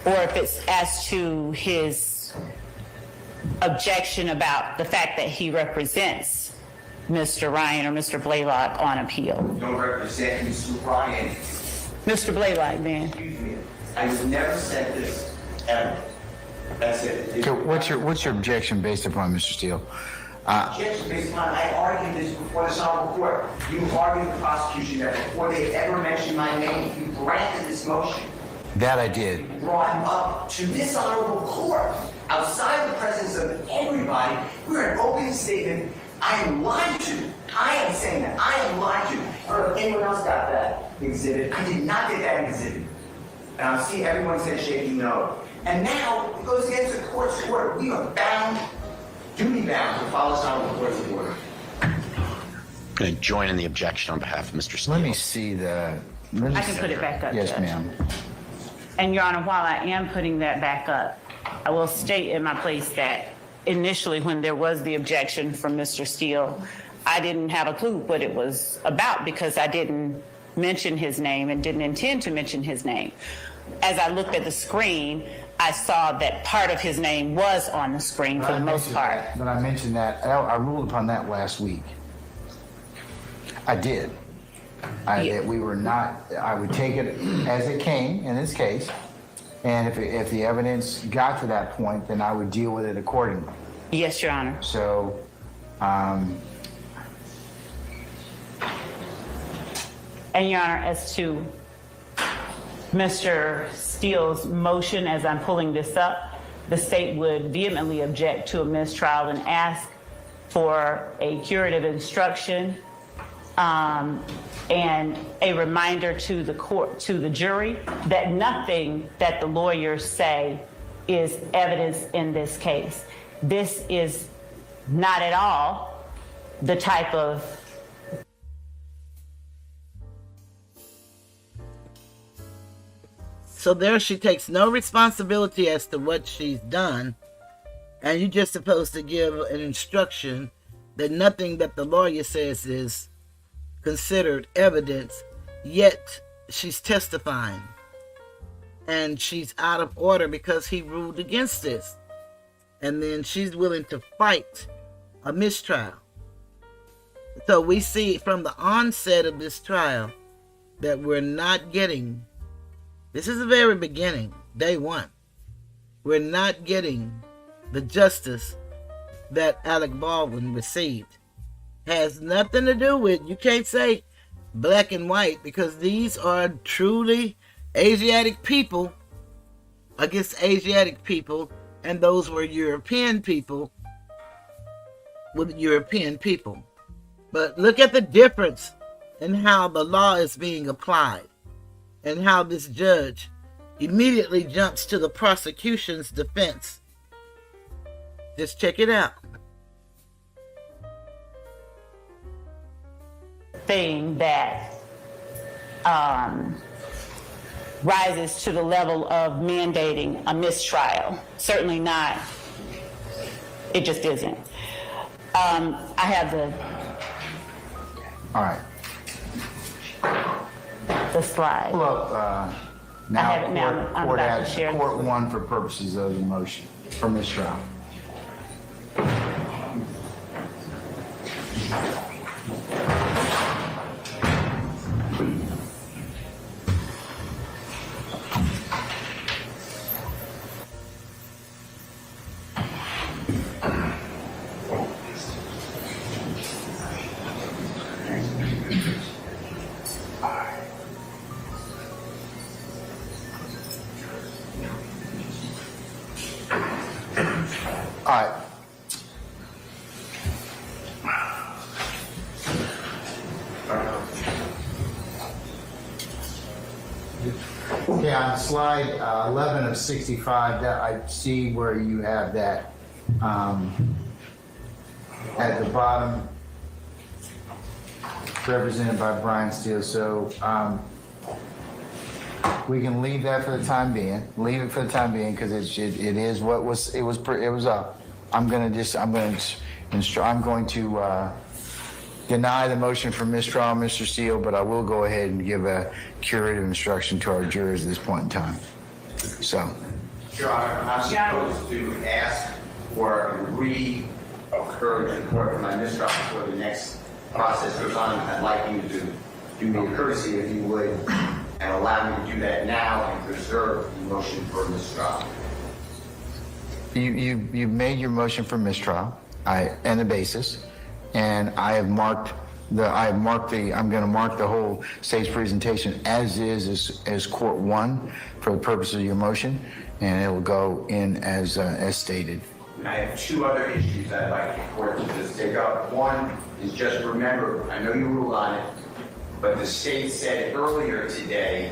Speaker 4: or if it's as to his objection about the fact that he represents Mr. Ryan or Mr. Blaylock on appeal.
Speaker 5: Don't represent Mr. Ryan.
Speaker 4: Mr. Blaylock, then.
Speaker 5: Excuse me. I was never said this ever. That's it.
Speaker 3: Okay, what's your objection based upon, Mr. Steele?
Speaker 5: Objection based upon, I argued this before this honorable court. You argued the prosecution that before they ever mentioned my name, you granted this motion.
Speaker 3: That I did.
Speaker 5: Brought him up to this honorable court, outside the presence of everybody. We're an open statement. I am lied to. I am saying that. I am lied to. Or if anyone else got that exhibit, I did not get that exhibit. And I see everyone said shaking no. And now it goes against the court's order. We are bound, duty bound, to follow this honorable court's order.
Speaker 6: I'm going to join in the objection on behalf of Mr. Steele.
Speaker 3: Let me see the.
Speaker 4: I can put it back up,
Speaker 3: Yes,
Speaker 4: Judge.
Speaker 3: ma'am.
Speaker 4: And Your Honor, while I am putting that back up, I will state in my place that initially when there was the objection from Mr. Steele, I didn't have a clue what it was about because I didn't mention his name and didn't intend to mention his name. As I looked at the screen, I saw that part of his name was on the screen for the most part.
Speaker 3: But I mentioned that, I ruled upon that last week. I did. That we were not, I would take it as it came in this case, and if the evidence got to that point, then I would deal with it accordingly.
Speaker 4: Yes, Your Honor.
Speaker 3: So,
Speaker 4: And Your Honor, as to Mr. Steele's motion, as I'm pulling this up, the state would vehemently object to a mistrial and ask for a curative instruction and a reminder to the court, to the jury, that nothing that the lawyers say is evidence in this case. This is not at all the type of
Speaker 1: So there she takes no responsibility as to what she's done, and you're just supposed to give an instruction that nothing that the lawyer says is considered evidence, yet she's testifying. And she's out of order because he ruled against this. And then she's willing to fight a mistrial. So we see from the onset of this trial that we're not getting, this is the very beginning, day one, we're not getting the justice that Alec Baldwin received. Has nothing to do with, you can't say black and white, because these are truly Asiatic people against Asiatic people, and those were European people with European people. But look at the difference in how the law is being applied and how this judge immediately jumps to the prosecution's defense. Just check it out.
Speaker 4: thing that rises to the level of mandating a mistrial. Certainly not. It just isn't. I have
Speaker 3: all right.
Speaker 4: the slide.
Speaker 3: Pull up now.
Speaker 4: I have it now. I'm
Speaker 3: Court
Speaker 4: about to
Speaker 3: adds
Speaker 4: share.
Speaker 3: court one for purposes of the motion for mistrial. All right. Okay, on slide 11 of 65, that I see where you have that at the bottom, represented by Brian Steele. So we can leave that for the time being. Leave it for the time being because it is what was it was up. I'm going to deny the motion for mistrial, Mr. Steele, but I will go ahead and give a curative instruction to our jurors at this point in time. So
Speaker 2: Your Honor, I'm supposed to ask for a re-occurrence report for my mistrial before the next process goes on. I'd like you to do me a courtesy, if you would, and allow me to do that now and preserve the motion for mistrial.
Speaker 3: You made your motion for mistrial, and the basis, and I'm going to mark the whole state's presentation as court one for the purpose of your motion, and it will go in as stated.
Speaker 2: And I have two other issues I'd like the court to just take up. One is just remember, I know you ruled on it, but the state said earlier today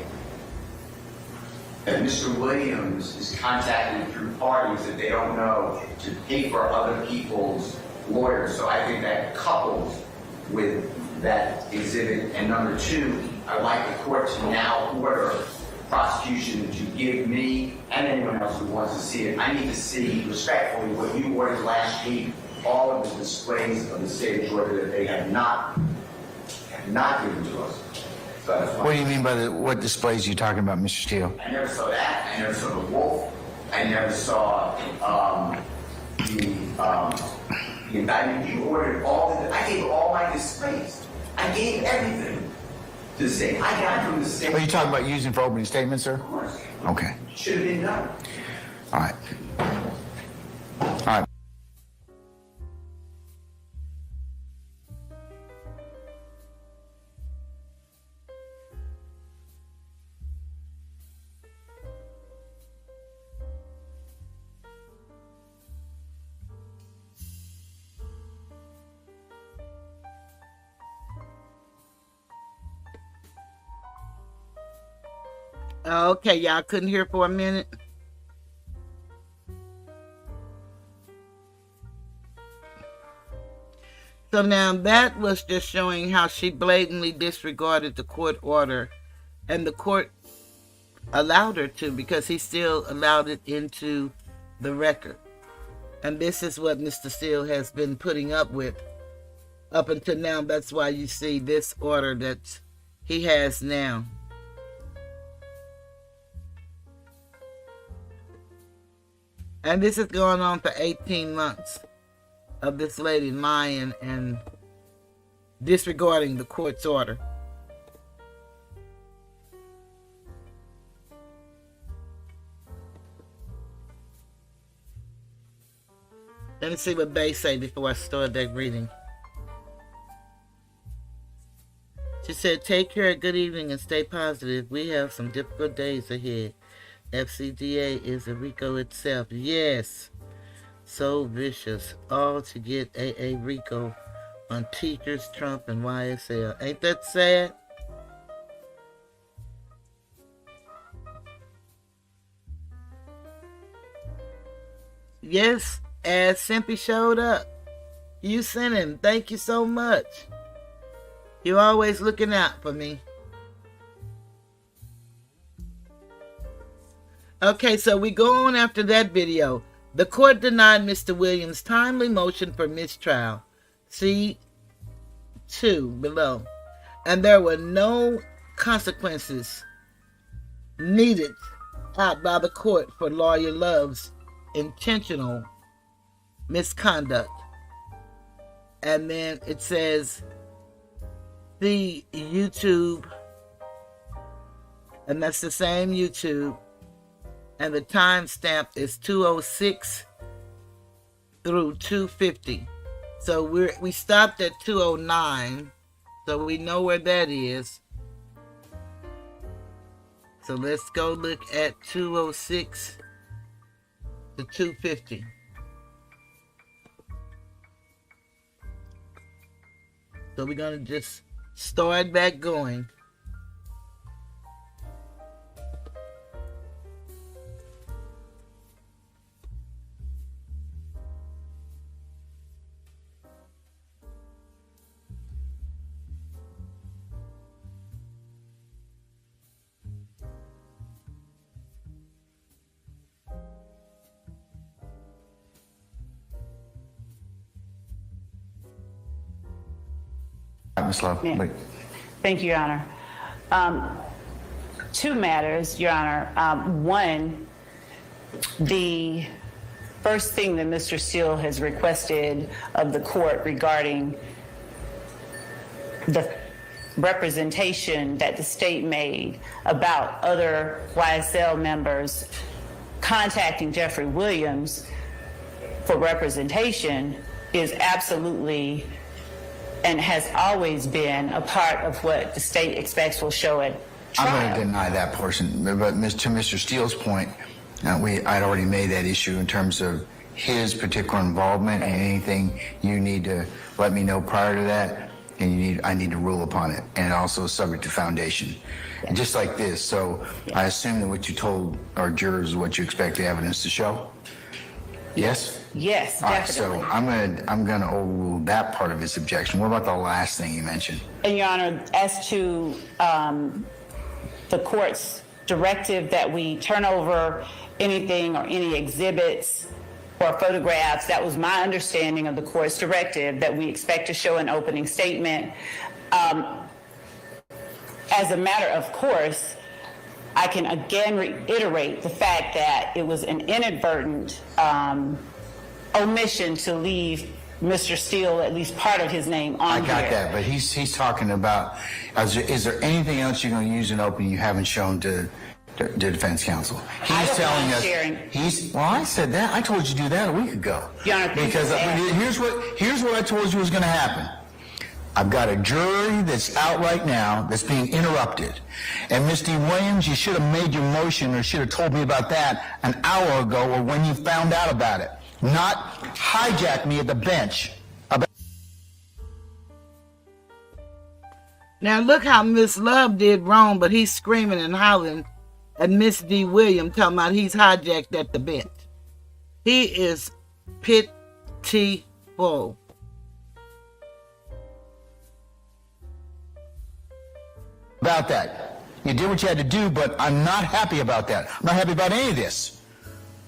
Speaker 2: that Mr. Williams is contacting through parties that they don't know to pay for other people's lawyers. So I think that couples with that exhibit. And number two, I'd like the court to now order prosecution to give me and anyone else who wants to see it. I need to see respectfully what you ordered last week, all of the displays of the state of Georgia that they have not given to us. So that's
Speaker 3: What do you mean by what displays are you talking about, Mr. Steele?
Speaker 2: I never saw that. I never saw the wolf. I never saw the indictment. You ordered I gave all my displays. I gave everything to the state. I got from the state.
Speaker 3: Are you talking about using for opening statements, sir?
Speaker 2: Of course.
Speaker 3: Okay.
Speaker 2: Should have been done.
Speaker 3: All right. All right.
Speaker 1: Okay, y'all couldn't hear for a minute. So now that was just showing how she blatantly disregarded the court order, and the court allowed her to because he still allowed it into the record. And this is what Mr. Steele has been putting up with up until now. That's why you see this order that he has now. And this is going on for 18 months of this lady lying and disregarding the court's order. Let me see what they say before I start that reading. She said, take care, good evening, and stay positive. We have some difficult days ahead. FCDA is a RICO itself. Yes. So vicious. All to get AA RICO on teachers, Trump, and YSL. Ain't that sad? Yes, as Simpy showed up. You sent him. Thank you so much. You're always looking out for me. Okay, so we go on after that video. The court denied Mr. Williams' timely motion for mistrial. See 2 below. And there were no consequences needed out by the court for Lawyer Love's intentional misconduct. And then it says, the YouTube, and that's the same YouTube. And the timestamp is 206 through 250. So we stopped at 209. So we know where that is. So let's go look at 206 to 250. So we're going to just start back going.
Speaker 3: Ms. Love,
Speaker 4: Yeah.
Speaker 3: wait.
Speaker 4: Thank you, Your Honor. 2 matters, Your Honor. One, The first thing that Mr. Steele has requested of the court regarding the representation that the state made about other YSL members contacting Jeffrey Williams for representation is absolutely and has always been a part of what the state expects will show at trial.
Speaker 3: I'm going to deny that portion, but to Mr. Steele's point, I'd already made that issue in terms of his particular involvement, and anything you need to let me know prior to that, and I need to rule upon it, and also subject to foundation. And just like this, so I assume that what you told our jurors is what you expect the evidence to show? Yes?
Speaker 4: Yes,
Speaker 3: All right,
Speaker 4: definitely.
Speaker 3: so I'm gonna overrule that part of his objection. What about the last thing you mentioned?
Speaker 4: And Your Honor, as to the court's directive that we turn over anything or any exhibits or photographs, that was my understanding of the court's directive, that we expect to show an opening statement. As a matter of course, I can again reiterate the fact that it was an inadvertent omission to leave Mr. Steele, at least part of his name on here.
Speaker 3: I got that, but he's talking about, is there anything else you're going to use in open you haven't shown to defense counsel? He's telling us. Well, I said that. I told you to do that a week ago.
Speaker 4: Your Honor,
Speaker 3: because here's what I told you was going to happen. I've got a jury that's out right now that's being interrupted. And Ms. D. Williams, you should have made your motion or should have told me about that an hour ago or when you found out about it. Not hijack me at the bench.
Speaker 1: Now look how Miss Love did wrong, but he's screaming and hollering at Miss D. Williams, talking about he's hijacked at the bench. He is pitiful.
Speaker 3: About that. You did what you had to do, but I'm not happy about that. I'm not happy about any of this.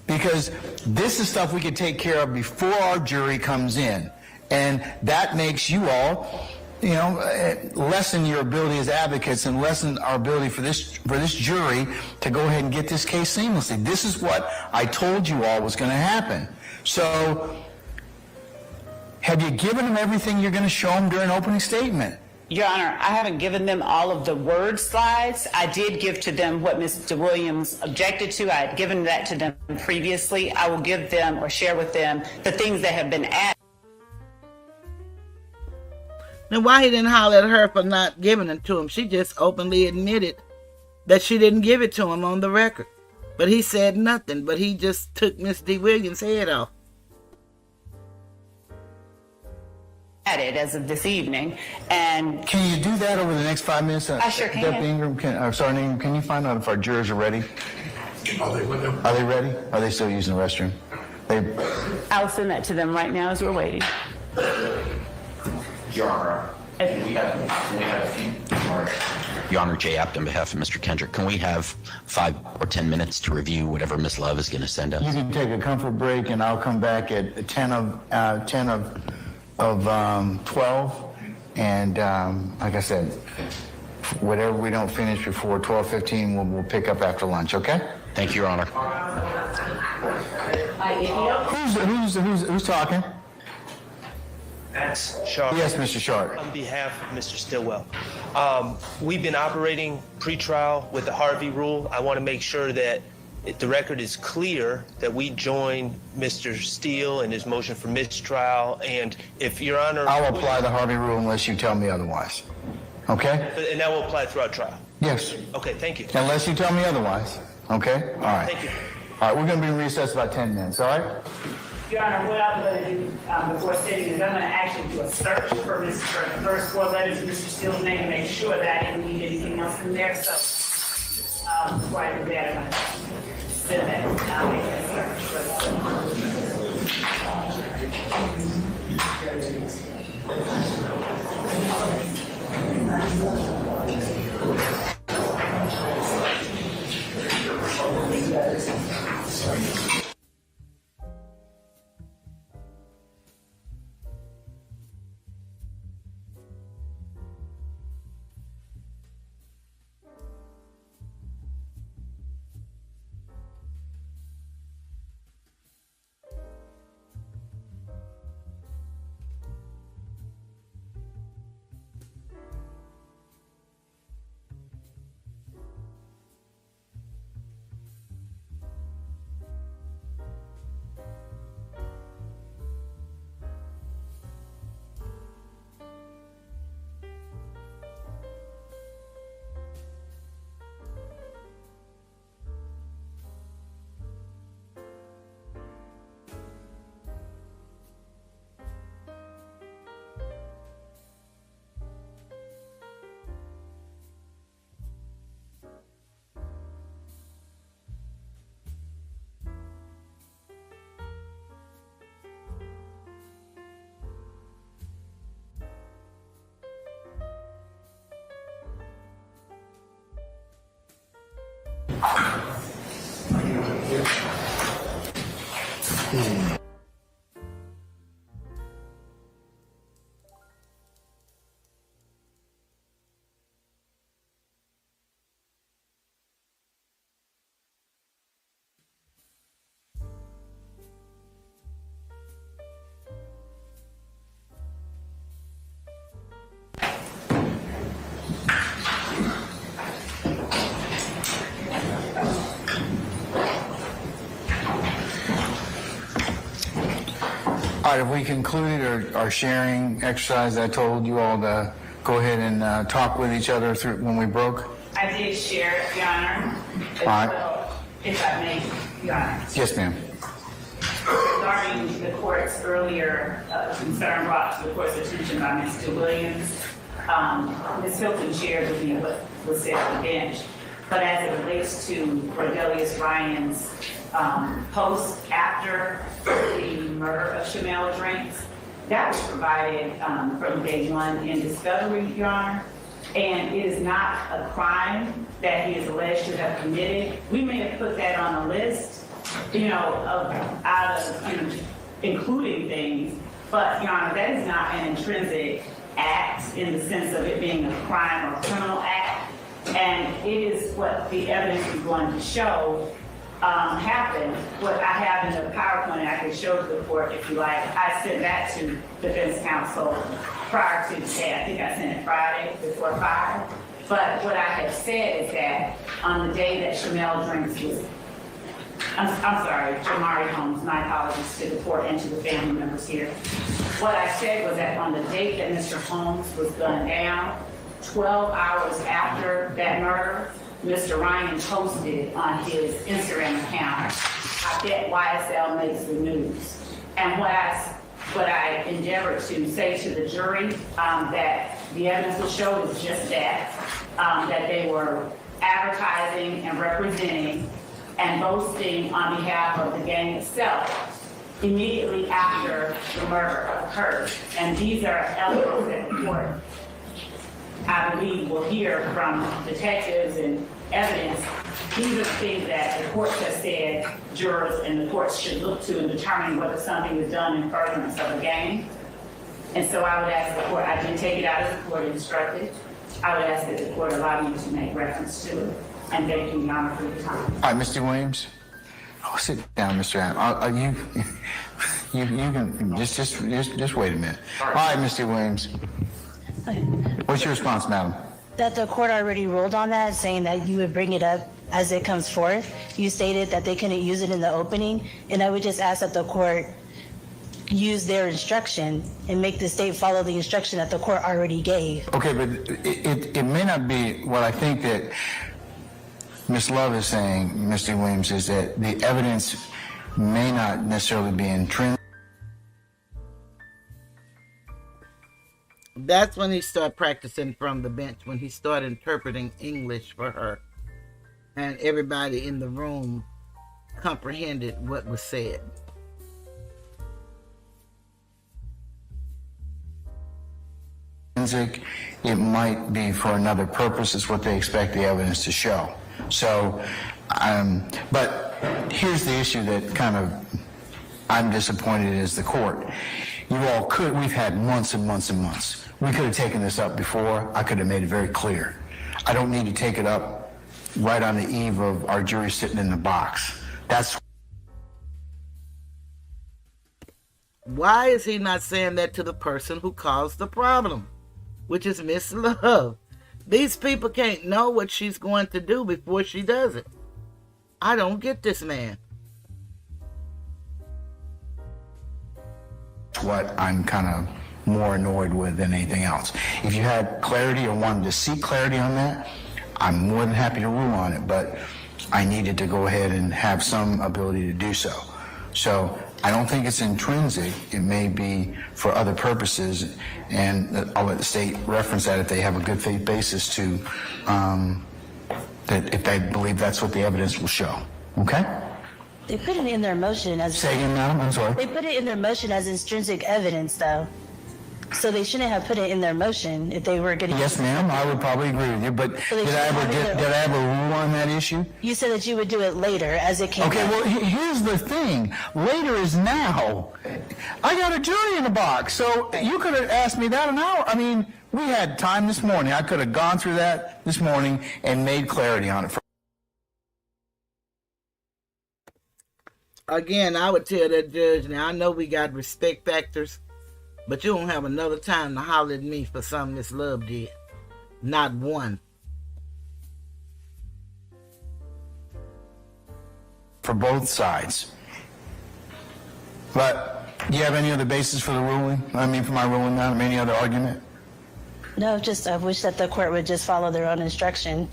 Speaker 3: Because this is stuff we could take care of before our jury comes in. And that makes you all, lessen your ability as advocates and lessen our ability for this jury to go ahead and get this case seamlessly. This is what I told you all was going to happen. So, have you given them everything you're going to show them during opening statement?
Speaker 4: Your Honor, I haven't given them all of the word slides. I did give to them what Mr. Williams objected to. I had given that to them previously. I will give them or share with them the things that have been added.
Speaker 1: Now, why he didn't holler at her for not giving it to him? She just openly admitted that she didn't give it to him on the record. But he said nothing, but he just took Miss D. Williams' head off.
Speaker 4: Added as of this evening, and
Speaker 3: can you do that over the next 5 minutes?
Speaker 4: I sure can.
Speaker 3: Deputy Ingram, Ingram, can you find out if our jurors are ready? Are they with them? Are they ready? Are they still using the restroom?
Speaker 4: I'll send that to them right now as we're waiting.
Speaker 6: Your Honor, Your Honor, Jay Apt on behalf of Mr. Kendrick, can we have 5 or 10 minutes to review whatever Ms. Love is going to send us?
Speaker 3: You can take a comfort break, and I'll come back at 10 of 12, and like I said, whatever we don't finish before 12:15, we'll pick up after lunch. Okay?
Speaker 6: Thank you, Your Honor.
Speaker 3: Who's talking?
Speaker 7: That's Sharp.
Speaker 3: Yes, Mr. Sharp.
Speaker 7: On behalf of Mr. Stillwell, we've been operating pretrial with the Harvey rule. I want to make sure that the record is clear that we join Mr. Steele in his motion for mistrial, and if Your Honor...
Speaker 3: I'll apply the Harvey rule unless you tell me otherwise. Okay?
Speaker 7: And that will apply throughout trial?
Speaker 3: Yes.
Speaker 7: Okay, thank you.
Speaker 3: Unless you tell me otherwise. Okay? All right.
Speaker 7: Thank you.
Speaker 3: All right, we're going to be in recess about 10 minutes, all right?
Speaker 4: Your Honor, what I'm going to do before sitting is I'm going to actually do a search for the first 4 letters of Mr. Steele's name to make sure that I didn't need anything else in there. So before I do that, I'm going to send that. I'll make that search.
Speaker 3: right, if we concluded our sharing exercise, I told you all to go ahead and talk with each other through when we broke.
Speaker 4: I did share, Your Honor, as well, if I may, Your Honor.
Speaker 3: Yes, ma'am.
Speaker 4: Regarding the court's earlier concern brought to the court's attention by Mr. Williams, Ms. Hilton shared with me what was said on the bench. But as it relates to Cordelius Ryan's post after the murder of Shamel Drinks, that was provided from day one in discovery, Your Honor. And it is not a crime that he is alleged to have committed. We may have put that on a list, out of including things, but, Your Honor, that is not an intrinsic act in the sense of it being a crime or criminal act. And it is what the evidence is going to show happened. What I have in the PowerPoint I can show to the court if you like. I sent that to defense counsel prior to today. I think I sent it Friday before 5. But what I have said is that on the day that Shamel Drinks was, I'm sorry, Jamari Holmes, my apologies to the court and to the family members here. What I said was that on the date that Mr. Holmes was gunned down, 12 hours after that murder, Mr. Ryan posted on his Instagram account, I bet YSL makes the news. And what I endeavored to say to the jury that the evidence will show is just that they were advertising and representing and boasting on behalf of the gang itself immediately after the murder occurred. And these are elements that the court, I believe, will hear from detectives and evidence. These are the things that the courts have said jurors and the courts should look to in determining whether something is done in furtherance of a gang. And so I would ask the court, I didn't take it out as the court instructed. I would ask that the court allow me to make reference to it. And thank you, Your Honor, for your time.
Speaker 3: All right, Mr. Williams. Oh, sit down, Mr. Adams. You can just wait a minute. All right, Mr. Williams. What's your response, madam?
Speaker 8: That the court already ruled on that, saying that you would bring it up as it comes forth. You stated that they couldn't use it in the opening, and I would just ask that the court use their instruction and make the state follow the instruction that the court already gave.
Speaker 3: Okay, but it may not be what I think that Ms. Love is saying, Mr. Williams, is that the evidence may not necessarily be intrinsic.
Speaker 1: That's when he started practicing from the bench, when he started interpreting English for her. And everybody in the room comprehended what was said.
Speaker 3: It might be for another purpose, is what they expect the evidence to show. So, but here's the issue that kind of I'm disappointed as the court. You all could, we've had months and months and months. We could have taken this up before. I could have made it very clear. I don't need to take it up right on the eve of our jury sitting in the box. That's
Speaker 1: why is he not saying that to the person who caused the problem, which is Miss Love? These people can't know what she's going to do before she does it. I don't get this man.
Speaker 3: what I'm kind of more annoyed with than anything else. If you had clarity or wanted to seek clarity on that, I'm more than happy to rule on it, but I needed to go ahead and have some ability to do so. So I don't think it's intrinsic. It may be for other purposes, and I'll let the state reference that if they have a good faith basis to, that if they believe that's what the evidence will show. Okay?
Speaker 8: They put it in their motion as...
Speaker 3: Say again, madam, I'm sorry.
Speaker 8: They put it in their motion as intrinsic evidence, though. So they shouldn't have put it in their motion if they were going to...
Speaker 3: Yes, ma'am, I would probably agree with you, but
Speaker 8: So
Speaker 3: did I ever rule on that issue?
Speaker 8: You said that you would do it later as it came
Speaker 3: Okay,
Speaker 8: up.
Speaker 3: well, here's the thing. Later is now. I got a jury in the box, so you could have asked me that an hour. I mean, we had time this morning. I could have gone through that this morning and made clarity on it.
Speaker 1: Again, I would tell that judge, now I know we got respect factors, but you don't have another time to holler at me for something Miss Love did. Not one.
Speaker 3: For both sides. But Do you have any other basis for the ruling? For my ruling now, any other argument?
Speaker 8: No, just I wish that the court would just follow their own instruction.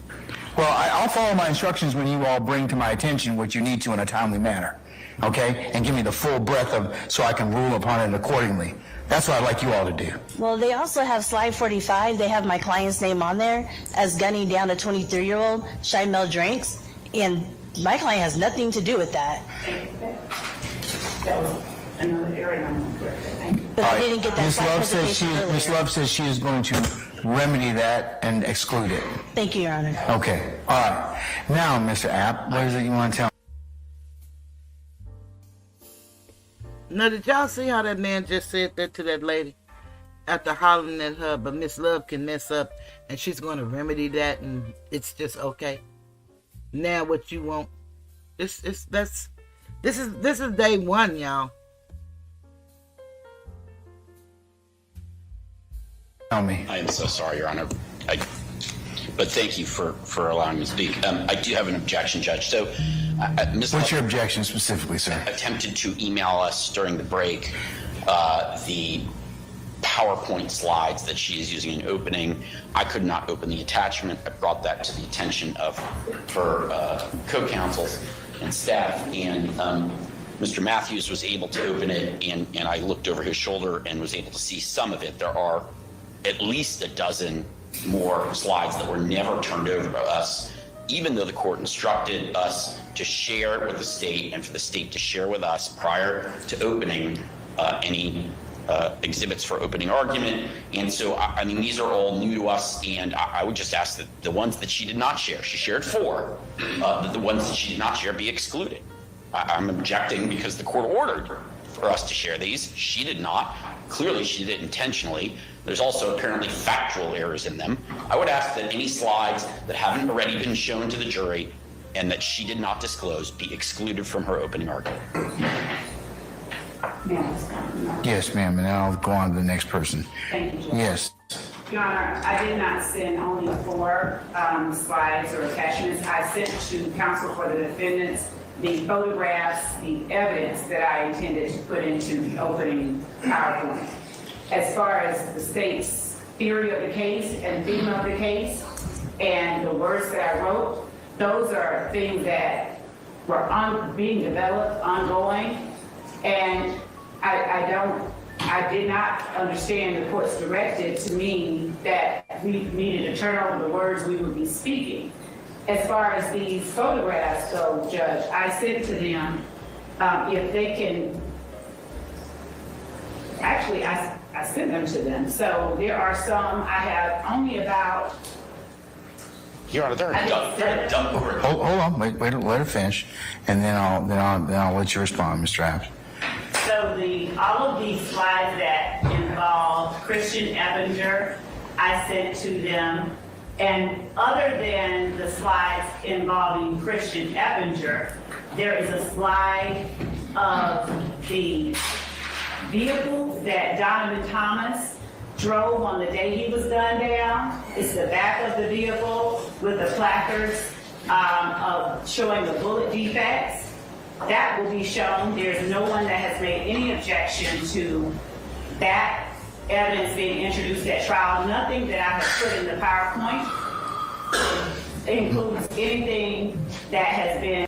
Speaker 3: Well, I'll follow my instructions when you all bring to my attention what you need to in a timely manner, okay? And give me the full breadth of, so I can rule upon it accordingly. That's what I'd like you all to do.
Speaker 8: Well, they also have slide 45. They have my client's name on there as gunning down a 23-year-old, Shymel Drinks, and my client has nothing to do with that.
Speaker 4: That was another area I'm thank you.
Speaker 8: But I didn't get that slide presentation
Speaker 3: Ms.
Speaker 8: earlier.
Speaker 3: Love says she is going to remedy that and exclude it.
Speaker 8: Thank you, Your Honor.
Speaker 3: Okay, all right. Now, Mr. App, what is it you want to tell me?
Speaker 1: Now, did y'all see how that man just said that to that lady? After hollering at her, but Miss Love can mess up and she's going to remedy that and it's just okay. Now what you want, this is day one, y'all.
Speaker 3: Tell me.
Speaker 6: I am so sorry, Your Honor. But thank you for allowing me to speak. I do have an objection, Judge. So, Ms.
Speaker 3: What's your
Speaker 6: Love
Speaker 3: objection specifically, sir?
Speaker 6: attempted to email us during the break the PowerPoint slides that she is using in opening. I could not open the attachment. I brought that to the attention of her co-counsels and staff, and Mr. Matthews was able to open it, and I looked over his shoulder and was able to see some of it. There are at least a dozen more slides that were never turned over to us, even though the court instructed us to share it with the state and for the state to share with us prior to opening any exhibits for opening argument. And so, these are all new to us, and I would just ask that the ones that she did not share, she shared 4, that the ones that she did not share be excluded. I'm objecting because the court ordered for us to share these. She did not. Clearly, she did it intentionally. There's also apparently factual errors in them. I would ask that any slides that haven't already been shown to the jury and that she did not disclose be excluded from her opening argument.
Speaker 3: Yes, ma'am, and then I'll go on to the next person.
Speaker 4: Thank you, Judge.
Speaker 3: Yes.
Speaker 4: Your Honor, I did not send only 4 slides or attachments. I sent to counsel for the defendants the photographs, the evidence that I intended to put into the opening PowerPoint. As far as the state's theory of the case and theme of the case and the words that I wrote, those are things that were being developed, ongoing, and I did not understand the court's directive to mean that we needed to turn over the words we would be speaking. As far as these photographs go, Judge, I sent to them if they can, actually I sent them to them. So there are some, I have only about,
Speaker 6: Your Honor, they're a dump over.
Speaker 3: Hold on, wait, let her finish, and then I'll let you respond, Mr. App.
Speaker 4: so all of these slides that involve Christian Eppinger, I sent to them. And other than the slides involving Christian Eppinger, there is a slide of the vehicle that Donovan Thomas drove on the day he was gunned down. It's the back of the vehicle with the placards of showing the bullet defects. That will be shown. There's no one that has made any objection to that evidence being introduced at trial. Nothing that I have put in the PowerPoint includes anything that has been.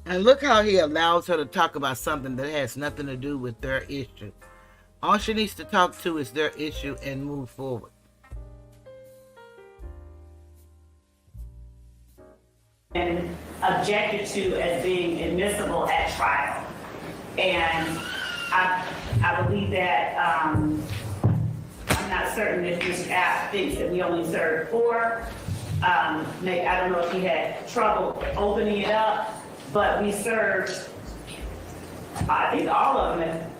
Speaker 1: And look how he allows her to talk about something that has nothing to do with their issue. All she needs to talk to is their issue and move forward.
Speaker 4: And objected to as being admissible at trial. And I believe that, I'm not certain if Mr. App thinks that we only served 4. I don't know if he had trouble opening it up, but we served, I think all of them,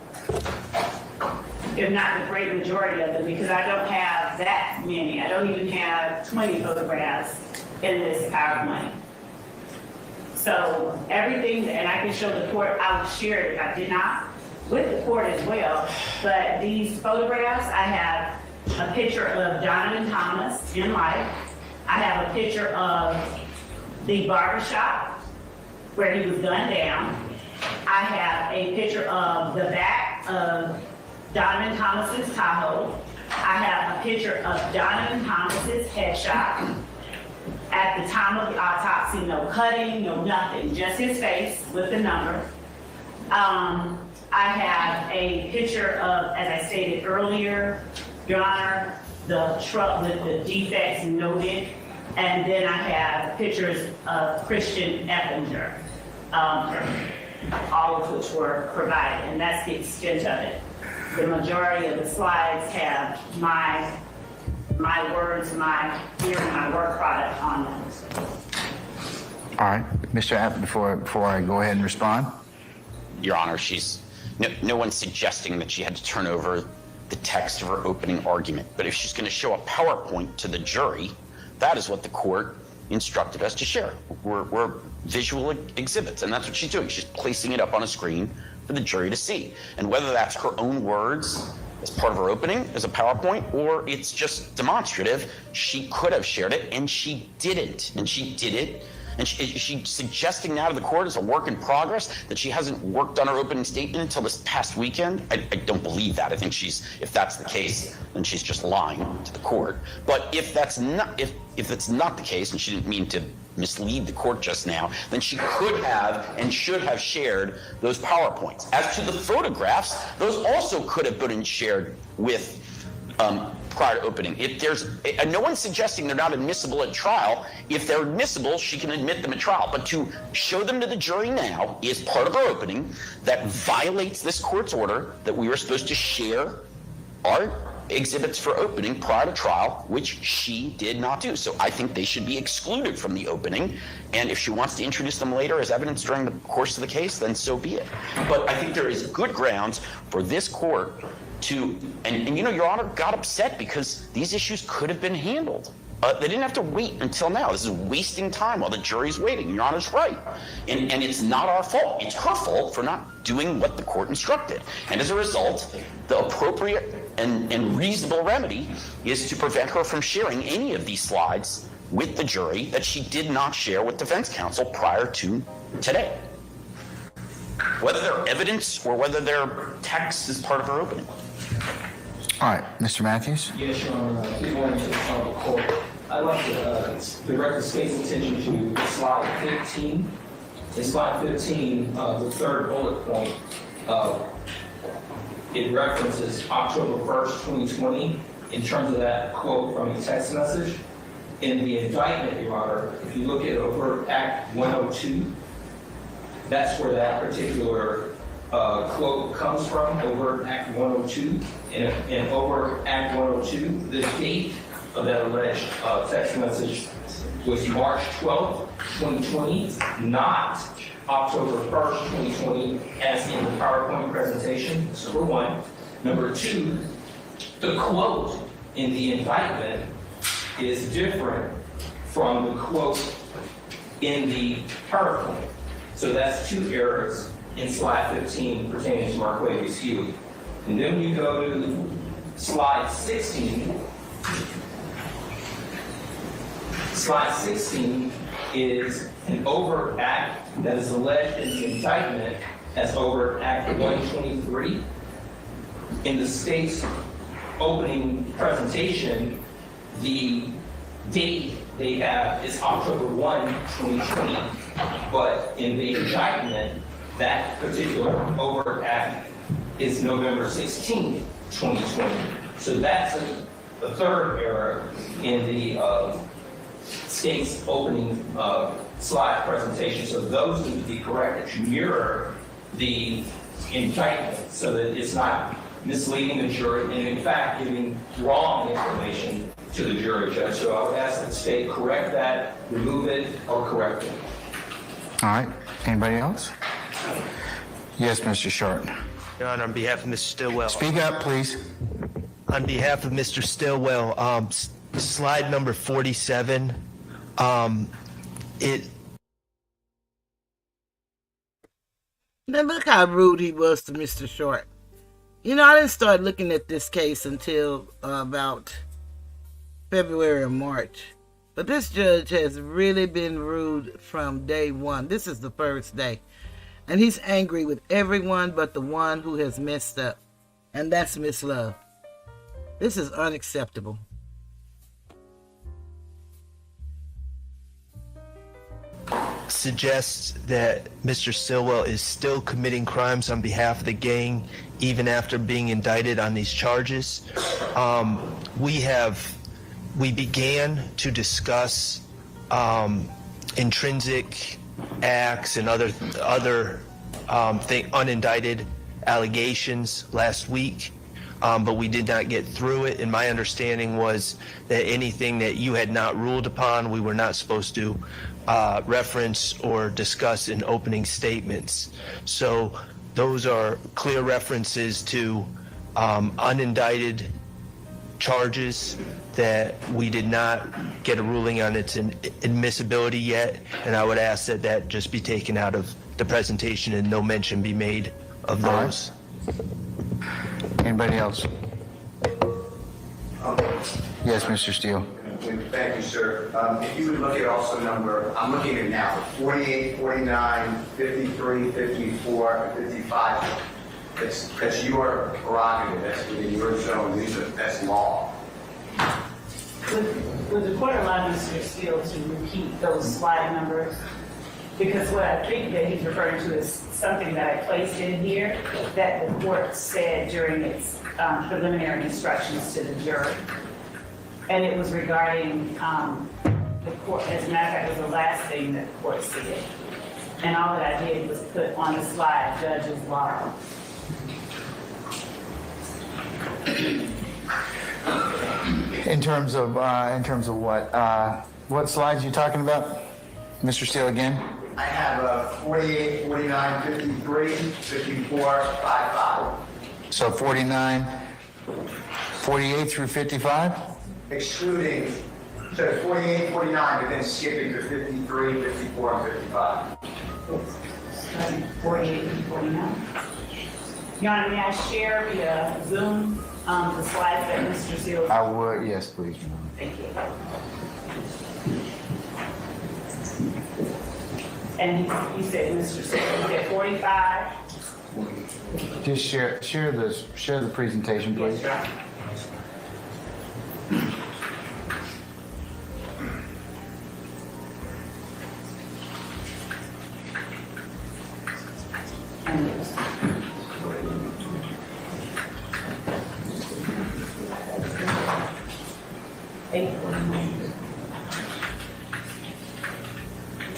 Speaker 4: if not the great majority of them, because I don't have that many. I don't even have 20 photographs in this PowerPoint. So everything, and I can show the court, I would share it if I did not, with the court as well. But these photographs, I have a picture of Donovan Thomas in life. I have a picture of the barbershop where he was gunned down. I have a picture of the back of Donovan Thomas's Tahoe. I have a picture of Donovan Thomas's headshot. At the time of the autopsy, no cutting, no nothing, just his face with the number. I have a picture of, as I stated earlier, Your Honor, the truck with the defects noted. And then I have pictures of Christian Eppinger, all of which were provided, and that's the extent of it. The majority of the slides have my words, my work product on them.
Speaker 3: All right, Mr. App, before I go ahead and respond.
Speaker 6: Your Honor, no one's suggesting that she had to turn over the text of her opening argument. But if she's going to show a PowerPoint to the jury, that is what the court instructed us to share. We're visual exhibits, and that's what she's doing. She's placing it up on a screen for the jury to see. And whether that's her own words as part of her opening as a PowerPoint, or it's just demonstrative, she could have shared it, and she didn't. And she did it. And she's suggesting now to the court as a work in progress that she hasn't worked on her opening statement until this past weekend. I don't believe that. I think if that's the case, then she's just lying to the court. But if that's not the case, and she didn't mean to mislead the court just now, then she could have and should have shared those PowerPoints. As to the photographs, those also could have been shared with prior to opening. If there's no one's suggesting they're not admissible at trial. If they're admissible, she can admit them at trial. But to show them to the jury now is part of her opening that violates this court's order that we were supposed to share our exhibits for opening prior to trial, which she did not do. So I think they should be excluded from the opening. And if she wants to introduce them later as evidence during the course of the case, then so be it. But I think there is good grounds for this court to, and Your Honor got upset because these issues could have been handled. They didn't have to wait until now. This is wasting time while the jury's waiting. Your Honor's right. And it's not our fault. It's her fault for not doing what the court instructed. And as a result, the appropriate and reasonable remedy is to prevent her from sharing any of these slides with the jury that she did not share with defense counsel prior to today. Whether they're evidence or whether they're text is part of her opening.
Speaker 3: All right, Mr. Matthews.
Speaker 9: Yes, Your Honor. Good morning to the Honorable Court. I'd like to direct the state's attention to slide 15. In slide 15, the third bullet point, it references October 1st, 2020, in terms of that quote from the text message. In the indictment, Your Honor, if you look at Overt Act 102, that's where that particular quote comes from, Overt Act 102. In Overt Act 102, the date of that alleged text message was March 12th, 2020, not October 1st, 2020, as in the PowerPoint presentation. That's number one. Number two, the quote in the indictment is different from the quote in the PowerPoint. So that's two errors in slide 15 pertaining to Marquavius Hugh. And then you go to slide 16. Slide 16 is an overt act that is alleged in the indictment as Overt Act 123. In the state's opening presentation, the date they have is October 1, 2020. But in the indictment, that particular overt act is November 16, 2020. So that's the third error in the state's opening slide presentation. So those need to be corrected to mirror the indictment so that it's not misleading the jury and in fact giving wrong information to the jury judge. So I would ask that the state correct that, remove it, or correct it.
Speaker 3: All right, anybody else? Yes, Mr. Short.
Speaker 7: Your Honor, on behalf of Mr. Stillwell.
Speaker 3: Speak up, please.
Speaker 7: On behalf of Mr. Stillwell, slide number 47,
Speaker 1: Now look how rude he was to Mr. Short. You know, I didn't start looking at this case until about February or March. But this judge has really been rude from day one. This is the first day. And he's angry with everyone but the one who has messed up. And that's Miss Love. This is unacceptable.
Speaker 7: Suggests that Mr. Stillwell is still committing crimes on behalf of the gang even after being indicted on these charges. We began to discuss intrinsic acts and other unindicted allegations last week, but we did not get through it. And my understanding was that anything that you had not ruled upon, we were not supposed to reference or discuss in opening statements. So those are clear references to unindicted charges that we did not get a ruling on its admissibility yet, and I would ask that that just be taken out of the presentation and no mention be made of those.
Speaker 3: Anybody else? Yes, Mr. Steele.
Speaker 5: Thank you, sir. If you would look at also I'm looking at now, 48, 49, 53, 54, and 55. That's your prerogative. That's within your zone. That's law.
Speaker 4: Would the court allow Mr. Steele to repeat those slide numbers? Because what I think that he's referring to is something that I placed in here that the court said during its preliminary instructions to the jury. And it was regarding the court, as a matter of fact, it was the last thing that the court said. And all that I did was put on the slide, judge's law.
Speaker 3: In terms of what slides you talking about, Mr. Steele, again?
Speaker 5: I have 48, 49, 53, 54, 55.
Speaker 3: So 48 through 55?
Speaker 5: Excluding, so it's 48, 49, but then skipping to 53, 54, and 55.
Speaker 4: 48 and 49. Your Honor, may I share via Zoom the slides that Mr. Steele?
Speaker 3: I would, yes, please.
Speaker 4: Thank you. And you said, Mr. Steele, you said 45?
Speaker 3: Just share the presentation, please.
Speaker 4: Yes, Your Honor.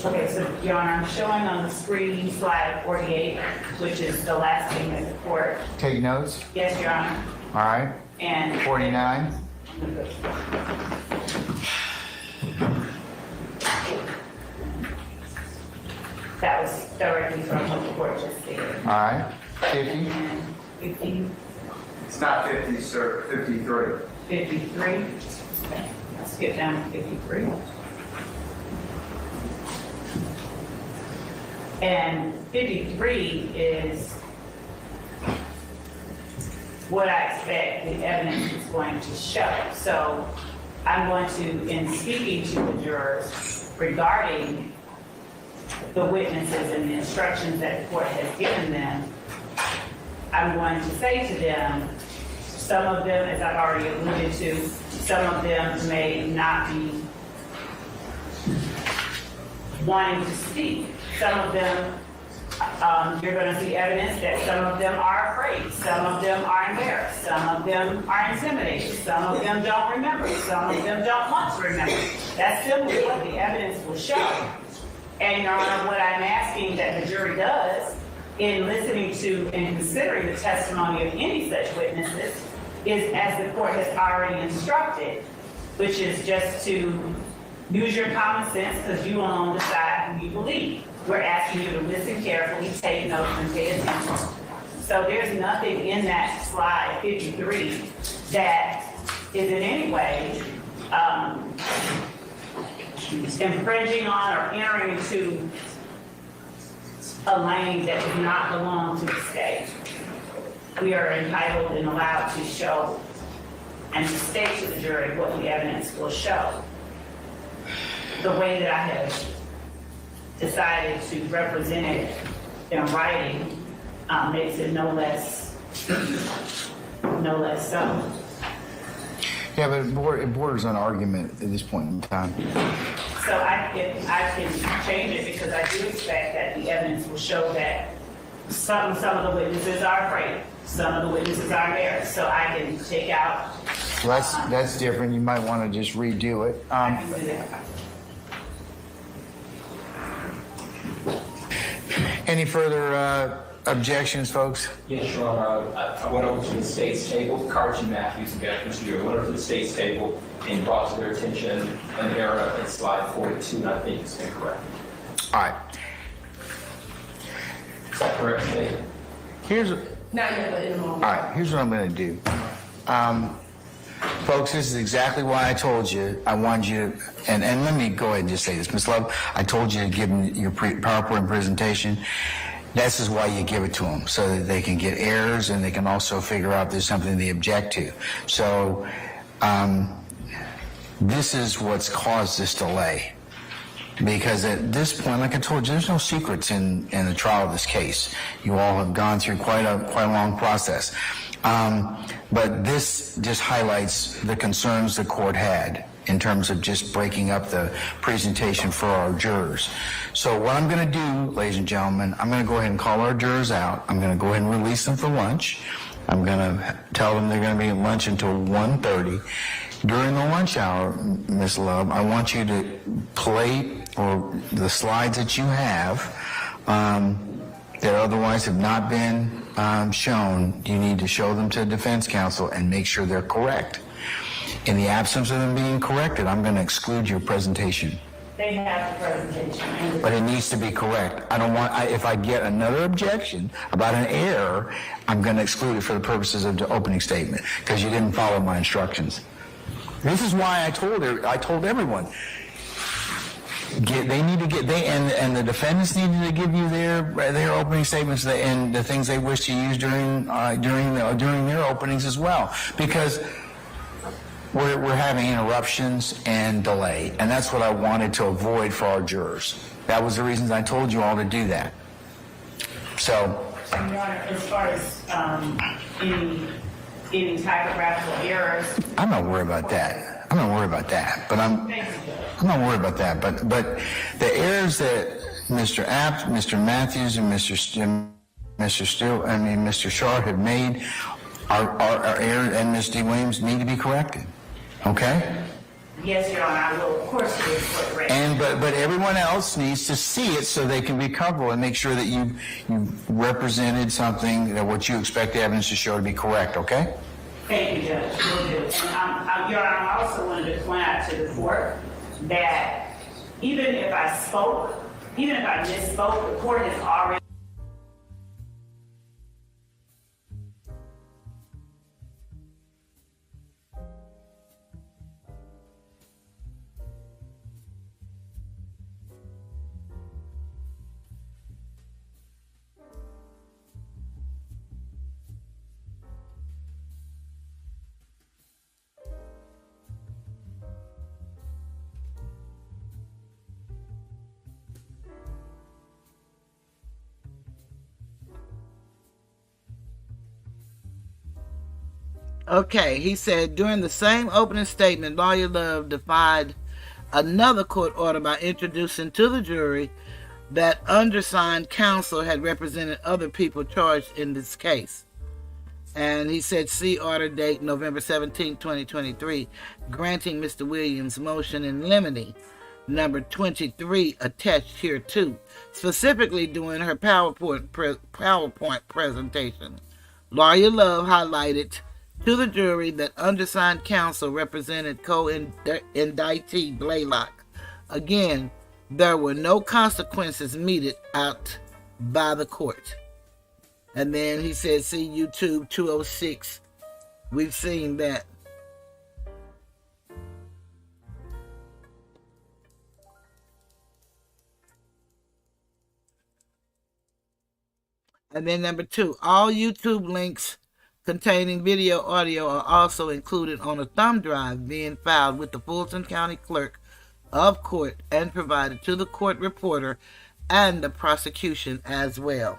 Speaker 4: Okay, so Your Honor, I'm showing on the screen slide 48, which is the last thing that the court.
Speaker 3: Take notes.
Speaker 4: Yes, Your Honor.
Speaker 3: All right.
Speaker 4: And
Speaker 3: 49.
Speaker 4: that was directly from what the court just said.
Speaker 3: All right. 50.
Speaker 4: And 50,
Speaker 5: It's not 50, sir, 53.
Speaker 4: 53. Okay, let's get down to 53. And 53 is what I expect the evidence is going to show. So I'm going to, in speaking to the jurors regarding the witnesses and the instructions that the court has given them, I'm going to say to them, some of them, as I've already alluded to, some of them may not be wanting to speak. Some of them, you're going to see evidence that some of them are afraid. Some of them are embarrassed. Some of them are intimidated. Some of them don't remember. Some of them don't want to remember. That's simply what the evidence will show. And Your Honor, what I'm asking that the jury does in listening to and considering the testimony of any such witnesses is, as the court has already instructed, which is just to use your common sense because you alone decide who you believe. We're asking you to listen carefully, take notes, and pay attention. So there's nothing in that slide 53 that is in any way infringing on or entering into a lane that does not belong to the state. We are entitled and allowed to show and to state to the jury what the evidence will show. The way that I have decided to represent it in writing makes it no less so.
Speaker 3: Yeah, but it borders on argument at this point in time.
Speaker 4: So I can change it because I do expect that the evidence will show that some of the witnesses are afraid, some of the witnesses are there. So I can take out.
Speaker 3: Well, that's different. You might want to just redo it.
Speaker 4: I can do that.
Speaker 3: Any further objections, folks?
Speaker 9: Yes, Your Honor. I went over to the state's table, Carson Matthews and Beatrice Steele went over to the state's table and brought to their attention an error in slide 42, and I think it's incorrect.
Speaker 3: All right.
Speaker 9: Is that correct, State?
Speaker 3: Here's
Speaker 4: Not yet, but in a moment.
Speaker 3: All right, here's what I'm going to do. Folks, this is exactly why I told you I wanted you to, and let me go ahead and just say this. Ms. Love, I told you to give them your PowerPoint presentation. This is why you give it to them, so that they can get errors and they can also figure out there's something they object to. So this is what's caused this delay. Because at this point, like I told you, there's no secrets in the trial of this case. You all have gone through quite a long process. But this just highlights the concerns the court had in terms of just breaking up the presentation for our jurors. So what I'm going to do, ladies and gentlemen, I'm going to go ahead and call our jurors out. I'm going to go ahead and release them for lunch. I'm going to tell them they're going to be at lunch until 1:30. During the lunch hour, Ms. Love, I want you to play or the slides that you have that otherwise have not been shown. You need to show them to the defense counsel and make sure they're correct. In the absence of them being corrected, I'm going to exclude your presentation.
Speaker 4: They have the presentation.
Speaker 3: But it needs to be correct. I don't want, if I get another objection about an error, I'm going to exclude it for the purposes of the opening statement because you didn't follow my instructions. This is why I told everyone. And the defendants needed to give you their opening statements and the things they wish to use during their openings as well, because we're having interruptions and delay, and that's what I wanted to avoid for our jurors. That was the reasons I told you all to do that. So,
Speaker 4: Your Honor, as far as any typographical errors.
Speaker 3: I'm not worried about that. But I'm not worried about that. But the errors that Mr. Matthews and Mr. Shaw have made are errors, and Ms. D. Williams need to be corrected. Okay?
Speaker 4: Yes, Your Honor, I will, of course, do it for it.
Speaker 3: And but everyone else needs to see it so they can be comfortable and make sure that you represented something that what you expect the evidence to show to be correct. Okay?
Speaker 4: Thank you, Judge. Will do. And Your Honor, I also wanted to point out to the court that even if I misspoke, the court has already.
Speaker 1: Okay, he said, during the same opening statement, Lawyer Love defied another court order by introducing to the jury that undersigned counsel had represented other people charged in this case. And he said, see order date November 17, 2023, granting Mr. Williams' motion in limine, number 23, attached here too, specifically during her PowerPoint presentation. Lawyer Love highlighted to the jury that undersigned counsel represented co-indictee Blaylock. Again, there were no consequences meted out by the court. And then he said, see YouTube 206. We've seen that. And then number 2, all YouTube links containing video audio are also included on a thumb drive being filed with the Fulton County Clerk of Court and provided to the court reporter and the prosecution as well.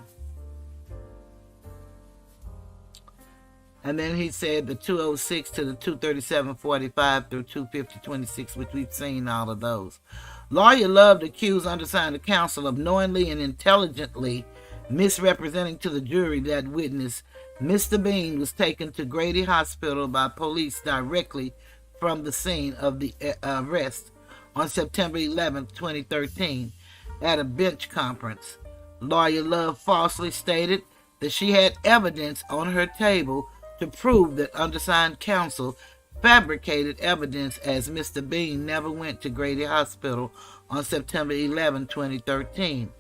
Speaker 1: And then he said the 206 to the 237.45 through 250.26, which we've seen all of those. Lawyer Love accused undersigned counsel of knowingly and intelligently misrepresenting to the jury that witness Mr. Bean was taken to Grady Hospital by police directly from the scene of the arrest on September 11, 2013, at a bench conference. Lawyer Love falsely stated that she had evidence on her table to prove that undersigned counsel fabricated evidence, as Mr. Bean never went to Grady Hospital on September 11, 2013.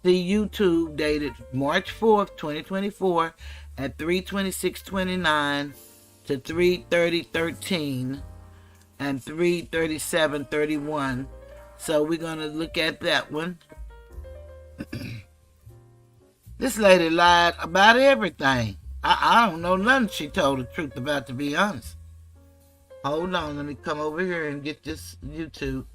Speaker 1: See YouTube dated March 4th, 2024 at 3:26:29 to 3:30:13 and 3:37:31. So we're going to look at that one. This lady lied about everything. I don't know nothing she told the truth about, to be honest. Hold on, let me come over here and get this YouTube.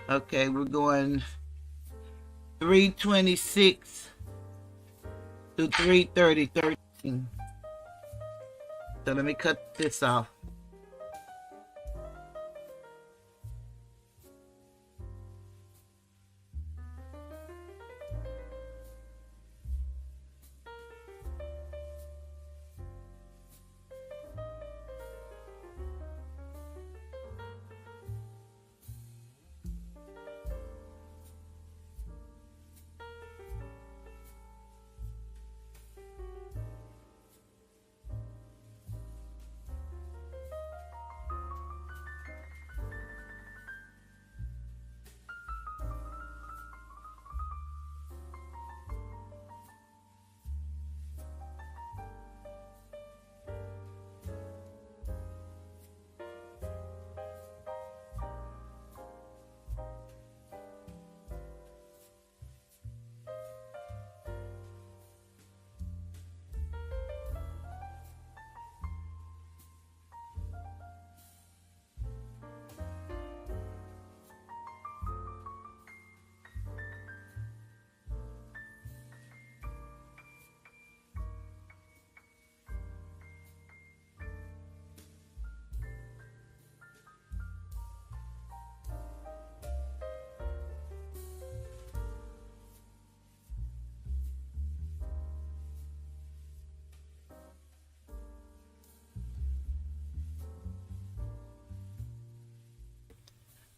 Speaker 1: Okay, we're going 3:26 to 3:30:13. So let me cut this off.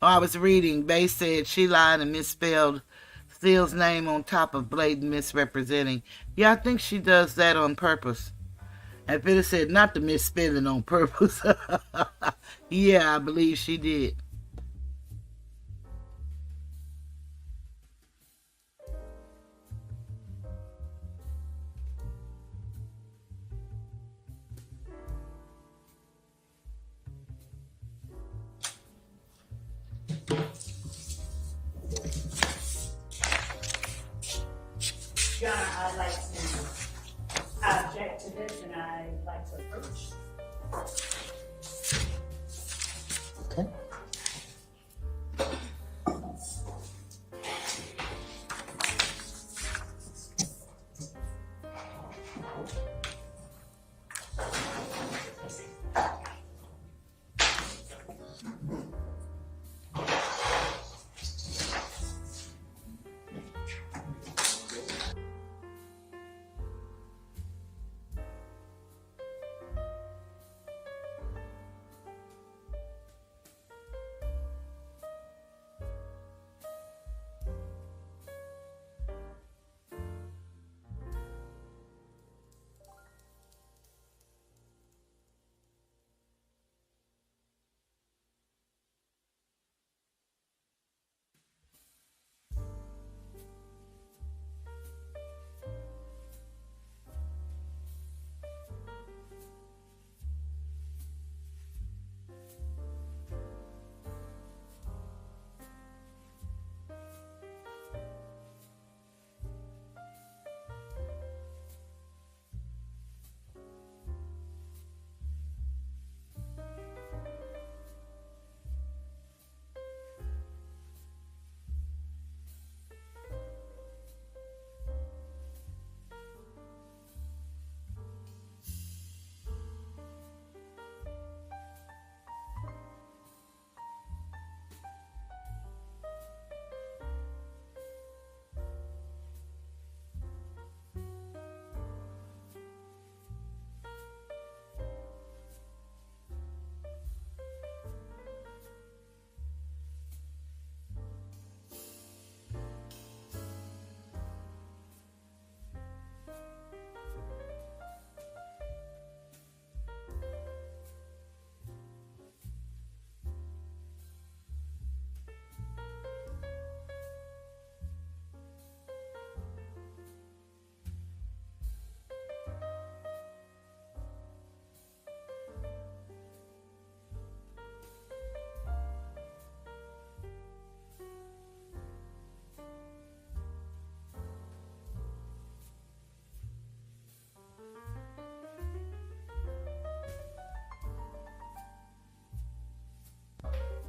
Speaker 1: I was reading, they said she lied and misspelled Steele's name on top of blatant misrepresenting. Yeah, I think she does that on purpose. If it had said not to misspell it on purpose, yeah, I believe she did.
Speaker 4: Your Honor, I'd like to object to this, and I'd like to approach.
Speaker 3: Okay.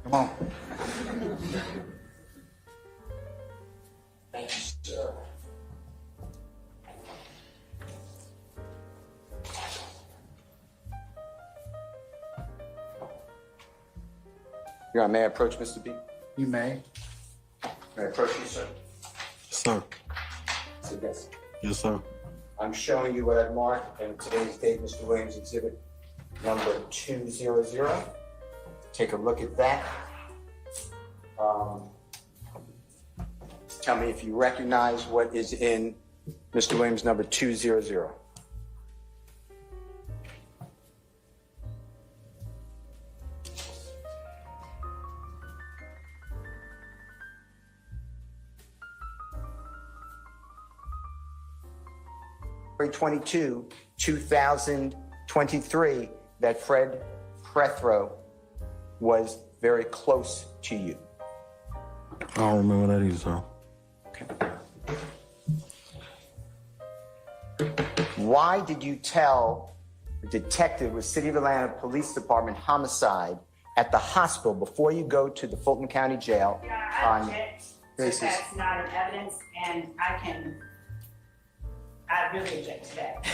Speaker 3: Come on.
Speaker 5: Thank you, sir.
Speaker 2: Your Honor, may I approach Mr. B?
Speaker 3: You may.
Speaker 2: May I approach you, sir?
Speaker 10: Sir.
Speaker 2: Say yes.
Speaker 10: Yes, sir.
Speaker 2: I'm showing you what I've marked in today's date, Mr. Williams, exhibit number 200. Take a look at that. Tell me if you recognize what is in Mr. Williams number 200. February 22, 2023, that Fred Prethrow was very close to you.
Speaker 10: I don't remember that either, sir.
Speaker 2: Why did you tell the detective with City of Atlanta Police Department homicide at the hospital before you go to the Fulton County Jail?
Speaker 4: Yeah, I object that that's not an evidence, and I really object to that.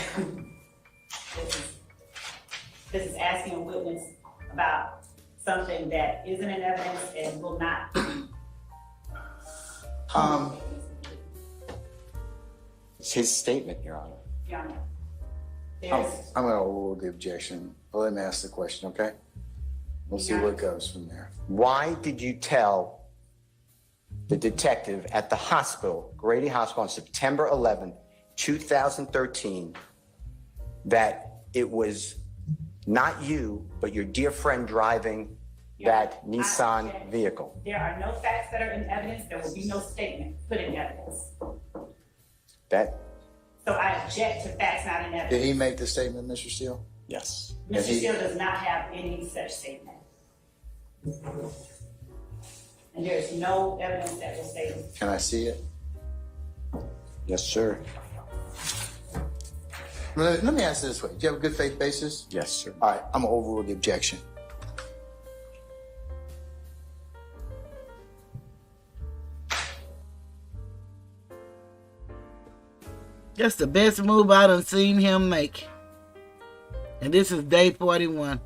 Speaker 4: This is asking a witness about something that isn't an evidence and will not.
Speaker 2: It's his statement, Your Honor.
Speaker 4: Your Honor.
Speaker 3: I'm
Speaker 4: There's,
Speaker 3: going to overrule the objection. But let me ask the question, okay? We'll see where it goes from there.
Speaker 2: Why did you tell the detective at the hospital, Grady Hospital, on September 11th, 2013, that it was not you, but your dear friend driving that Nissan vehicle?
Speaker 4: there are no facts that are in evidence. There will be no statement put in evidence.
Speaker 2: That,
Speaker 4: So I object to facts not in
Speaker 3: Did
Speaker 4: evidence.
Speaker 3: he make the statement, Mr. Steele?
Speaker 2: yes.
Speaker 4: Mr. Steele does not have any such statement. And there is no evidence that will say this.
Speaker 3: Can I see it?
Speaker 2: Yes, sir.
Speaker 3: Let me ask it this way. Do you have a good faith basis?
Speaker 2: Yes, sir.
Speaker 3: All right, I'm going to overrule the objection.
Speaker 1: That's the best move I done seen him make. And this is day 41.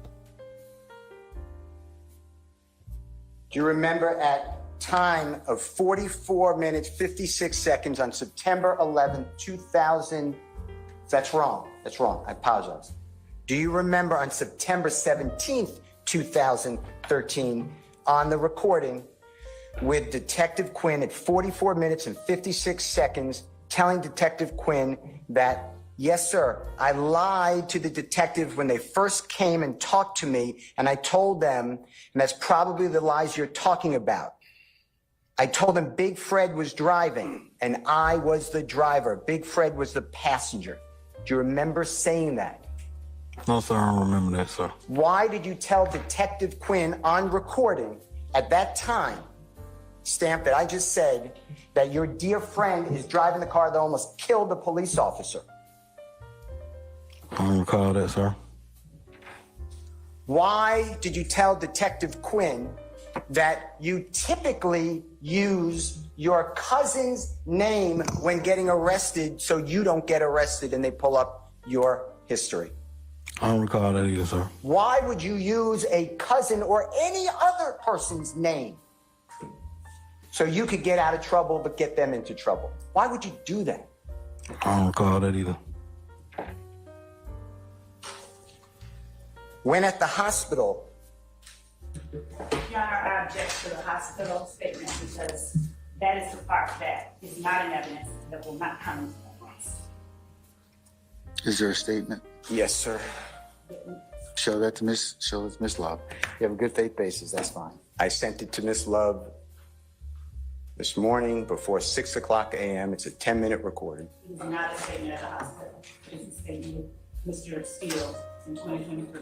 Speaker 2: Do you remember at time of 44 minutes, 56 seconds on September 11th, 2000? That's wrong. That's wrong. I apologize. Do you remember on September 17th, 2013, on the recording with Detective Quinn at 44 minutes and 56 seconds, telling Detective Quinn that, yes, sir, I lied to the detective when they first came and talked to me, and I told them, and that's probably the lies you're talking about. I told them Big Fred was driving, and I was the driver. Big Fred was the passenger. Do you remember saying that?
Speaker 10: No, sir, I don't remember that, sir.
Speaker 2: Why did you tell Detective Quinn on recording at that time, stamp that I just said, that your dear friend is driving the car that almost killed the police officer?
Speaker 10: I don't recall that, sir.
Speaker 2: Why did you tell Detective Quinn that you typically use your cousin's name when getting arrested so you don't get arrested and they pull up your history?
Speaker 10: I don't recall that either, sir.
Speaker 2: Why would you use a cousin or any other person's name so you could get out of trouble but get them into trouble? Why would you do that?
Speaker 10: I don't recall that either.
Speaker 2: When at the hospital,
Speaker 4: Your Honor, I object to the hospital statement because that is the part that is not in evidence that will not come into evidence.
Speaker 3: Is there a statement?
Speaker 2: yes, sir.
Speaker 3: Show it to Miss Love.
Speaker 2: You have a good faith basis, that's fine. I sent it to Miss Love this morning before 6 o'clock a.m. It's a 10-minute recording.
Speaker 4: It is not a statement at the hospital. It is a statement with Mr. Steele in 2023.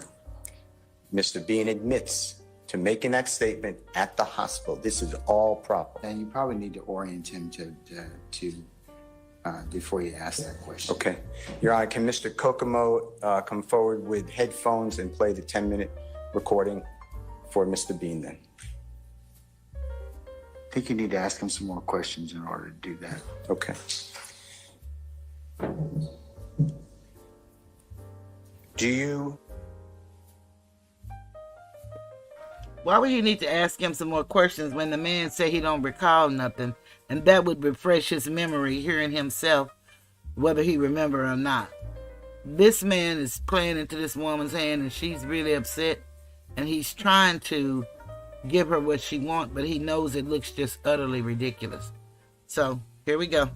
Speaker 2: Mr. Bean admits to making that statement at the hospital. This is all proper.
Speaker 3: And you probably need to orient him to before you ask that question.
Speaker 2: Okay. Your Honor, can Mr. Kokomo come forward with headphones and play the 10-minute recording for Mr. Bean then?
Speaker 3: I think you need to ask him some more questions in order to do that.
Speaker 2: Okay. Do you,
Speaker 1: Why would you need to ask him some more questions when the man said he don't recall nothing, and that would refresh his memory hearing himself, whether he remember or not? This man is playing into this woman's hand, and she's really upset, and he's trying to give her what she wants, but he knows it looks just utterly ridiculous. So here we go.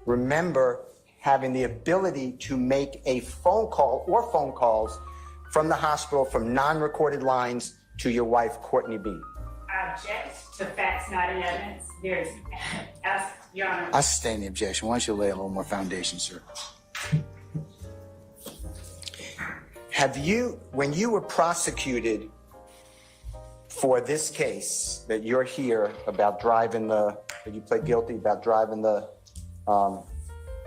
Speaker 2: remember having the ability to make a phone call or phone calls from the hospital from non-recorded lines to your wife, Courtney Bean?
Speaker 4: I object to facts not in evidence. There's, Your Honor.
Speaker 3: I sustain the objection. Why don't you lay a little more foundation, sir?
Speaker 2: Have you, when you were prosecuted for this case that you're here about driving the, that you pled guilty about driving the,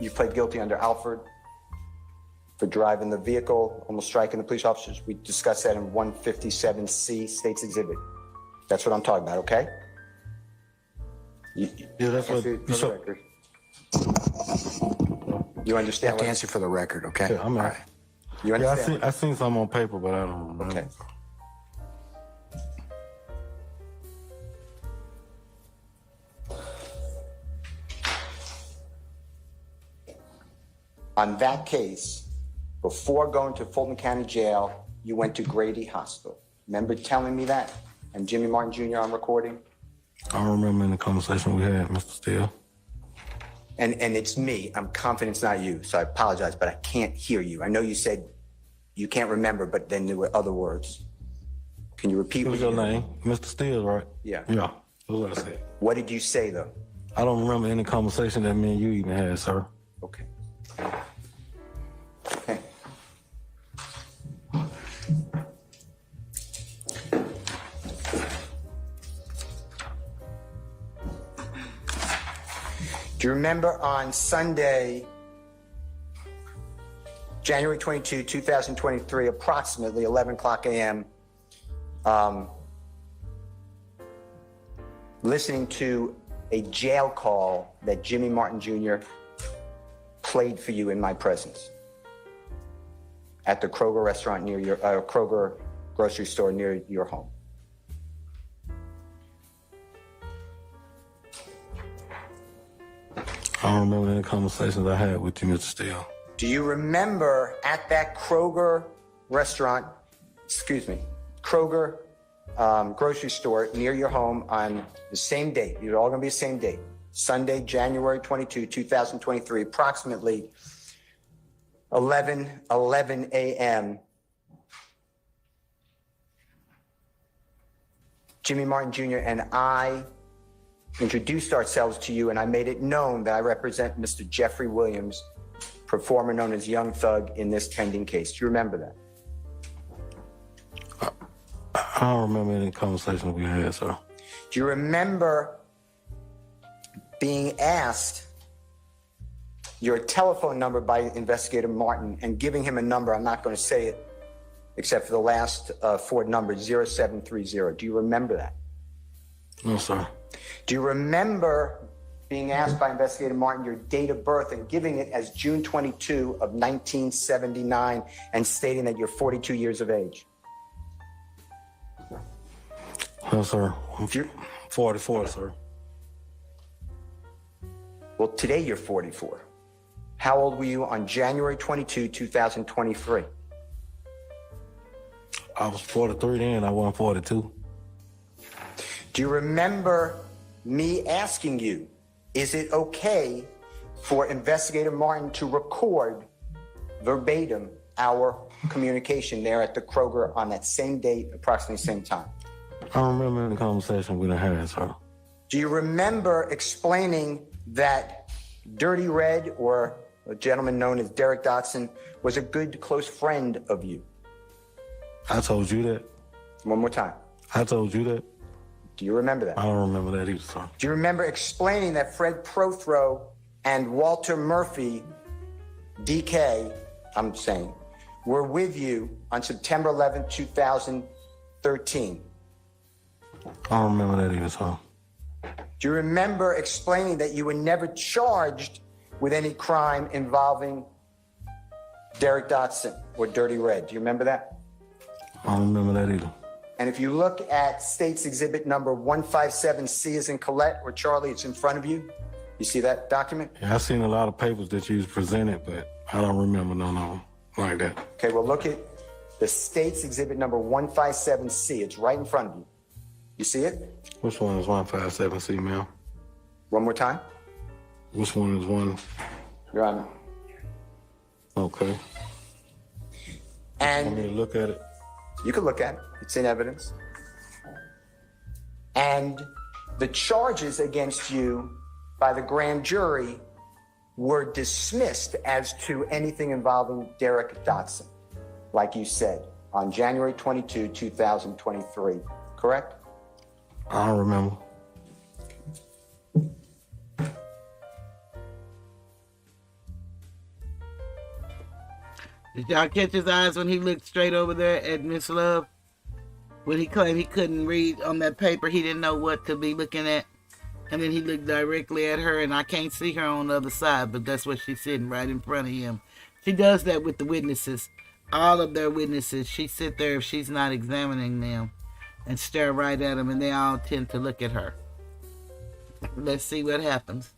Speaker 2: you pled guilty under Alford for driving the vehicle, almost striking the police officers. We discussed that in 157C, State's Exhibit. That's what I'm talking about, okay?
Speaker 10: Yeah, that's what.
Speaker 2: You
Speaker 3: You
Speaker 2: understand?
Speaker 3: have to answer for the record, okay?
Speaker 10: Yeah, I'm
Speaker 3: All
Speaker 10: out.
Speaker 3: right.
Speaker 2: You
Speaker 10: Yeah,
Speaker 2: understand?
Speaker 10: I seen some on paper, but I don't remember.
Speaker 2: Okay. On that case, before going to Fulton County Jail, you went to Grady Hospital. Remember telling me that? And Jimmy Martin Jr. on recording?
Speaker 10: I don't remember in the conversation we had, Mr. Steele.
Speaker 2: And it's me. I'm confident it's not you, so I apologize, but I can't hear you. I know you said you can't remember, but then there were other words. Can you repeat
Speaker 10: What was your name? Mr. Steele, right?
Speaker 2: Yeah.
Speaker 10: Yeah, that's what I said.
Speaker 2: What did you say, though?
Speaker 10: I don't remember any conversation that me and you even had, sir.
Speaker 2: Okay. Okay. Do you remember on Sunday, January 22, 2023, approximately 11 o'clock a.m., listening to a jail call that Jimmy Martin Jr. played for you in my presence at the Kroger restaurant near your, Kroger grocery store near your home?
Speaker 10: I don't remember any conversations I had with you, Mr. Steele.
Speaker 2: Do you remember at that Kroger restaurant, Kroger grocery store near your home on the same date? You're all going to be the same date. Sunday, January 22, 2023, approximately 11 a.m. Jimmy Martin Jr. and I introduced ourselves to you, and I made it known that I represent Mr. Jeffrey Williams, performer known as Young Thug, in this pending case. Do you remember that?
Speaker 10: I don't remember any conversation we had, sir.
Speaker 2: Do you remember being asked your telephone number by Investigator Martin and giving him a number? I'm not going to say it except for the last four numbers, 0730. Do you remember that?
Speaker 10: No, sir.
Speaker 2: Do you remember being asked by Investigator Martin your date of birth and giving it as June 22 of 1979 and stating that you're 42 years of age?
Speaker 10: No, sir. I'm 44, sir.
Speaker 2: Well, today you're 44. How old were you on January 22, 2023?
Speaker 10: I was 43 then. I wasn't 42.
Speaker 2: Do you remember me asking you, is it okay for Investigator Martin to record verbatim our communication there at the Kroger on that same date, approximately same time?
Speaker 10: I don't remember any conversation we done had, sir.
Speaker 2: Do you remember explaining that Dirty Red, or a gentleman known as Derek Dotson, was a good close friend of you?
Speaker 10: I told you that.
Speaker 2: One more time.
Speaker 10: I told you that.
Speaker 2: Do you remember that?
Speaker 10: I don't remember that either, sir.
Speaker 2: Do you remember explaining that Fred Prothro and Walter Murphy, DK, I'm saying, were with you on September 11th, 2013?
Speaker 10: I don't remember that either, sir.
Speaker 2: Do you remember explaining that you were never charged with any crime involving Derek Dotson or Dirty Red? Do you remember that?
Speaker 10: I don't remember that either.
Speaker 2: And if you look at State's Exhibit number 157C as in Colette or Charlie, it's in front of you. You see that document?
Speaker 10: Yeah, I've seen a lot of papers that you presented, but I don't remember none of them like that.
Speaker 2: Okay, well, look at the State's Exhibit number 157C. It's right in front of you. You see it?
Speaker 10: Which one is 157C, ma'am?
Speaker 2: One more time.
Speaker 10: Which one is one?
Speaker 2: Your Honor.
Speaker 10: Okay. Want me to
Speaker 2: And
Speaker 10: look at it?
Speaker 2: you can look at it. It's in evidence. And the charges against you by the grand jury were dismissed as to anything involving Derek Dotson, like you said, on January 22, 2023, correct?
Speaker 10: I don't remember.
Speaker 1: Did y'all catch his eyes when he looked straight over there at Miss Love? When he claimed he couldn't read on that paper, he didn't know what to be looking at. And then he looked directly at her, and I can't see her on the other side, but that's what she's sitting right in front of him. She does that with the witnesses. All of their witnesses, she sit there if she's not examining them and stare right at them, and they all tend to look at her. Let's see what happens.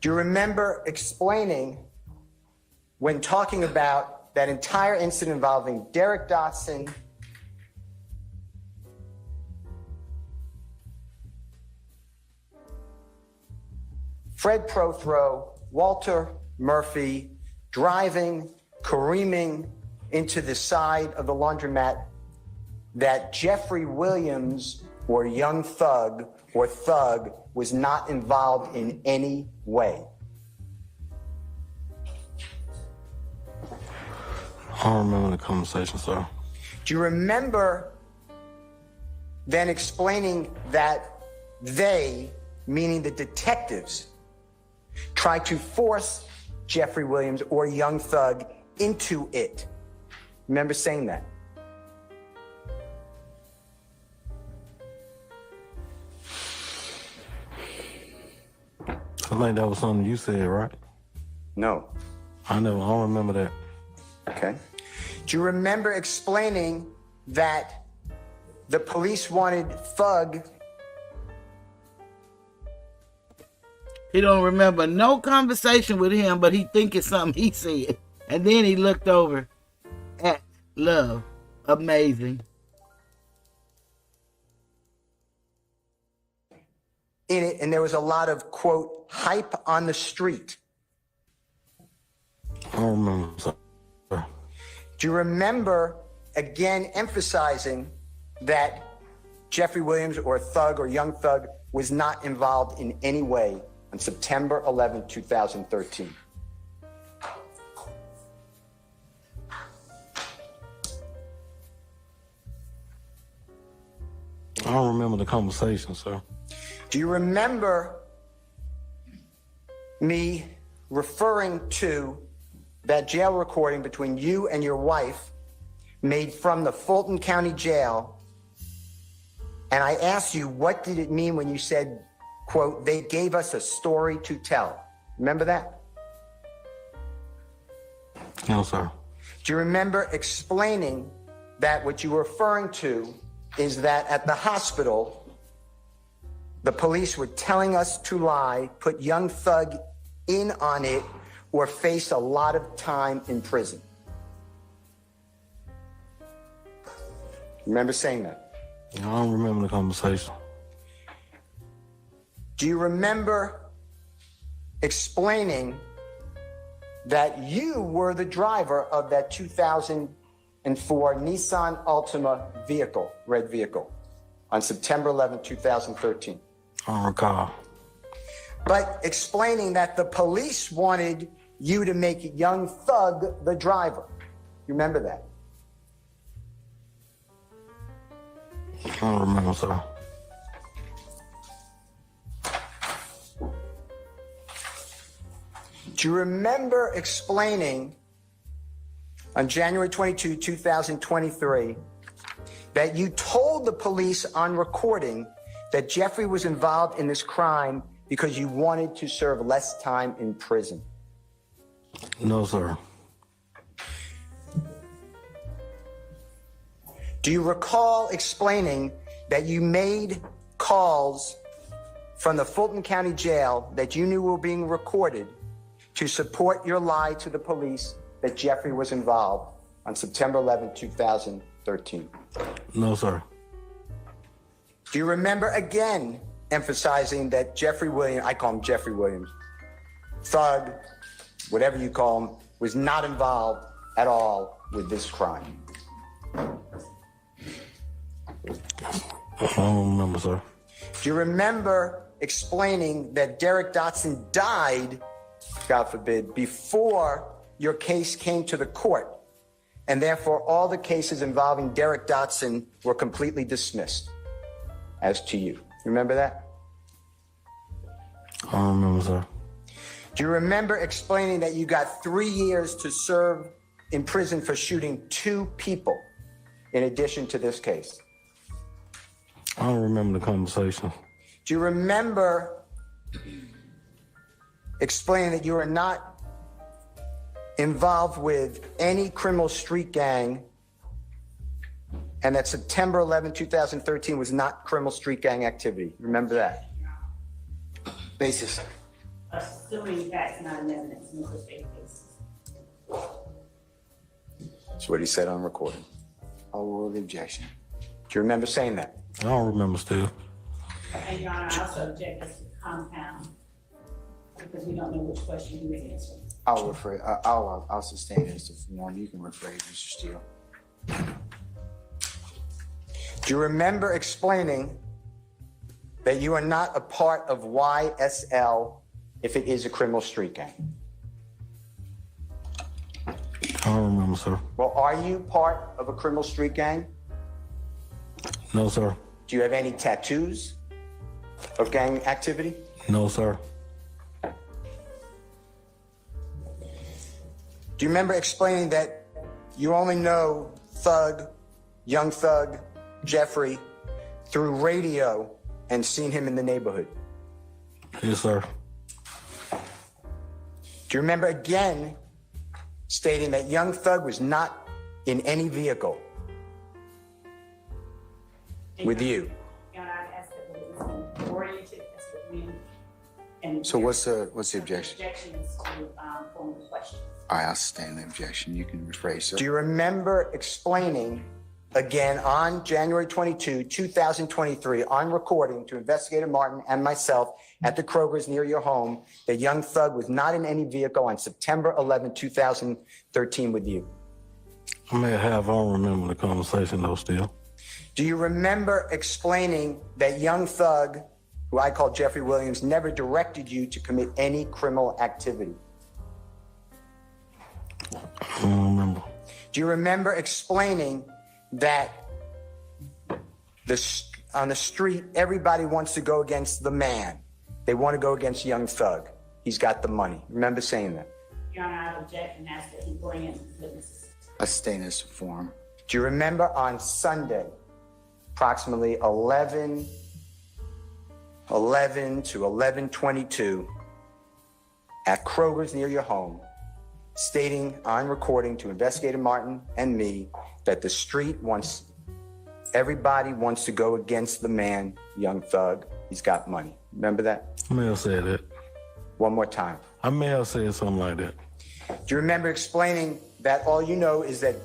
Speaker 2: Do you remember explaining when talking about that entire incident involving Derek Dotson, Fred Prothro, Walter Murphy, driving, careening into the side of the laundromat, that Jeffrey Williams, or Young Thug, or Thug, was not involved in any way?
Speaker 10: I don't remember the conversation, sir.
Speaker 2: Do you remember then explaining that they, meaning the detectives, tried to force Jeffrey Williams or Young Thug into it? Remember saying that?
Speaker 10: I think that was something you said, right?
Speaker 2: No.
Speaker 10: I don't remember that.
Speaker 2: Okay. Do you remember explaining that the police wanted Thug?
Speaker 1: He don't remember no conversation with him, but he think it's something he said. And then he looked over at Love. Amazing.
Speaker 2: In it, and there was a lot of, quote, hype on the street.
Speaker 10: I don't remember, sir.
Speaker 2: Do you remember, again, emphasizing that Jeffrey Williams or Thug or Young Thug was not involved in any way on September 11, 2013?
Speaker 10: I don't remember the conversation, sir.
Speaker 2: Do you remember me referring to that jail recording between you and your wife made from the Fulton County Jail? And I asked you, what did it mean when you said, quote, they gave us a story to tell? Remember that?
Speaker 10: No, sir.
Speaker 2: Do you remember explaining that what you were referring to is that at the hospital, the police were telling us to lie, put Young Thug in on it, or face a lot of time in prison? Remember saying that?
Speaker 10: I don't remember the conversation.
Speaker 2: Do you remember explaining that you were the driver of that 2004 Nissan Altima vehicle, red vehicle, on September 11, 2013?
Speaker 10: I don't recall.
Speaker 2: But explaining that the police wanted you to make Young Thug the driver. You remember that?
Speaker 10: I don't remember, sir.
Speaker 5: Do you remember explaining on January 22, 2023, that you told the police on recording that Jeffrey was involved in this crime because you wanted to serve less time in prison?
Speaker 10: No, sir.
Speaker 5: Do you recall explaining that you made calls from the Fulton County Jail that you knew were being recorded to support your lie to the police that Jeffrey was involved on September 11, 2013?
Speaker 10: No, sir.
Speaker 5: Do you remember again emphasizing that Jeffrey Williams, I call him Jeffrey Williams, thug, whatever you call him, was not involved at all with this crime?
Speaker 10: I don't remember, sir.
Speaker 5: Do you remember explaining that Derek Dotson died, God forbid, before your case came to the court, and therefore all the cases involving Derek Dotson were completely dismissed as to you? Remember that?
Speaker 10: I don't remember, sir.
Speaker 5: Do you remember explaining that you got 3 years to serve in prison for shooting 2 people in addition to this case?
Speaker 10: I don't remember the conversation.
Speaker 5: Do you remember explaining that you are not involved with any criminal street gang and that September 11, 2013 was not criminal street gang activity? Remember that? Basis.
Speaker 4: Assuming that's not an evidence in the state cases.
Speaker 5: That's what he said on recording. I'll rule the objection. Do you remember saying that?
Speaker 10: I don't remember still.
Speaker 4: And Your Honor, I also object as to compound because we don't know which question you were answering.
Speaker 3: I'll sustain it as the form. You can rephrase, Mr. Steele.
Speaker 5: Do you remember explaining that you are not a part of YSL if it is a criminal street gang?
Speaker 10: I don't remember, sir.
Speaker 5: Well, are you part of a criminal street gang?
Speaker 10: No, sir.
Speaker 5: Do you have any tattoos of gang activity?
Speaker 10: No, sir.
Speaker 5: Do you remember explaining that you only know Thug, Young Thug, Jeffrey through radio and seen him in the neighborhood?
Speaker 10: Yes, sir.
Speaker 5: Do you remember again stating that Young Thug was not in any vehicle with you?
Speaker 4: Your Honor, I asked that it was oriented as to when. And
Speaker 3: So what's the objection?
Speaker 4: Objection is to form the question.
Speaker 3: All right, I'll sustain the objection. You can rephrase, sir.
Speaker 5: Do you remember explaining again on January 22, 2023, on recording to Investigator Martin and myself at the Kroger's near your home that Young Thug was not in any vehicle on September 11, 2013 with you?
Speaker 10: I may have. I don't remember the conversation, though, still.
Speaker 5: Do you remember explaining that Young Thug, who I call Jeffrey Williams, never directed you to commit any criminal activity?
Speaker 10: I don't remember.
Speaker 5: Do you remember explaining that on the street, everybody wants to go against the man? They want to go against Young Thug. He's got the money. Remember saying that?
Speaker 4: Your Honor, I object and ask that he bring in witnesses.
Speaker 3: I sustain this form.
Speaker 5: Do you remember on Sunday, approximately 11 to 11:22 at Kroger's near your home, stating on recording to Investigator Martin and me that the street everybody wants to go against the man, Young Thug. He's got money. Remember that?
Speaker 10: I may have said that.
Speaker 5: One more time.
Speaker 10: I may have said something like that.
Speaker 5: Do you remember explaining that all you know is that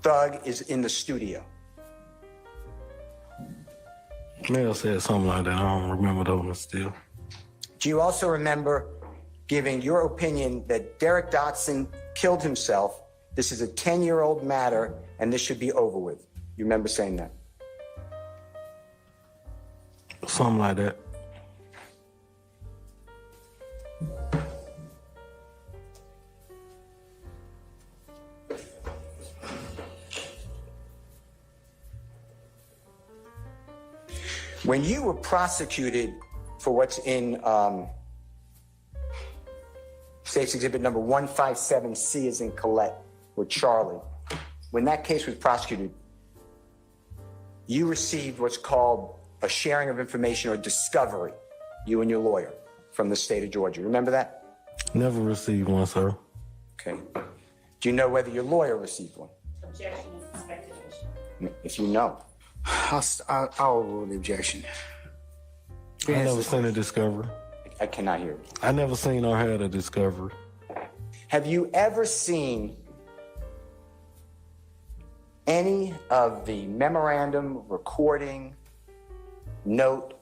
Speaker 5: Thug is in the studio?
Speaker 10: I may have said something like that. I don't remember those still.
Speaker 5: Do you also remember giving your opinion that Derek Dotson killed himself? This is a 10-year-old matter, and this should be over with. You remember saying that?
Speaker 10: Something like that.
Speaker 5: When you were prosecuted for what's in
Speaker 2: State's Exhibit number 157C is in Colette with Charlie. When that case was prosecuted, you received what's called a sharing of information or discovery, you and your lawyer, from the state of Georgia. Remember that?
Speaker 10: Never received one, sir.
Speaker 2: Okay. Do you know whether your lawyer received one?
Speaker 4: Objection is speculation.
Speaker 2: If you know.
Speaker 3: I'll overrule the objection.
Speaker 10: I never seen a discovery.
Speaker 2: I cannot hear you.
Speaker 10: I never seen or had a discovery.
Speaker 2: Have you ever seen any of the memorandum, recording, note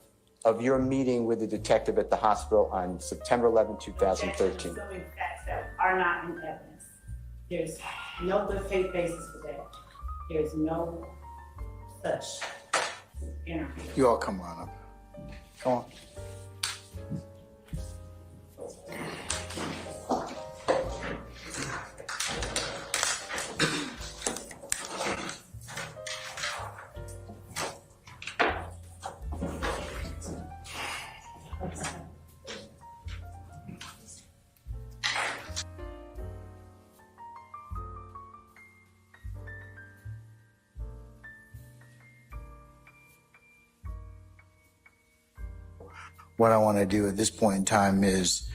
Speaker 2: of your meeting with the detective at the hospital on September 11, 2013?
Speaker 4: Objection, assuming facts that are not in evidence. There's no good faith basis for that. There's no such interview.
Speaker 3: You all come on up. Come on. What I want to do at this point in time is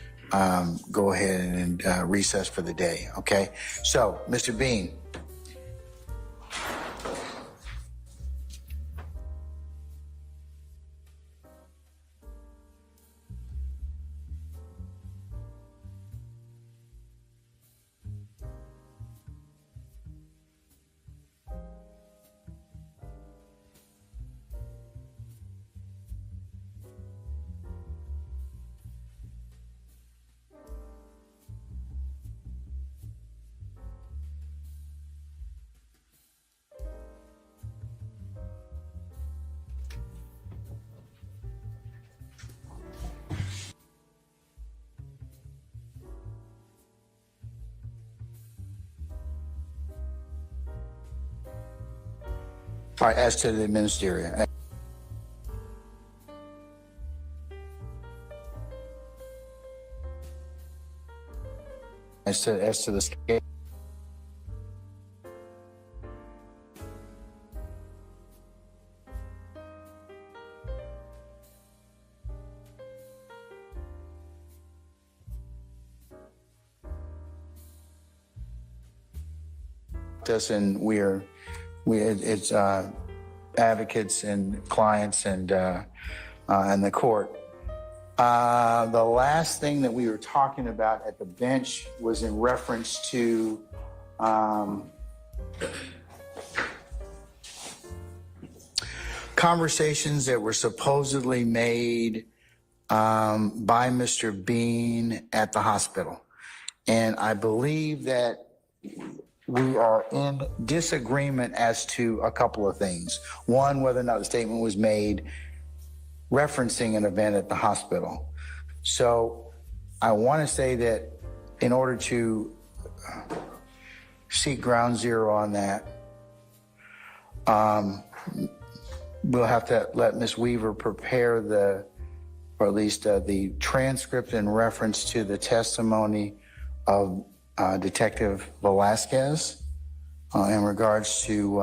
Speaker 3: go ahead and recess for the day, okay? So, Mr. Bean. All right, as to the ministerial. As to the scale. Us and it's advocates and clients and the court. The last thing that we were talking about at the bench was in reference to conversations that were supposedly made by Mr. Bean at the hospital. And I believe that we are in disagreement as to a couple of things. One, whether or not the statement was made referencing an event at the hospital. So I want to say that in order to seek ground zero on that, we'll have to let Ms. Weaver prepare or at least the transcript in reference to the testimony of Detective Velasquez in regards to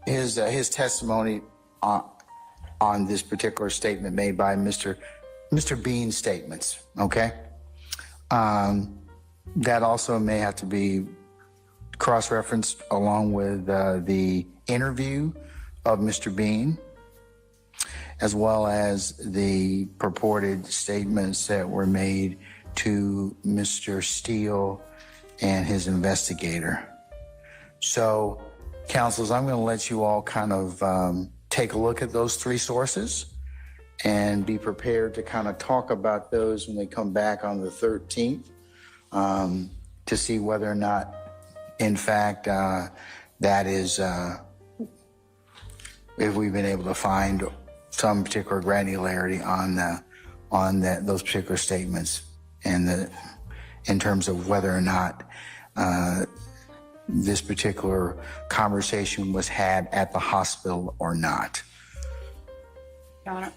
Speaker 3: his testimony on this particular statement made by Mr. Bean's statements. Okay, that also may have to be cross-referenced along with the interview of Mr. Bean, as well as the purported statements that were made to Mr. Steele and his investigator. So, counsels, I'm going to let you all kind of take a look at those three sources and be prepared to kind of talk about those when they come back on the 13th to see whether or not, in fact, that is, if we've been able to find some particular granularity on those particular statements and in terms of whether or not this particular conversation was had at the hospital or not.
Speaker 4: Your Honor.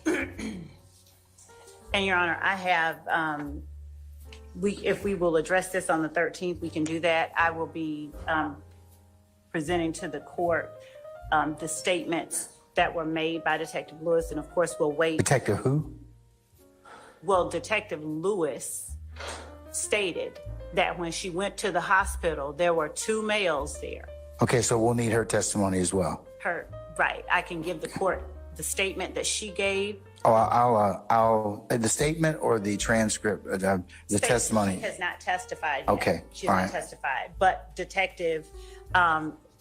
Speaker 4: And Your Honor, I have, if we will address this on the 13th, we can do that. I will be presenting to the court the statements that were made by Detective Lewis, and of course, we'll wait.
Speaker 3: Detective who?
Speaker 4: Well, Detective Lewis stated that when she went to the hospital, there were 2 males there.
Speaker 3: Okay, so we'll need her testimony as well.
Speaker 4: Right. I can give the court the statement that she gave.
Speaker 3: Oh, I'll the statement or the transcript, the testimony.
Speaker 4: She has not testified yet.
Speaker 3: Okay,
Speaker 4: She has
Speaker 3: all
Speaker 4: not
Speaker 3: right.
Speaker 4: testified. But Detective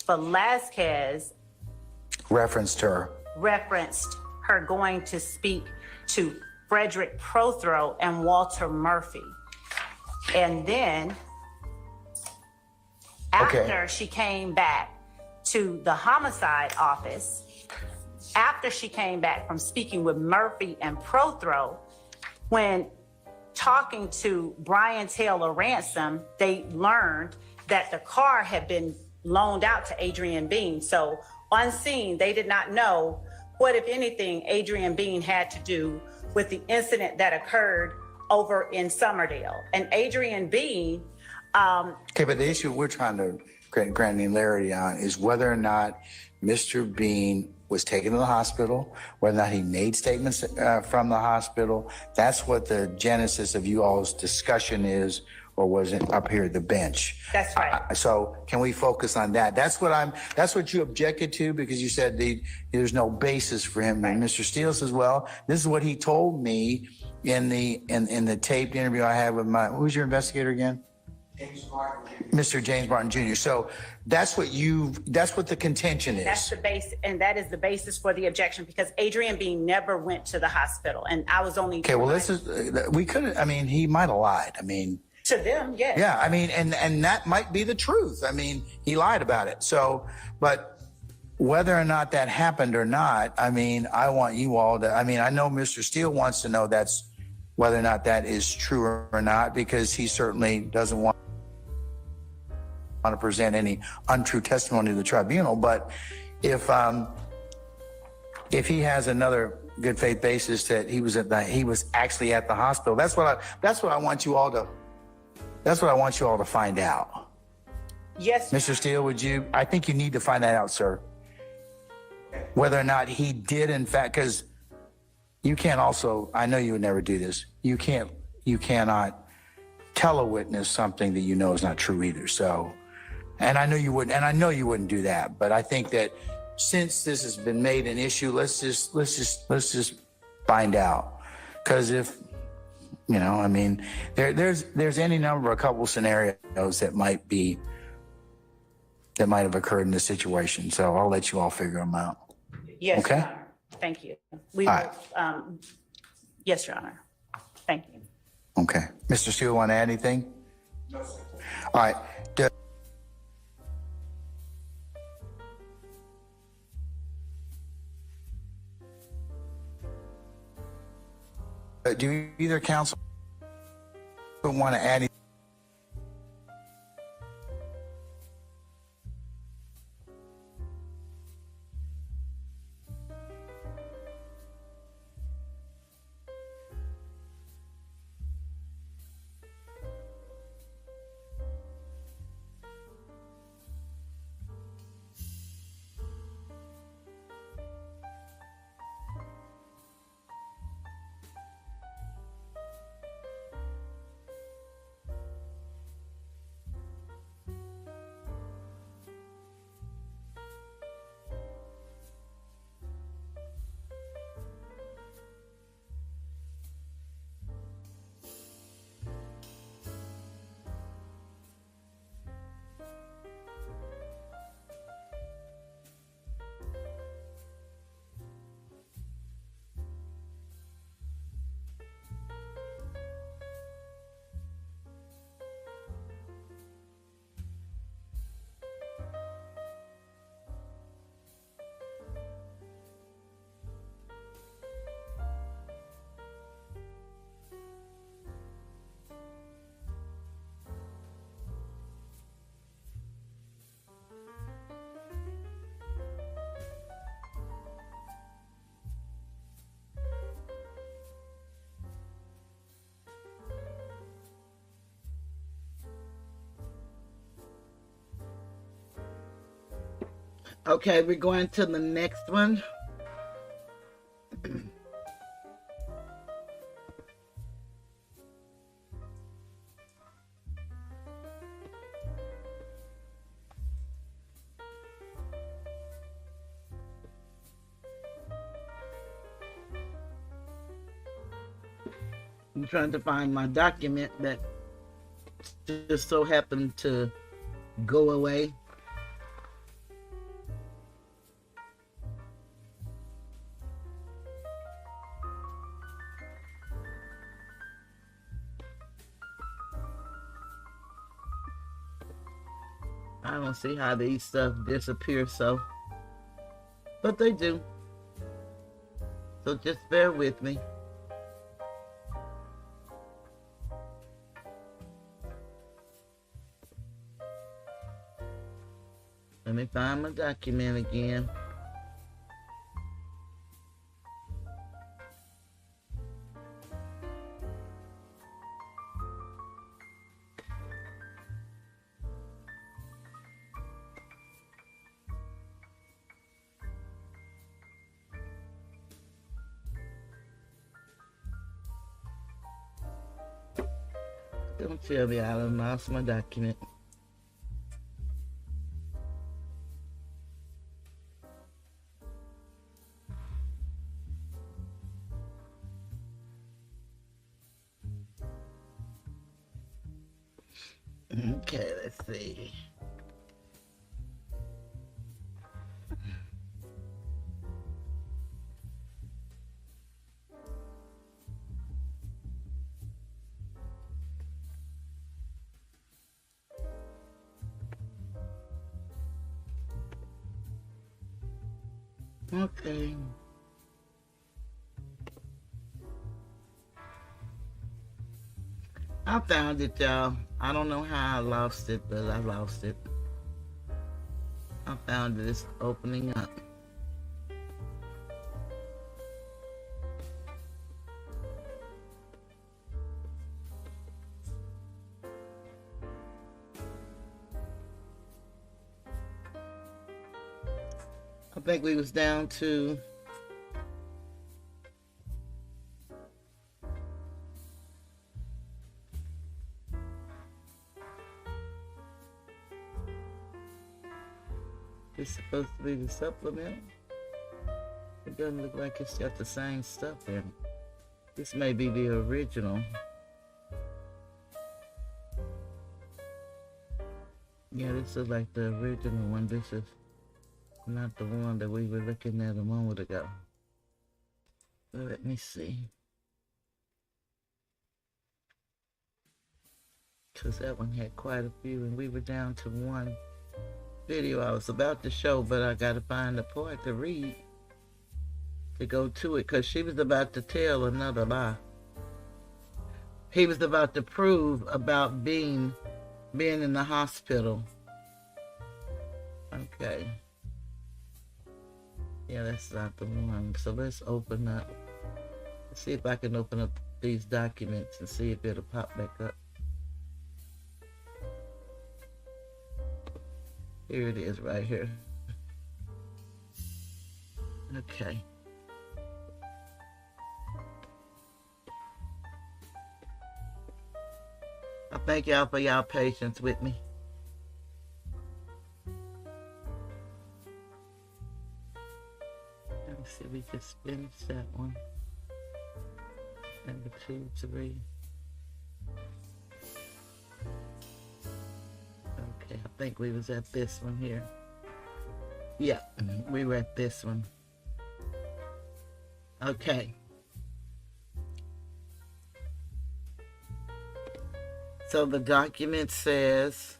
Speaker 4: Velasquez
Speaker 3: Referenced her.
Speaker 4: referenced her going to speak to Frederick Prothro and Walter Murphy. And then after she came back to the homicide office, after she came back from speaking with Murphy and Prothro, when talking to Brian Taylor Ransom, they learned that the car had been loaned out to Adrian Bean. So on scene, they did not know what, if anything, Adrian Bean had to do with the incident that occurred over in Summerdale. And Adrian Bean,
Speaker 3: Okay, but the issue we're trying to get granularity on is whether or not Mr. Bean was taken to the hospital, whether or not he made statements from the hospital. That's what the genesis of you all's discussion is, or was it up here at the bench?
Speaker 4: That's right.
Speaker 3: So can we focus on that? That's what you objected to, because you said there's no basis for him. And Mr. Steele says, well, this is what he told me in the taped interview I had with who's your investigator again? Mr. James Martin Jr. So that's what the contention is.
Speaker 4: That's the base, and that is the basis for the objection, because Adrian Bean never went to the hospital, and I was only
Speaker 3: Okay, well, he might have lied. I mean,
Speaker 4: to them, yes.
Speaker 3: yeah, I mean, and that might be the truth. I mean, he lied about it. So, but whether or not that happened or not, I mean, I want you all to, I mean, I know Mr. Steele wants to know whether or not that is true or not, because he certainly doesn't want to present any untrue testimony to the tribunal. But if he has another good faith basis that he was actually at the hospital, that's what I want you all to find out.
Speaker 4: Yes.
Speaker 3: Mr. Steele, I think you need to find that out, sir. Whether or not he did, in fact, because you can't also, I know you would never do this. You cannot tell a witness something that you know is not true either. So, and I know you wouldn't do that. But I think that since this has been made an issue, let's just find out. Because if, I mean, there's any number, a couple scenarios that might have occurred in this situation. So I'll let you all figure them out.
Speaker 4: Yes,
Speaker 3: Okay.
Speaker 4: Your Honor. Thank you.
Speaker 3: right.
Speaker 4: Yes, Your Honor. Thank you.
Speaker 3: Okay. Mr. Steele, want to add anything? No, sir. All right. Do either counsel want to add anything?
Speaker 1: Okay, we're going to the next one. I'm trying to find my document that just so happened to go away. I don't see how these stuff disappear so, but they do. So just bear with me. Let me find my document again. Don't tell me I done lost my document. Okay, let's see. Okay. I found it, y'all. I don't know how I lost it, but I lost it. I found it. It's opening up. I think we was down to it's supposed to be the supplement. It doesn't look like it's got the same stuff in it. This may be the original. Yeah, this is like the original one. This is not the one that we were looking at a moment ago. So let me see. Because that one had quite a few, and we were down to one video I was about to show, but I got to find the part to read to go to it, because she was about to tell another lie. He was about to prove about being in the hospital. Okay. Yeah, that's not the one. So let's open up. Let's see if I can open up these documents and see if it'll pop back up. Here it is right here. Okay. I thank y'all for y'all patience with me. Let me see, we just finished that one. Number 2, 3. Okay, I think we was at this one here. Yeah, we were at this one. Okay. So the document says,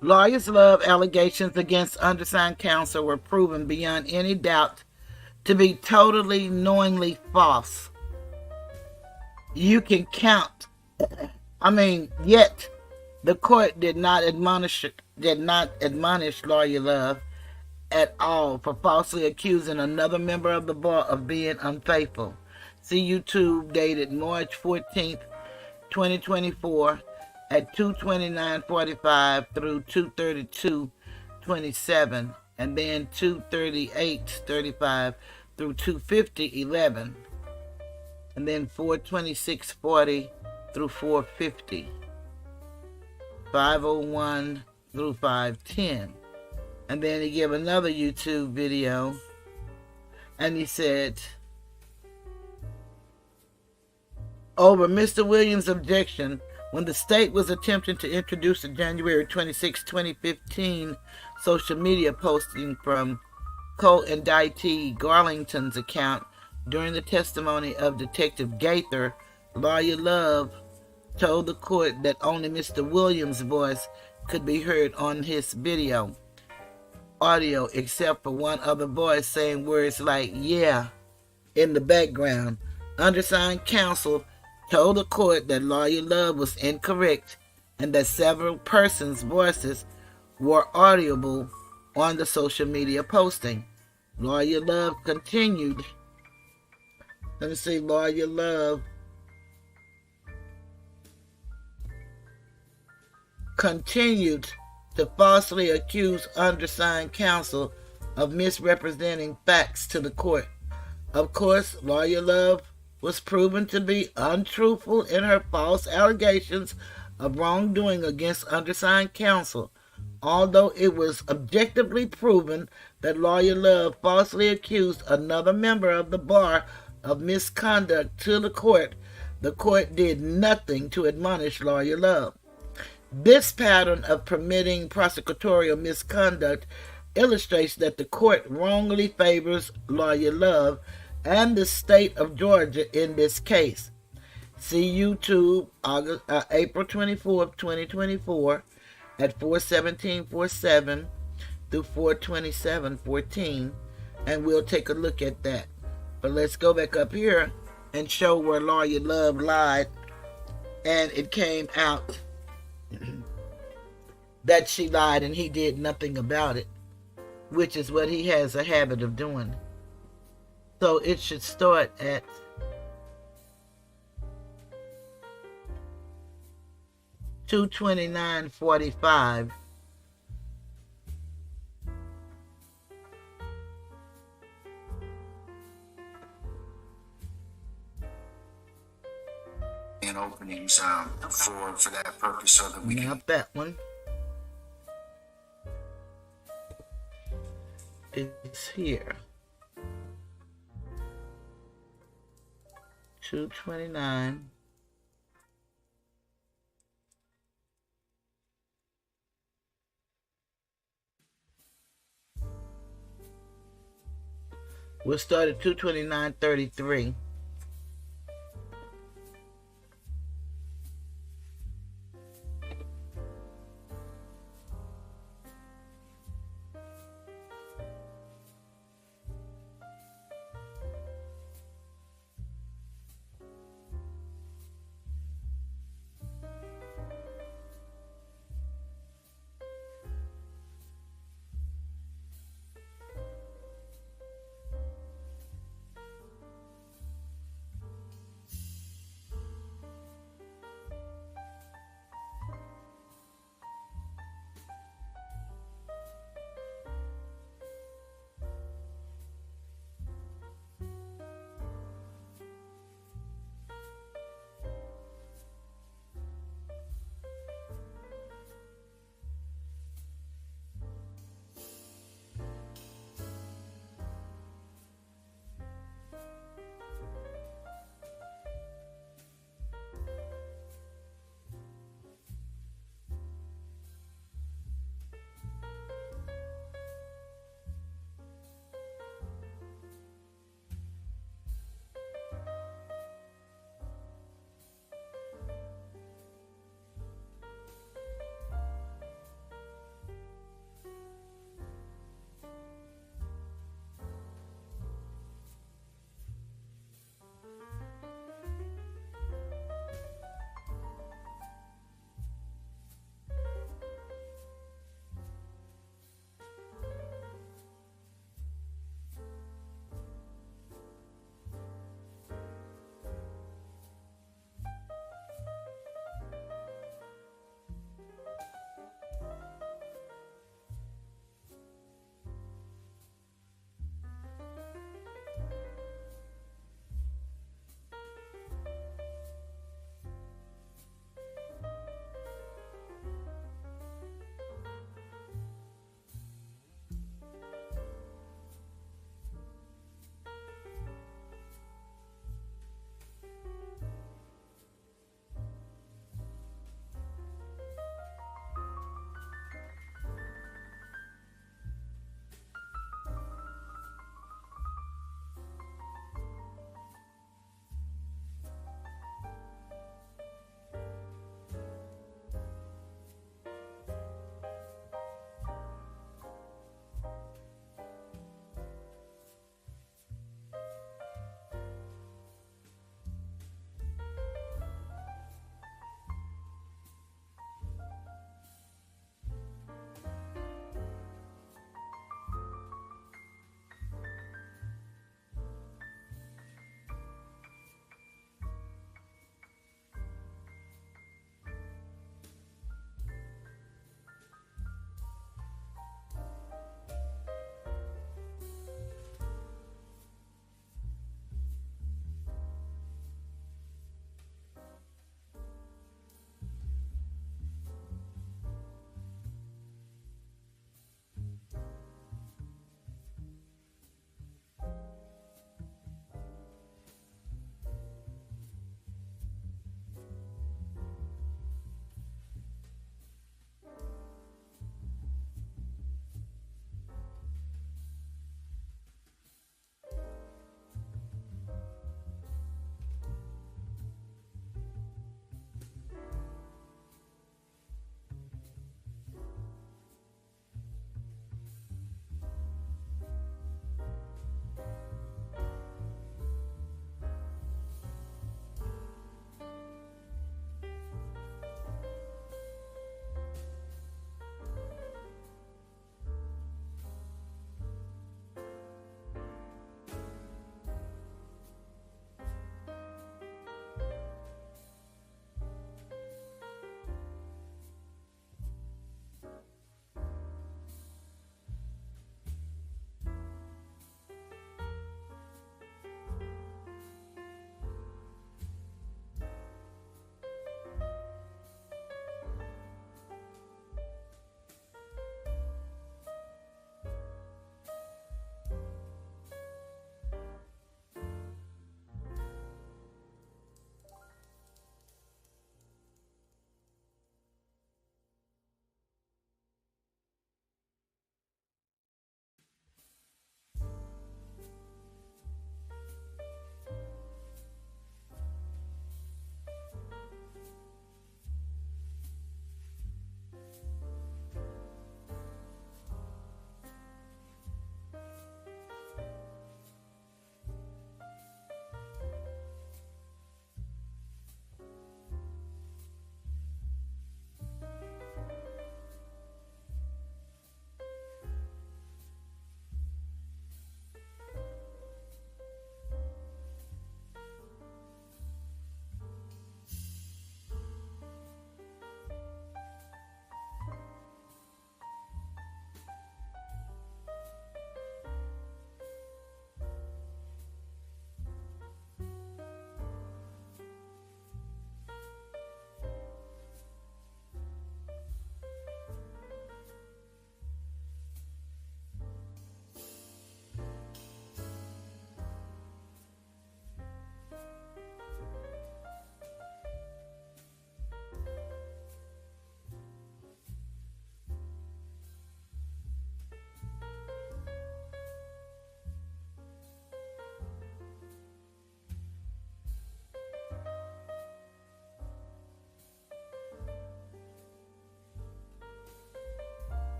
Speaker 1: lawyers love allegations against undersigned counsel were proven beyond any doubt to be totally knowingly false. You can count. Yet the court did not admonish Lawyer Love et al. For falsely accusing another member of the bar of being unfaithful. See YouTube dated March 14th, 2024 at 2:29:45 through 2:32:27, and then 2:38:35 through 2:50:11, and then 4:26:40 through 4:50, 5:01 through 5:10. And then he gave another YouTube video, and he said, over Mr. Williams' objection, when the state was attempting to introduce the January 26, 2015 social media posting from co-indictee Garlington's account during the testimony of Detective Gaither, Lawyer Love told the court that only Mr. Williams' voice could be heard on his audio, except for one other voice saying words like "yeah" in the background. Undersigned counsel told the court that Lawyer Love was incorrect and that several persons' voices were audible on the social media posting. Lawyer Love continued. Let me see, Lawyer Love continued to falsely accuse undersigned counsel of misrepresenting facts to the court. Of course, Lawyer Love was proven to be untruthful in her false allegations of wrongdoing against undersigned counsel, although it was objectively proven that Lawyer Love falsely accused another member of the bar of misconduct to the court did nothing to admonish Lawyer Love. This pattern of permitting prosecutorial misconduct illustrates that the court wrongly favors Lawyer Love and the state of Georgia in this case. See YouTube April 24th, 2024 at 4:17:47 through 4:27:14, and we'll take a look at that. But let's go back up here and show where Lawyer Love lied, and it came out that she lied and he did nothing about it, which is what he has a habit of doing. So it should start at 2:29:45.
Speaker 3: And openings for that purpose, so that we can.
Speaker 1: Not that one. It's here. 2:29. We'll start at 2:29:33.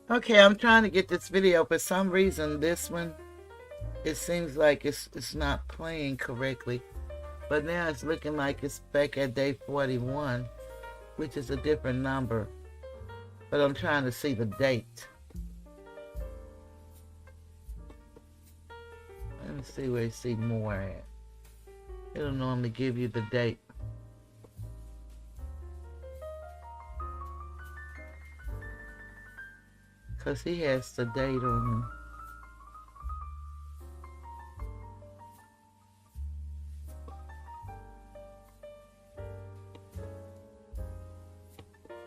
Speaker 1: Okay, I'm trying to get this video. For some reason, this one, it seems like it's not playing correctly. But now it's looking like it's back at day 41, which is a different number. But I'm trying to see the date. Let me see where you see more at. It'll normally give you the date. Because he has the date on him.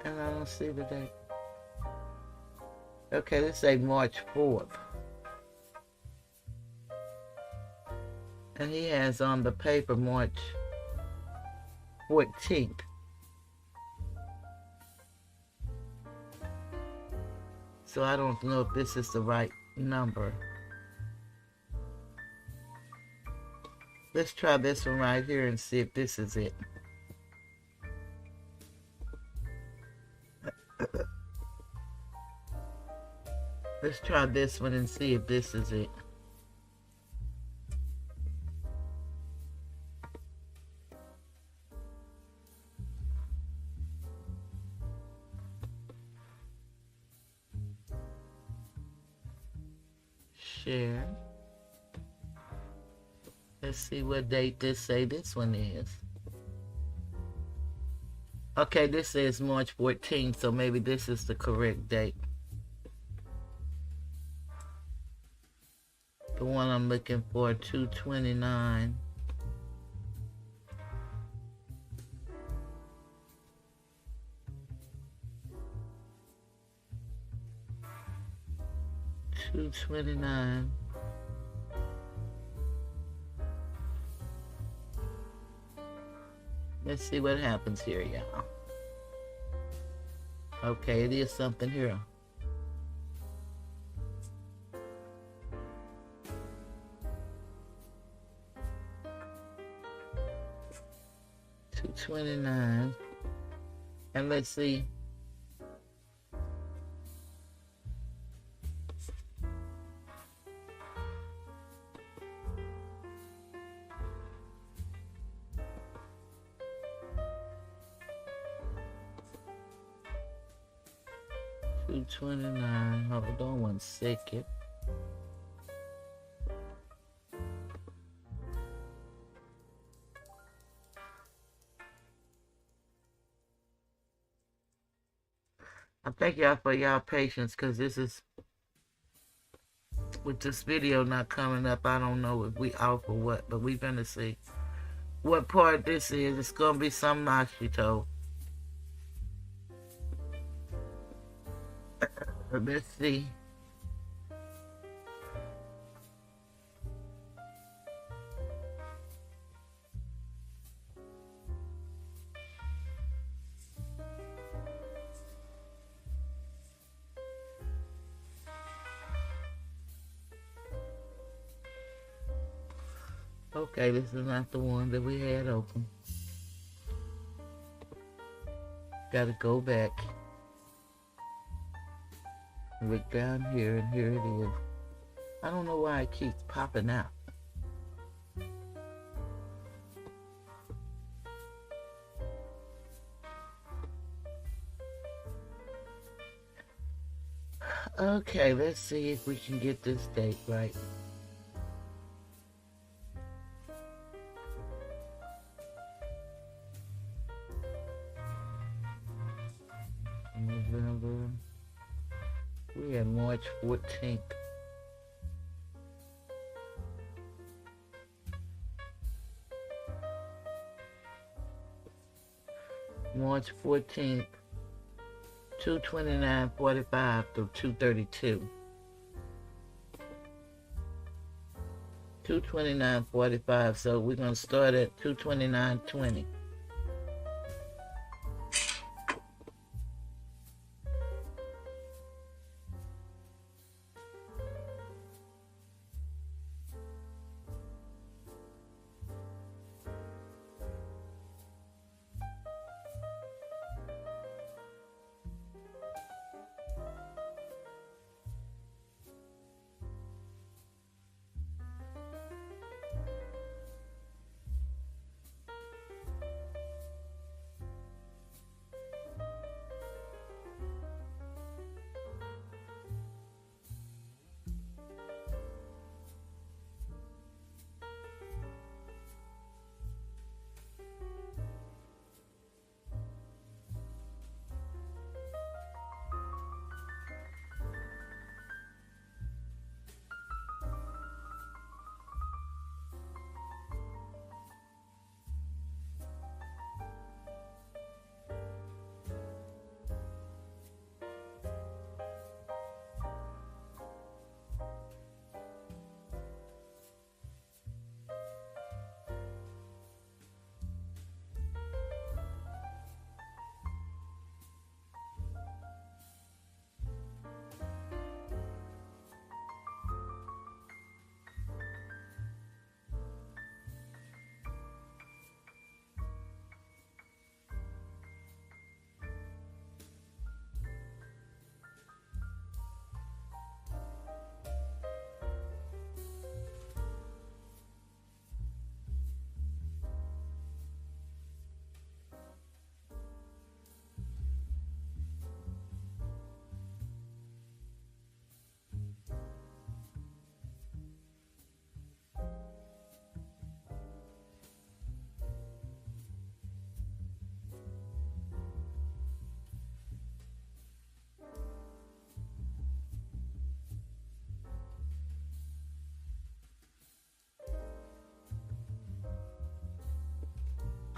Speaker 1: And I don't see the date. Okay, let's say March 4th. And he has on the paper March 14th. So I don't know if this is the right number. Let's try this one right here and see if this is it. Let's try this one and see if this is it. Share. Let's see what date this say this one is. Okay, this says March 14th, so maybe this is the correct date. The one I'm looking for, 2/29. $2.29. Let's see what happens here, y'all. Okay, it is something here. $2.29. And let's see. $2.29. Hold on 1 second. I thank y'all for y'all patience, because this is, with this video not coming up, I don't know if we off or what, but we're gonna see what part this is. It's gonna be some machito. Let's see. Okay, this is not the one that we had open. Gotta go back. Look down here, and here it is. I don't know why it keeps popping out. Okay, let's see if we can get this date right. November. We had March 14th. March 14th, 2/29/45 through 2/32. 2/29/45, so we're going to start at 2/29/20.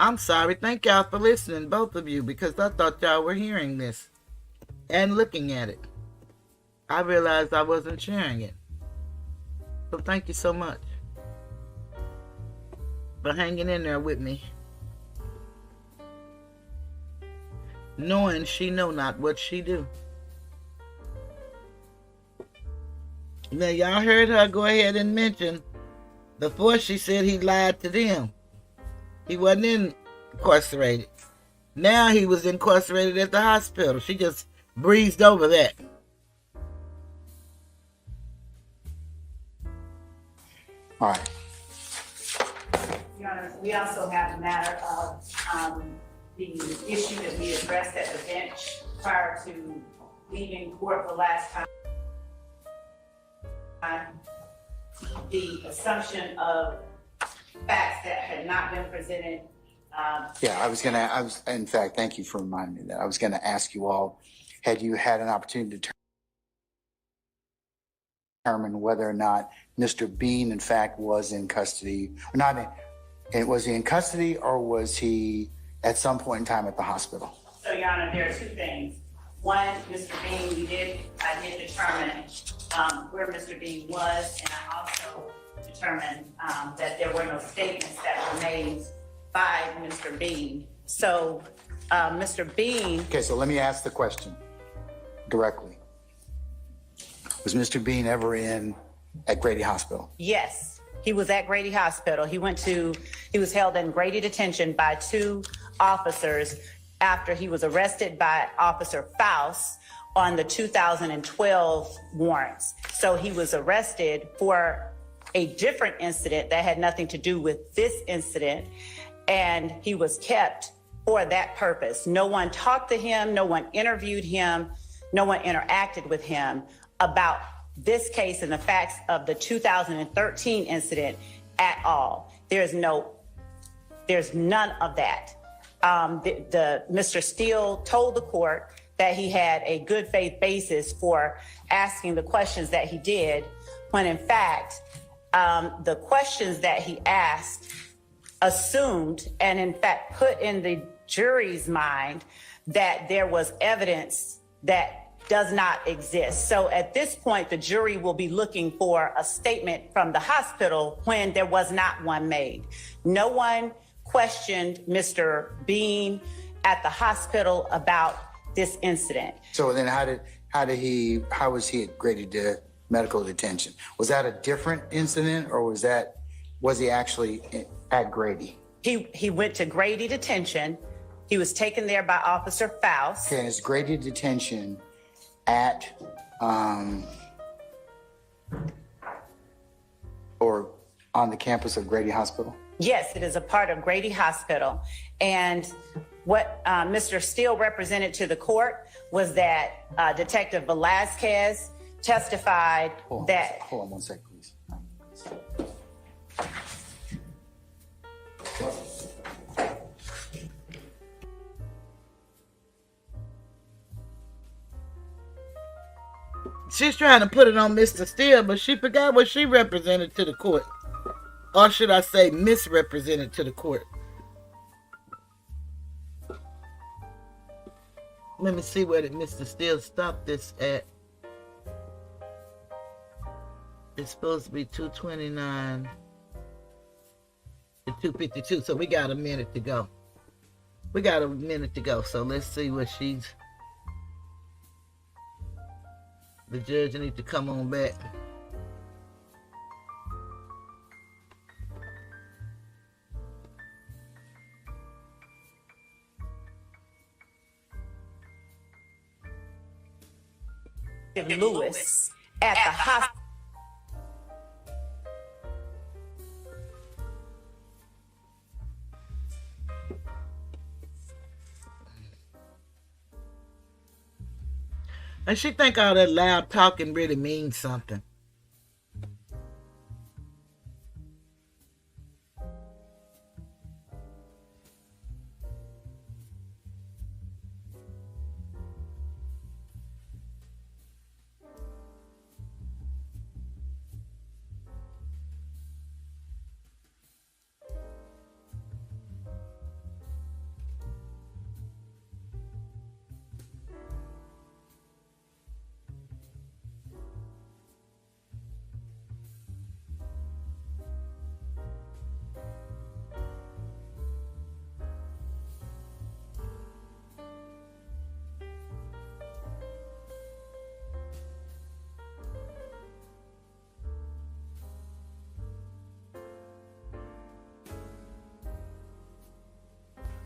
Speaker 1: I'm sorry. Thank y'all for listening, both of you, because I thought y'all were hearing this and looking at it. I realized I wasn't sharing it. So thank you so much for hanging in there with me. Knowing she know not what she do. Now y'all heard her go ahead and mention before she said he lied to them. He wasn't incarcerated. Now he was incarcerated at the hospital. She just breezed over that.
Speaker 3: All right.
Speaker 4: Your Honor, we also have a matter of the issue that we addressed at the bench prior to leaving court the last time. The assumption of facts that had not been presented.
Speaker 3: Yeah, in fact, thank you for reminding me of that. I was gonna ask you all, had you had an opportunity to determine whether or not Mr. Bean, in fact, was in custody, or not, was he in custody or was he at some point in time at the hospital?
Speaker 4: So, Your Honor, there are two things. One, Mr. Bean, I did determine where Mr. Bean was, and I also determined that there were no statements that were made by Mr. Bean. So, Mr. Bean.
Speaker 3: Okay, so let me ask the question directly. Was Mr. Bean ever at Grady Hospital?
Speaker 4: Yes, he was at Grady Hospital. He was held in Grady detention by two officers after he was arrested by Officer Faust on the 2012 warrants. So he was arrested for a different incident that had nothing to do with this incident, and he was kept for that purpose. No one talked to him, no one interviewed him, no one interacted with him about this case and the facts of the 2013 incident at all. There's none of that. Mr. Steele told the court that he had a good faith basis for asking the questions that he did, when in fact, the questions that he asked assumed and in fact put in the jury's mind that there was evidence that does not exist. So at this point, the jury will be looking for a statement from the hospital when there was not one made. No one questioned Mr. Bean at the hospital about this incident.
Speaker 3: So then how was he at Grady medical detention? Was that a different incident, or was he actually at Grady?
Speaker 4: He went to Grady detention. He was taken there by Officer Faust.
Speaker 3: Okay, and is Grady detention at or on the campus of Grady Hospital?
Speaker 4: Yes, it is a part of Grady Hospital. And what Mr. Steele represented to the court was that Detective Velazquez testified that...
Speaker 3: Hold on 1 second, please.
Speaker 1: She's trying to put it on Mr. Steele, but she forgot what she represented to the court. Or should I say misrepresented to the court. Let me see where did Mr. Steele stop this at. It's supposed to be 229 to 252, so we got a minute to go. So let's see what she's... The judge needs to come on back.
Speaker 4: Lewis at the hospital.
Speaker 1: And she think all that loud talking really means something.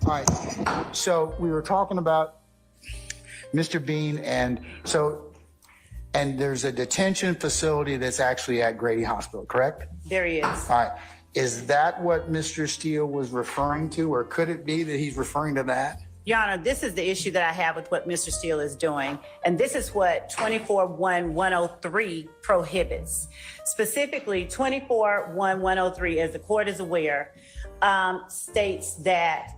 Speaker 3: All right. So we were talking about Mr. Bean, and there's a detention facility that's actually at Grady Hospital, correct?
Speaker 4: There he is.
Speaker 3: All right. Is that what Mr. Steele was referring to, or could it be that he's referring to that?
Speaker 4: Your Honor, this is the issue that I have with what Mr. Steele is doing, and this is what 24-1-103 prohibits. Specifically, 24-1-103, as the court is aware, states that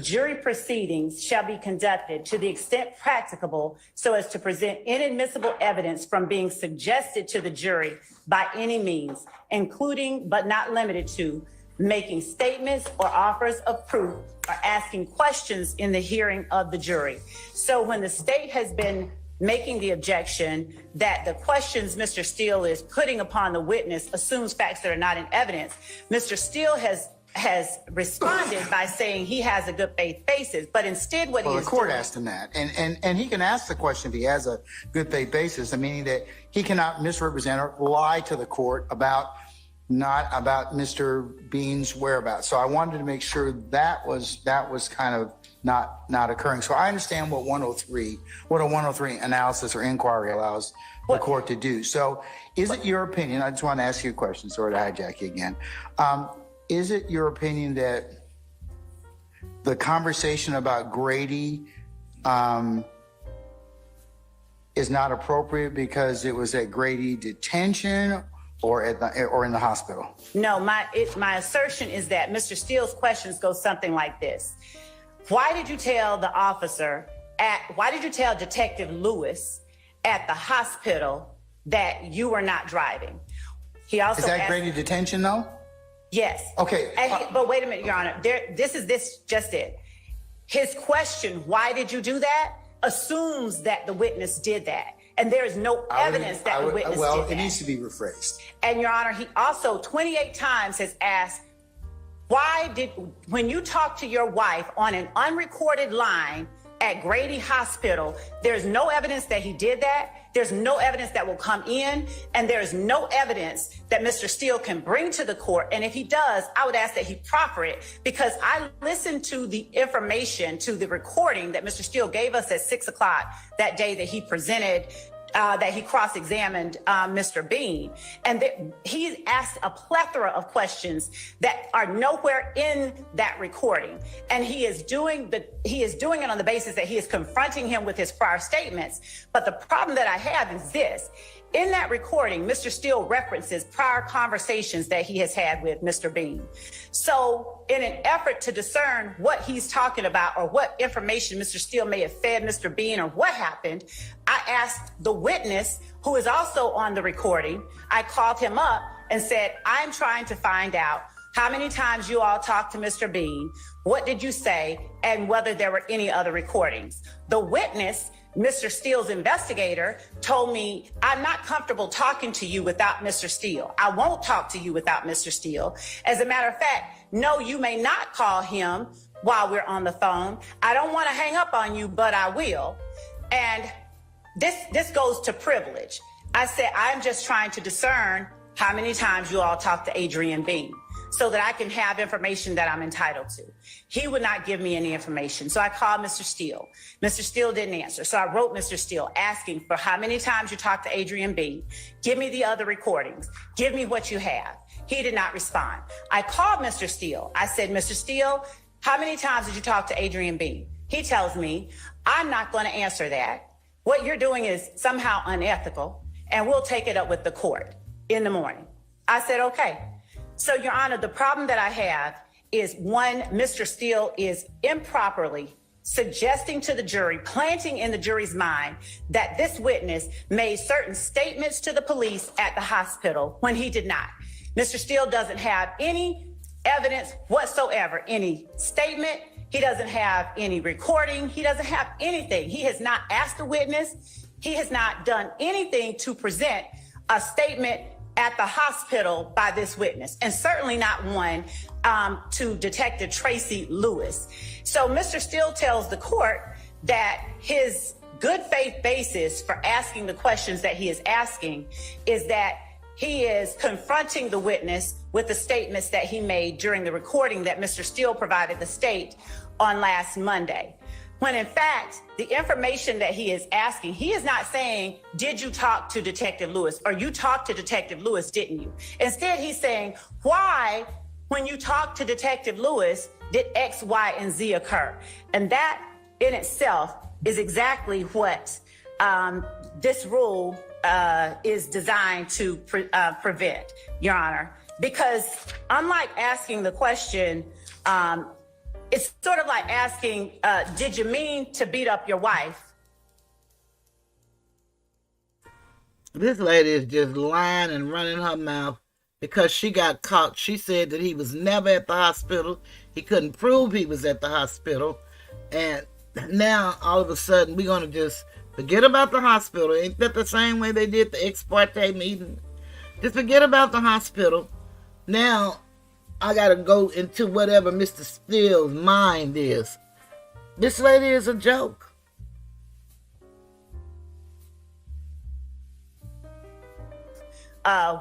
Speaker 4: jury proceedings shall be conducted to the extent practicable so as to present inadmissible evidence from being suggested to the jury by any means, including but not limited to making statements or offers of proof or asking questions in the hearing of the jury. So when the state has been making the objection that the questions Mr. Steele is putting upon the witness assumes facts that are not in evidence, Mr. Steele has responded by saying he has a good faith basis, but instead what he is
Speaker 3: the court
Speaker 4: doing,
Speaker 3: asked him that, and he can ask the question if he has a good faith basis, meaning that he cannot misrepresent or lie to the court about Mr. Bean's whereabouts. So I wanted to make sure that was kind of not occurring. So I understand what a 103 analysis or inquiry allows the court to do. So is it your opinion? I just want to ask you a question. Sorry to hijack you again. Is it your opinion that the conversation about Grady is not appropriate because it was at Grady detention or in the hospital?
Speaker 4: No, my assertion is that Mr. Steele's questions go something like this. Why did you tell Detective Lewis at the hospital that you were not driving? He also
Speaker 3: Is that
Speaker 4: asked,
Speaker 3: Grady detention though?
Speaker 4: Yes.
Speaker 3: Okay.
Speaker 4: But wait a minute, Your Honor. This is just it. His question, why did you do that, assumes that the witness did that. And there is no evidence that the witness did that.
Speaker 3: Well, it needs to be rephrased.
Speaker 4: And Your Honor, he also 28 times has asked, when you talk to your wife on an unrecorded line at Grady Hospital, there's no evidence that he did that. There's no evidence that will come in, and there's no evidence that Mr. Steele can bring to the court. And if he does, I would ask that he proffer it, because I listened to the information, to the recording that Mr. Steele gave us at 6 o'clock that day that he presented, that he cross-examined Mr. Bean. And he asked a plethora of questions that are nowhere in that recording. And he is doing it on the basis that he is confronting him with his prior statements. But the problem that I have is this. In that recording, Mr. Steele references prior conversations that he has had with Mr. Bean. So in an effort to discern what he's talking about or what information Mr. Steele may have fed Mr. Bean or what happened, I asked the witness, who is also on the recording, I called him up and said, I'm trying to find out how many times you all talked to Mr. Bean, what did you say, and whether there were any other recordings. The witness, Mr. Steele's investigator, told me, I'm not comfortable talking to you without Mr. Steele. I won't talk to you without Mr. Steele. As a matter of fact, no, you may not call him while we're on the phone. I don't want to hang up on you, but I will. And this goes to privilege. I said, I'm just trying to discern how many times you all talked to Adrian Bean, so that I can have information that I'm entitled to. He would not give me any information. So I called Mr. Steele. Mr. Steele didn't answer. So I wrote Mr. Steele asking for how many times you talked to Adrian Bean. Give me the other recordings. Give me what you have. He did not respond. I called Mr. Steele. I said, Mr. Steele, how many times did you talk to Adrian Bean? He tells me, I'm not going to answer that. What you're doing is somehow unethical, and we'll take it up with the court in the morning. I said, okay. So, Your Honor, the problem that I have is, one, Mr. Steele is improperly suggesting to the jury, planting in the jury's mind that this witness made certain statements to the police at the hospital when he did not. Mr. Steele doesn't have any evidence whatsoever, any statement. He doesn't have any recording. He doesn't have anything. He has not asked the witness. He has not done anything to present a statement at the hospital by this witness, and certainly not one to Detective Tracy Lewis. So Mr. Steele tells the court that his good faith basis for asking the questions that he is asking is that he is confronting the witness with the statements that he made during the recording that Mr. Steele provided the state on last Monday. When in fact, the information that he is asking, he is not saying, did you talk to Detective Lewis? Or you talked to Detective Lewis, didn't you? Instead, he's saying, why, when you talked to Detective Lewis, did X, Y, and Z occur? And that in itself is exactly what this rule is designed to prevent, Your Honor. Because unlike asking the question, it's sort of like asking, did you mean to beat up your wife?
Speaker 1: This lady is just lying and running her mouth because she got caught. She said that he was never at the hospital. He couldn't prove he was at the hospital. And now, all of a sudden, we're going to just forget about the hospital. Ain't that the same way they did the ex parte meeting? Just forget about the hospital. Now, I got to go into whatever Mr. Steele's mind is. This lady is a joke.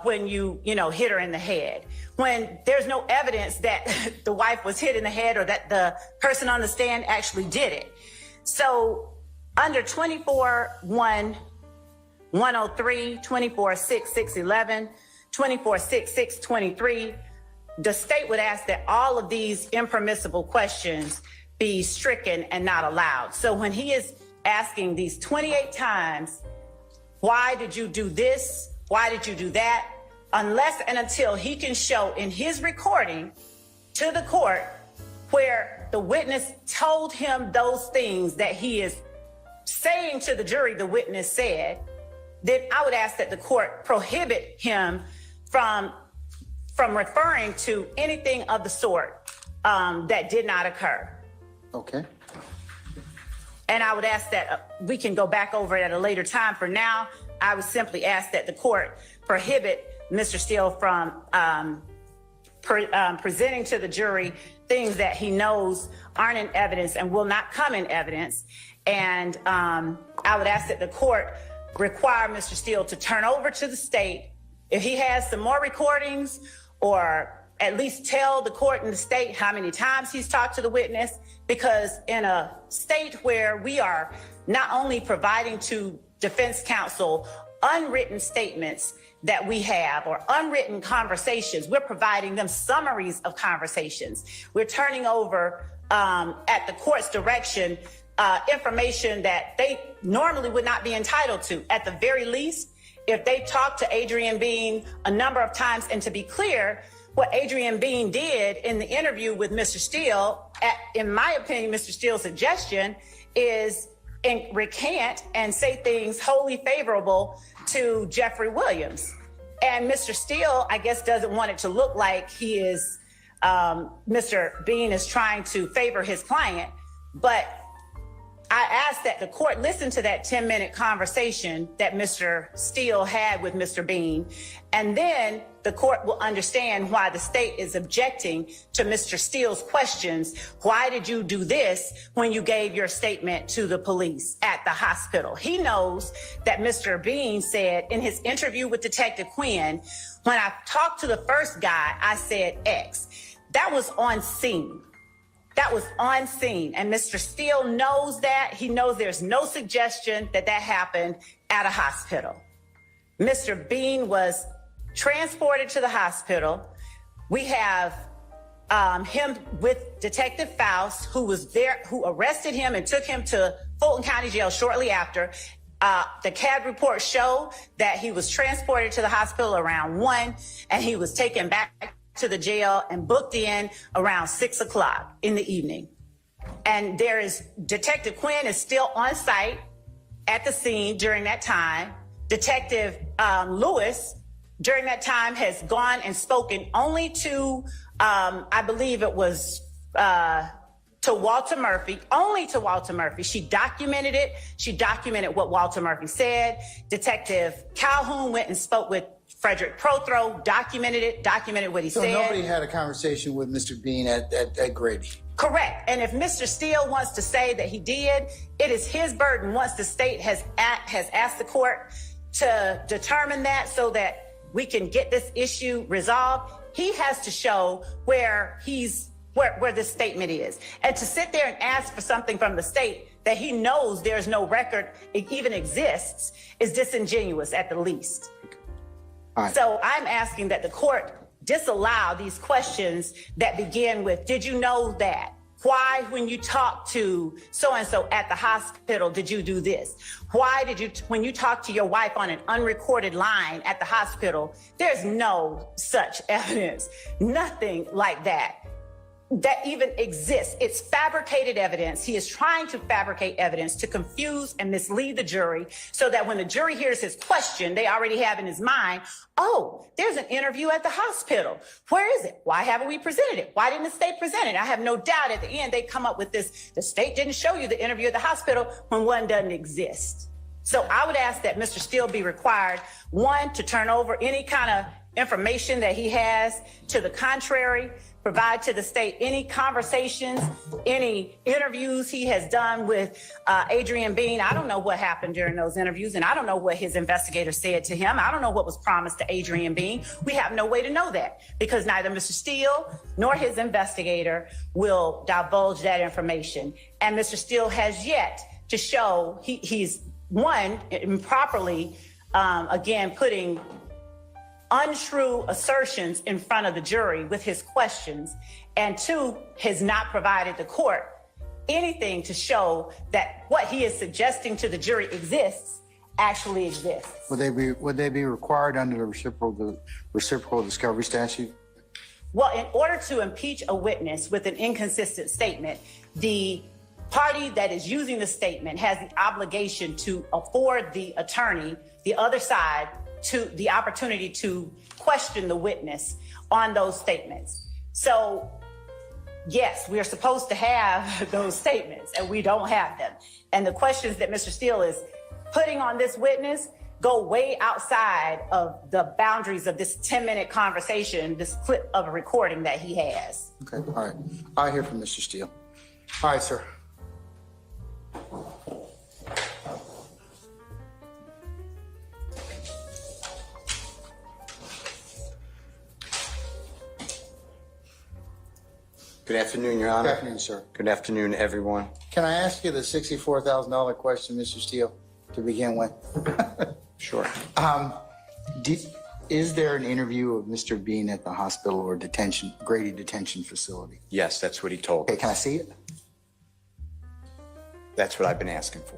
Speaker 4: When you hit her in the head, when there's no evidence that the wife was hit in the head or that the person on the stand actually did it. So under 24-1-103, 24-6-6-11, 24-6-6-23, the state would ask that all of these impermissible questions be stricken and not allowed. So when he is asking these 28 times, why did you do this? Why did you do that? Unless and until he can show in his recording to the court where the witness told him those things that he is saying to the jury the witness said, then I would ask that the court prohibit him from referring to anything of the sort that did not occur.
Speaker 3: Okay.
Speaker 4: And I would ask that we can go back over it at a later time. For now, I would simply ask that the court prohibit Mr. Steele from presenting to the jury things that he knows aren't in evidence and will not come in evidence. And I would ask that the court require Mr. Steele to turn over to the state if he has some more recordings, or at least tell the court and the state how many times he's talked to the witness, because in a state where we are not only providing to defense counsel unwritten statements that we have or unwritten conversations, we're providing them summaries of conversations. We're turning over at the court's direction information that they normally would not be entitled to. At the very least, if they talked to Adrian Bean a number of times, and to be clear, what Adrian Bean did in the interview with Mr. Steele, in my opinion, Mr. Steele's suggestion is recant and say things wholly favorable to Jeffrey Williams. And Mr. Steele, I guess, doesn't want it to look like he is, Mr. Bean is trying to favor his client. But I ask that the court listen to that 10-minute conversation that Mr. Steele had with Mr. Bean, and then the court will understand why the state is objecting to Mr. Steele's questions. Why did you do this when you gave your statement to the police at the hospital? He knows that Mr. Bean said in his interview with Detective Quinn, when I talked to the first guy, I said X. That was on scene. That was on scene. And Mr. Steele knows that. He knows there's no suggestion that that happened at a hospital. Mr. Bean was transported to the hospital. We have him with Detective Faust, who was there, who arrested him and took him to Fulton County Jail shortly after. The CAD report showed that he was transported to the hospital around 1, and he was taken back to the jail and booked in around 6 o'clock in the evening. And there is Detective Quinn is still on site at the scene during that time. Detective Lewis during that time has gone and spoken only to, I believe it was to Walter Murphy, only to Walter Murphy. She documented it. She documented what Walter Murphy said. Detective Calhoun went and spoke with Frederick Proctor, documented it, documented what he said.
Speaker 3: So nobody had a conversation with Mr. Bean at Grady?
Speaker 4: Correct. And if Mr. Steele wants to say that he did, it is his burden once the state has asked the court to determine that so that we can get this issue resolved. He has to show where he's where this statement is. And to sit there and ask for something from the state that he knows there's no record it even exists is disingenuous at the least.
Speaker 3: All right.
Speaker 4: So I'm asking that the court disallow these questions that begin with, did you know that? Why, when you talk to so-and-so at the hospital, did you do this? Why did you, when you talk to your wife on an unrecorded line at the hospital, there's no such evidence, nothing like that even exists. It's fabricated evidence. He is trying to fabricate evidence to confuse and mislead the jury so that when the jury hears his question, they already have in his mind, oh, there's an interview at the hospital. Where is it? Why haven't we presented it? Why didn't the state present it? I have no doubt at the end they come up with this, the state didn't show you the interview at the hospital when one doesn't exist. So I would ask that Mr. Steele be required, one, to turn over any kind of information that he has to the contrary, provide to the state any conversations, any interviews he has done with Adrian Bean. I don't know what happened during those interviews, and I don't know what his investigator said to him. I don't know what was promised to Adrian Bean. We have no way to know that because neither Mr. Steele nor his investigator will divulge that information. And Mr. Steele has yet to show he's, one, improperly, again, putting untrue assertions in front of the jury with his questions, and two, has not provided the court anything to show that what he is suggesting to the jury exists actually exists.
Speaker 3: Would they be required under the reciprocal discovery statute?
Speaker 4: Well, in order to impeach a witness with an inconsistent statement, the party that is using the statement has the obligation to afford the attorney, the other side, to the opportunity to question the witness on those statements. So yes, we are supposed to have those statements and we don't have them. And the questions that Mr. Steele is putting on this witness go way outside of the boundaries of this 10-minute conversation, this clip of a recording that he has.
Speaker 3: Okay, all right. I hear from Mr. Steele. All right, sir.
Speaker 2: Good afternoon, Your Honor.
Speaker 3: Good afternoon, sir.
Speaker 2: Good afternoon, everyone.
Speaker 3: Can I ask you the $64,000 question, Mr. Steele, to begin with?
Speaker 2: Sure.
Speaker 3: Is there an interview of Mr. Bean at the hospital or Grady detention facility?
Speaker 2: Yes, that's what he told
Speaker 3: Okay,
Speaker 2: me.
Speaker 3: can I see it?
Speaker 2: That's what I've been asking for.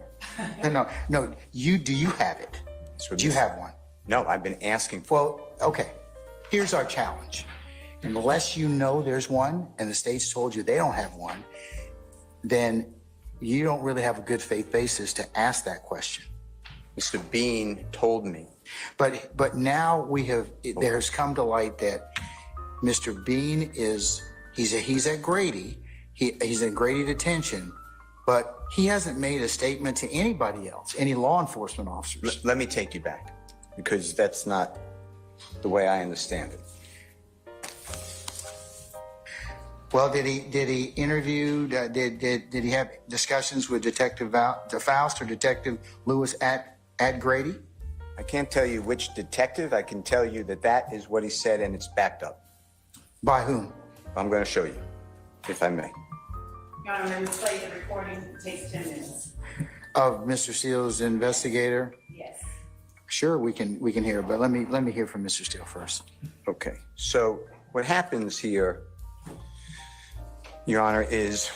Speaker 3: No. Do you have it?
Speaker 2: That's what
Speaker 3: Do you
Speaker 2: Mr.
Speaker 3: have one?
Speaker 2: No, I've been asking for.
Speaker 3: Well, okay. Here's our challenge. Unless you know there's one and the state's told you they don't have one, then you don't really have a good faith basis to ask that question.
Speaker 2: Mr. Bean told me.
Speaker 3: But now there's come to light that Mr. Bean he's at Grady. He's in Grady detention, but he hasn't made a statement to anybody else, any law enforcement officers.
Speaker 2: Let me take you back, because that's not the way I understand it.
Speaker 3: Well, did he interview? Did he have discussions with Detective Faust or Detective Lewis at Grady?
Speaker 2: I can't tell you which detective. I can tell you that is what he said, and it's backed up.
Speaker 3: By whom?
Speaker 2: I'm going to show you, if I may.
Speaker 4: Your Honor, when you play the recording, it takes 10 minutes.
Speaker 3: Of Mr. Steele's investigator?
Speaker 4: Yes.
Speaker 3: Sure, we can hear, but let me hear from Mr. Steele first.
Speaker 2: Okay. So what happens here, Your Honor, is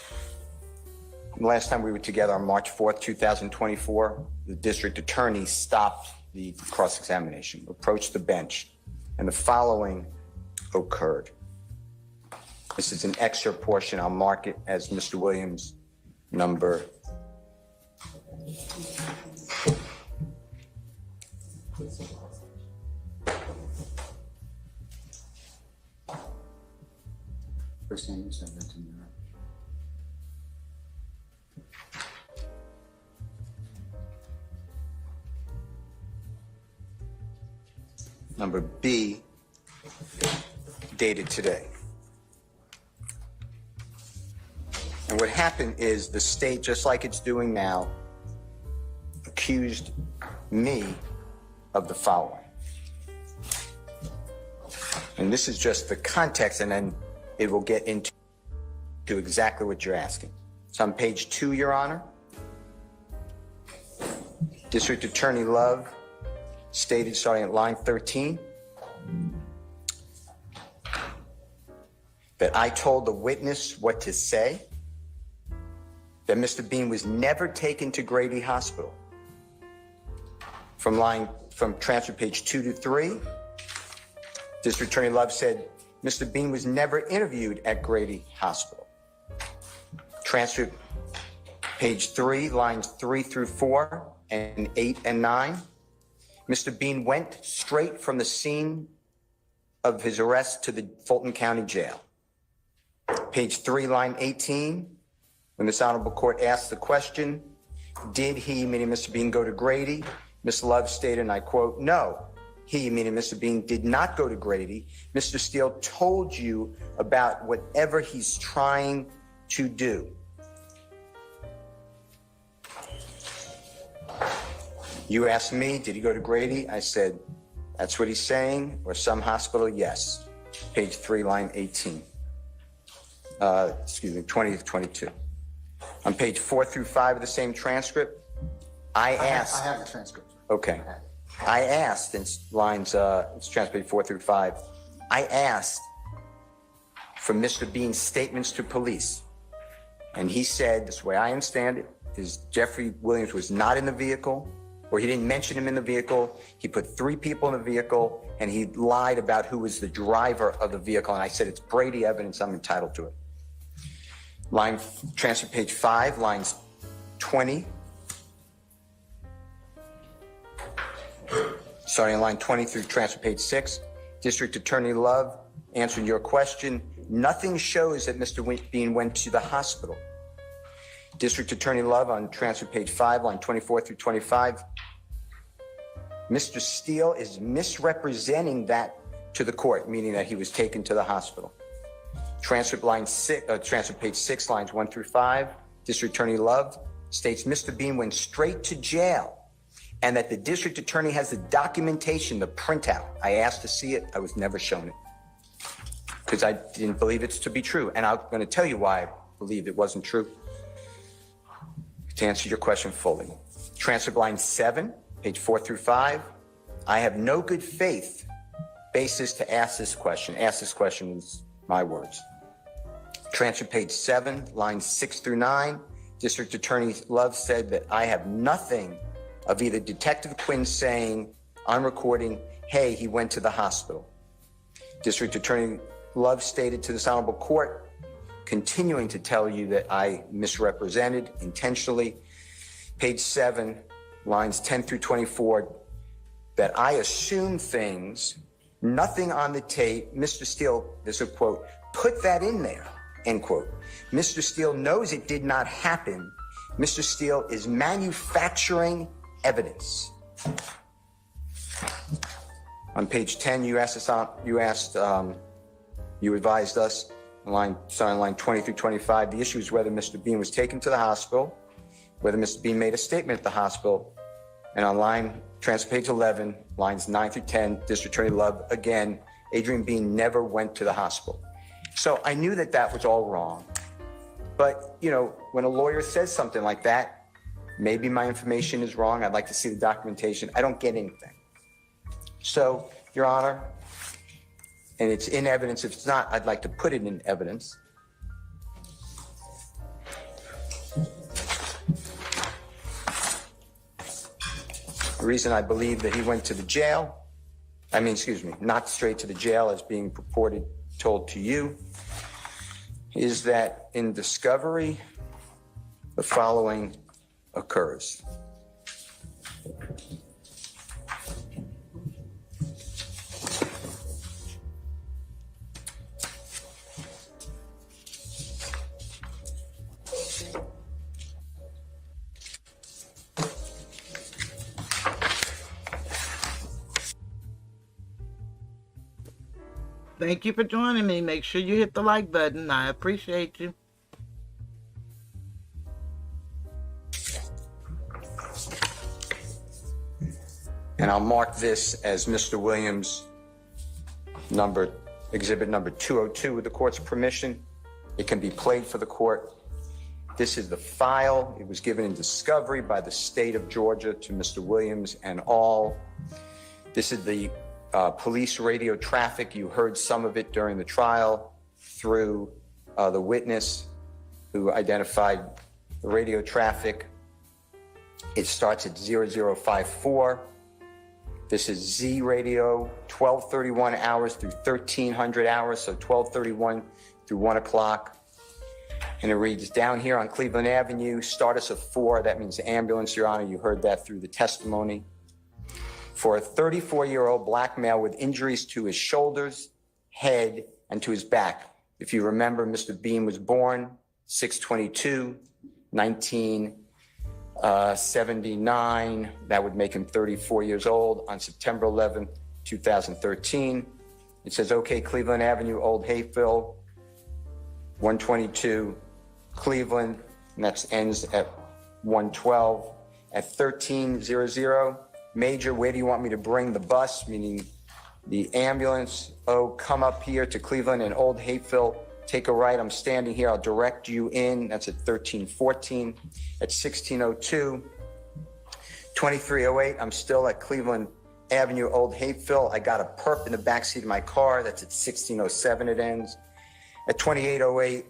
Speaker 2: last time we were together on March 4th, 2024, the district attorney stopped the cross-examination, approached the bench, and the following occurred. This is an excerpt portion. I'll mark it as Mr. Williams, number.
Speaker 3: First name you said that to me, right?
Speaker 2: Number B, dated today. And what happened is the state, just like it's doing now, accused me of the following. And this is just the context, and then it will get into do exactly what you're asking. It's on page 2, Your Honor. District Attorney Love stated, starting at line 13, that I told the witness what to say, that Mr. Bean was never taken to Grady Hospital. From transfer page 2 to 3, District Attorney Love said Mr. Bean was never interviewed at Grady Hospital. Transfer page 3, lines 3 through 4 and 8 and 9. Mr. Bean went straight from the scene of his arrest to the Fulton County Jail. Page 3, line 18, when this honorable court asked the question, did he, meaning Mr. Bean, go to Grady? Ms. Love stated, and I quote, no, he, meaning Mr. Bean, did not go to Grady. Mr. Steele told you about whatever he's trying to do. You asked me, did he go to Grady? I said, that's what he's saying, or some hospital, yes. Page 3, line 18. 20 to 22. On page 4 through 5 of the same transcript, I asked.
Speaker 3: I have the transcript.
Speaker 2: Okay. I asked in lines, it's transcript 4 through 5. I asked for Mr. Bean's statements to police. And he said, this way I understand it, is Jeffrey Williams was not in the vehicle, or he didn't mention him in the vehicle. He put 3 people in the vehicle, and he lied about who was the driver of the vehicle. And I said, it's Brady evidence, I'm entitled to it. Transfer page 5, lines 20. Starting on line 20 through transfer page 6. District Attorney Love answered your question. Nothing shows that Mr. Bean went to the hospital. District Attorney Love on transfer page 5, line 24 through 25. Mr. Steele is misrepresenting that to the court, meaning that he was taken to the hospital. Transfer page 6, lines 1 through 5. District Attorney Love states Mr. Bean went straight to jail and that the district attorney has the documentation, the printout. I asked to see it. I was never shown it because I didn't believe it to be true. And I'm going to tell you why I believed it wasn't true. To answer your question fully. Transcript line 7, page 4 through 5. I have no good faith basis to ask this question. Ask this question is my words. Transcript page 7, lines 6 through 9. District Attorney Love said that I have nothing of either Detective Quinn saying on recording, hey, he went to the hospital. District Attorney Love stated to this honorable court, continuing to tell you that I misrepresented intentionally. Page 7, lines 10 through 24, that I assume things, nothing on the tape. Mr. Steele, this is a quote, put that in there, end quote. Mr. Steele knows it did not happen. Mr. Steele is manufacturing evidence. On page 10, you advised us, starting line 20 through 25, the issue is whether Mr. Bean was taken to the hospital, whether Mr. Bean made a statement at the hospital, and on transfer page 11, lines 9 through 10, District Attorney Love, again, Adrian Bean never went to the hospital. So I knew that that was all wrong. But, you know, when a lawyer says something like that, maybe my information is wrong. I'd like to see the documentation. I don't get anything. So, Your Honor, and it's in evidence. If it's not, I'd like to put it in evidence. The reason I believe that he went to the jail, not straight to the jail as being told to you, is that in discovery, the following occurs.
Speaker 1: Thank you for joining me. Make sure you hit the like button. I appreciate you.
Speaker 2: And I'll mark this as Mr. Williams' exhibit number 202 with the court's permission. It can be played for the court. This is the file. It was given in discovery by the state of Georgia to Mr. Williams and all. This is the police radio traffic. You heard some of it during the trial through the witness who identified the radio traffic. It starts at 0054. This is Z radio, 1231 hours through 1300 hours, so 1231 through 1 o'clock. And it reads, down here on Cleveland Avenue, status of 4, that means ambulance, Your Honor. You heard that through the testimony. For a 34-year-old black male with injuries to his shoulders, head, and to his back. If you remember, Mr. Bean was born 6/22/1979. That would make him 34 years old on September 11th, 2013. It says, okay, Cleveland Avenue, Old Hayfield, 122, Cleveland, and that ends at 112. At 1300, Major, where do you want me to bring the bus, meaning the ambulance? Oh, come up here to Cleveland and Old Hayfield. Take a right. I'm standing here. I'll direct you in. That's at 1314. At 1602, 2308, I'm still at Cleveland Avenue, Old Hayfield. I got a perp in the backseat of my car. That's at 1607 it ends. At 2808,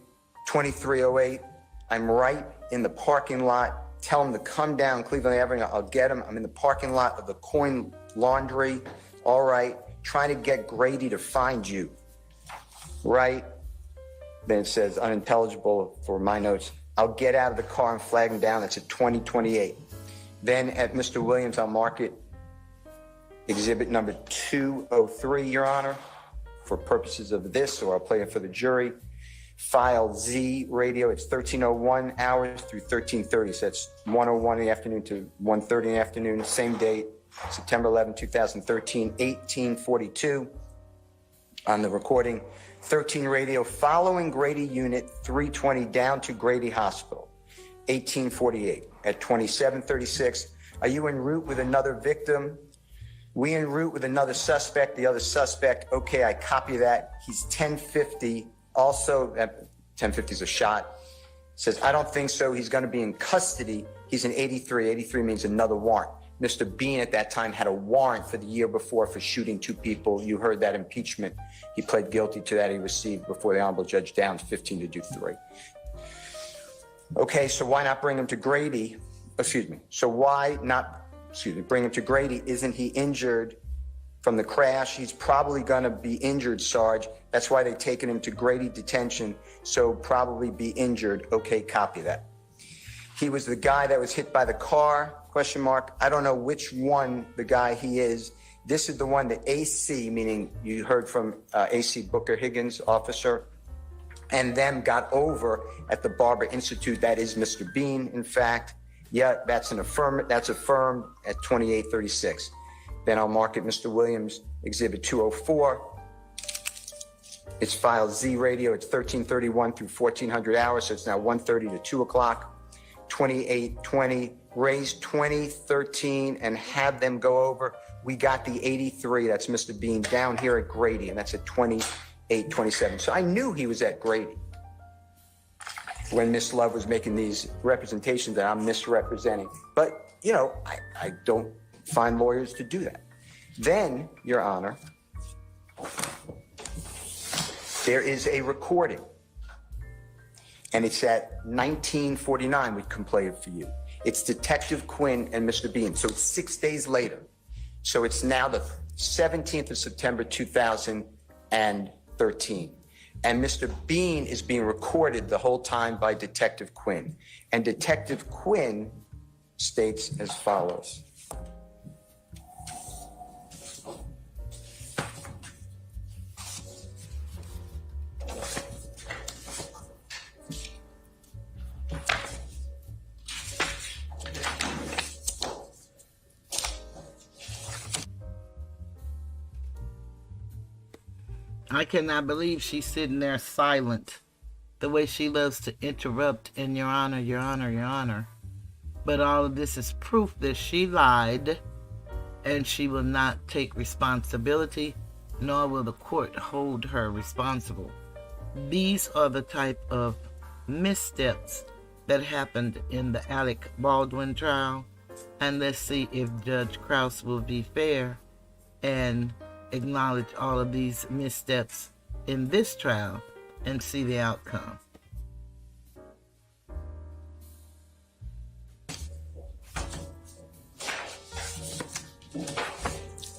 Speaker 2: 2308, I'm right in the parking lot. Tell him to come down Cleveland Avenue. I'll get him. I'm in the parking lot of the Coin Laundry. All right. Trying to get Grady to find you. Right. Then it says unintelligible for my notes. I'll get out of the car and flag him down. That's at 2028. Then at Mr. Williams, I'll mark it exhibit number 203, Your Honor, for purposes of this, or I'll play it for the jury. File Z radio, it's 1301 hours through 1330. So that's 1:01 in the afternoon to 1:30 in the afternoon. Same date, September 11, 2013, 1842 on the recording. 13 radio, following Grady Unit 320 down to Grady Hospital, 1848. At 2736, are you en route with another victim? We en route with another suspect. The other suspect, okay, I copy that. He's 1050. Also, 1050 is a shot. Says, I don't think so. He's going to be in custody. He's in 83. 83 means another warrant. Mr. Bean at that time had a warrant for the year before for shooting 2 people. You heard that impeachment. He pled guilty to that. He received before the Honorable Judge Downs 15 to do 3. Okay, so why not bring him to Grady? So why not, bring him to Grady? Isn't he injured from the crash? He's probably going to be injured, Sarge. That's why they've taken him to Grady detention, so probably be injured. Okay, copy that. He was the guy that was hit by the car, question mark. I don't know which one the guy he is. This is the one that AC, meaning you heard from AC Booker Higgins, officer, and them got over at the Barber Institute. That is Mr. Bean, in fact. Yeah, that's affirmed at 2836. Then I'll mark it Mr. Williams, Exhibit 204. It's file Z radio. It's 1331 through 1400 hours, so it's now 1:30 to 2 o'clock. 2820, raise 2013 and have them go over. We got the 83, that's Mr. Bean, down here at Grady, and that's at 2827. So I knew he was at Grady when Miss Love was making these representations that I'm misrepresenting. But, you know, I don't find lawyers to do that. Then, Your Honor, there is a recording, and it's at 1949. We can play it for you. It's Detective Quinn and Mr. Bean. So it's 6 days later. So it's now the 17th of September, 2013. And Mr. Bean is being recorded the whole time by Detective Quinn. And Detective Quinn states as follows.
Speaker 1: I cannot believe she's sitting there silent, the way she loves to interrupt in Your Honor, Your Honor, Your Honor. But all of this is proof that she lied, and she will not take responsibility, nor will the court hold her responsible. these are the type of missteps that happened in the Alec Baldwin trial. And let's see if Judge Krause will be fair and acknowledge all of these missteps in this trial and see the outcome.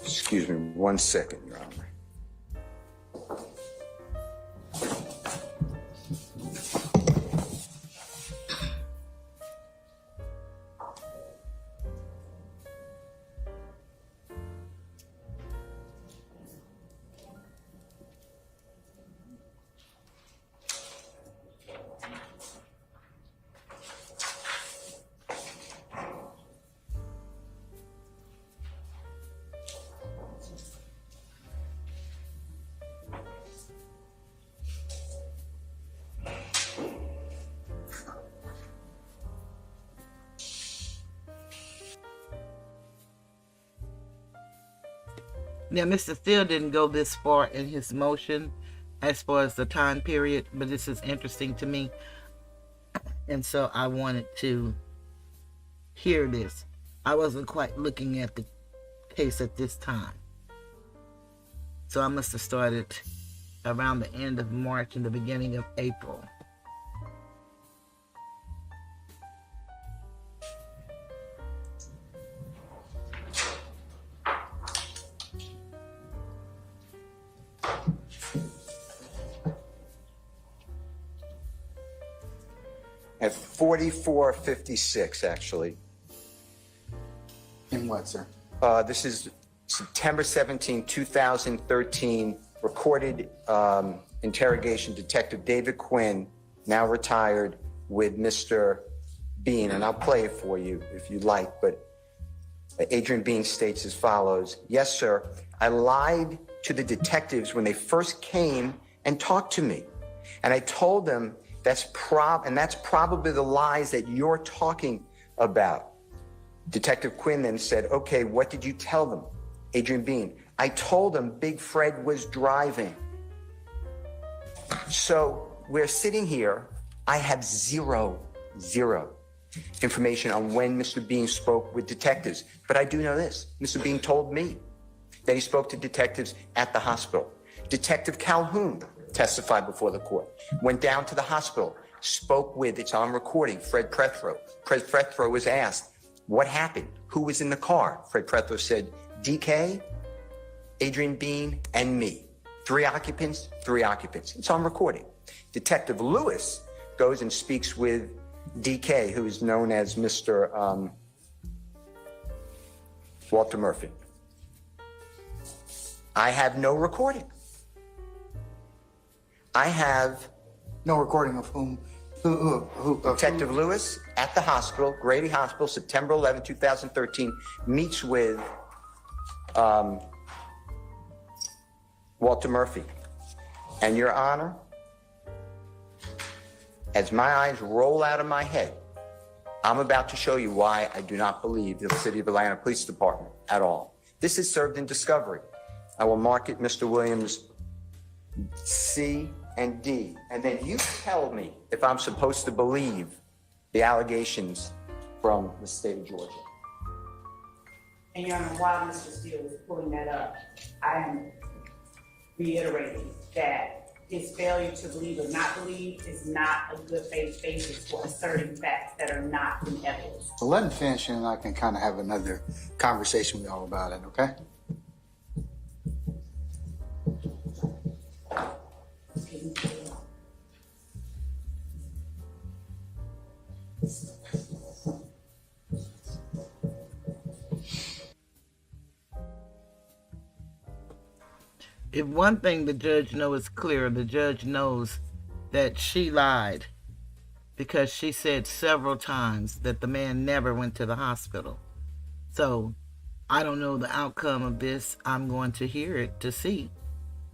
Speaker 2: Excuse me 1 second, Your Honor.
Speaker 1: Now, Mr. Steele didn't go this far in his motion as far as the time period, but this is interesting to me. And so I wanted to hear this. I wasn't quite looking at the case at this time. So I must have started around the end of March and the beginning of April.
Speaker 2: At 44:56, actually.
Speaker 3: In what, sir?
Speaker 2: This is September 17, 2013, recorded interrogation, Detective David Quinn, now retired, with Mr. Bean. And I'll play it for you if you'd like, but Adrian Bean states as follows. Yes, sir. I lied to the detectives when they first came and talked to me. And I told them that's probably the lies that you're talking about. Detective Quinn then said, okay, what did you tell them? Adrian Bean, I told them Big Fred was driving. So we're sitting here. I have zero information on when Mr. Bean spoke with detectives. But I do know this. Mr. Bean told me that he spoke to detectives at the hospital. Detective Calhoun testified before the court, went down to the hospital, spoke with, it's on recording, Fred Prethrow. Fred Prethrow was asked, what happened? Who was in the car? Fred Prethrow said, DK, Adrian Bean, and me. Three occupants. It's on recording. Detective Lewis goes and speaks with DK, who is known as Mr. Walter Murphy. I have no recording. I have
Speaker 3: No recording of whom? Who?
Speaker 2: Detective Lewis at the hospital, Grady Hospital, September 11, 2013, meets with Walter Murphy. And Your Honor, as my eyes roll out of my head, I'm about to show you why I do not believe the City of Atlanta Police Department at all. This is served in discovery. I will mark it, Mr. Williams, C and D. And then you tell me if I'm supposed to believe the allegations from the state of Georgia.
Speaker 4: And Your Honor, while Mr. Steele is pulling that up, I am reiterating that his failure to believe or not believe is not a good faith basis for asserting facts that are not in evidence.
Speaker 3: So let him finish and I can kind of have another conversation with y'all about it, okay?
Speaker 1: If one thing the judge knows is clear, the judge knows that she lied because she said several times that the man never went to the hospital. So I don't know the outcome of this. I'm going to hear it to see.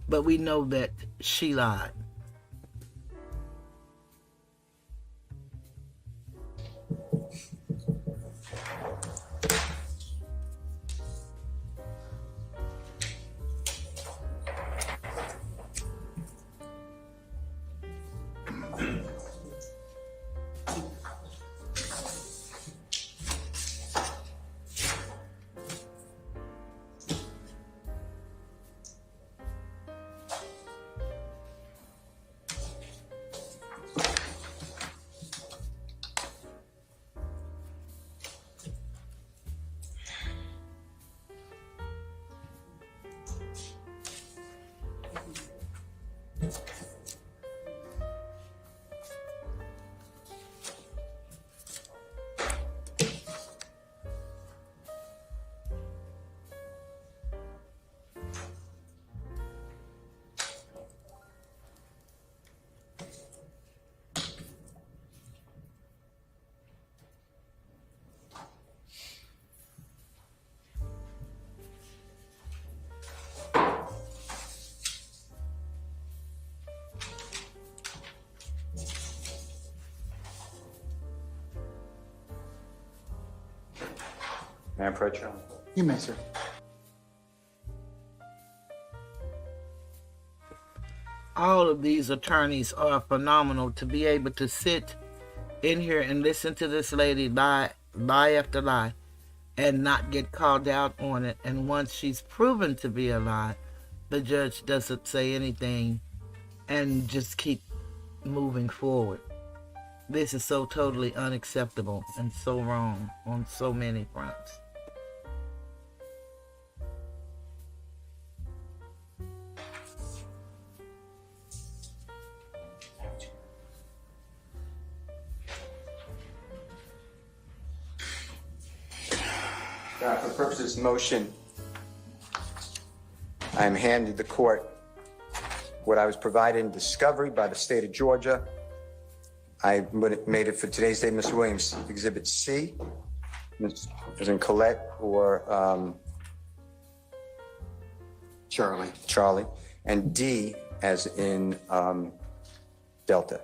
Speaker 1: But we know that she lied.
Speaker 2: May I approach you?
Speaker 3: You may, sir.
Speaker 1: All of these attorneys are phenomenal to be able to sit in here and listen to this lady lie after lie and not get called out on it. And once she's proven to be a lie, the judge doesn't say anything and just keep moving forward. This is so totally unacceptable and so wrong on so many fronts.
Speaker 2: For the purposes of this motion, I am handing the court what I was provided in discovery by the state of Georgia. I made it for today's date, Mr. Williams, Exhibit C, as in Colette or Charlie, and D as in Delta.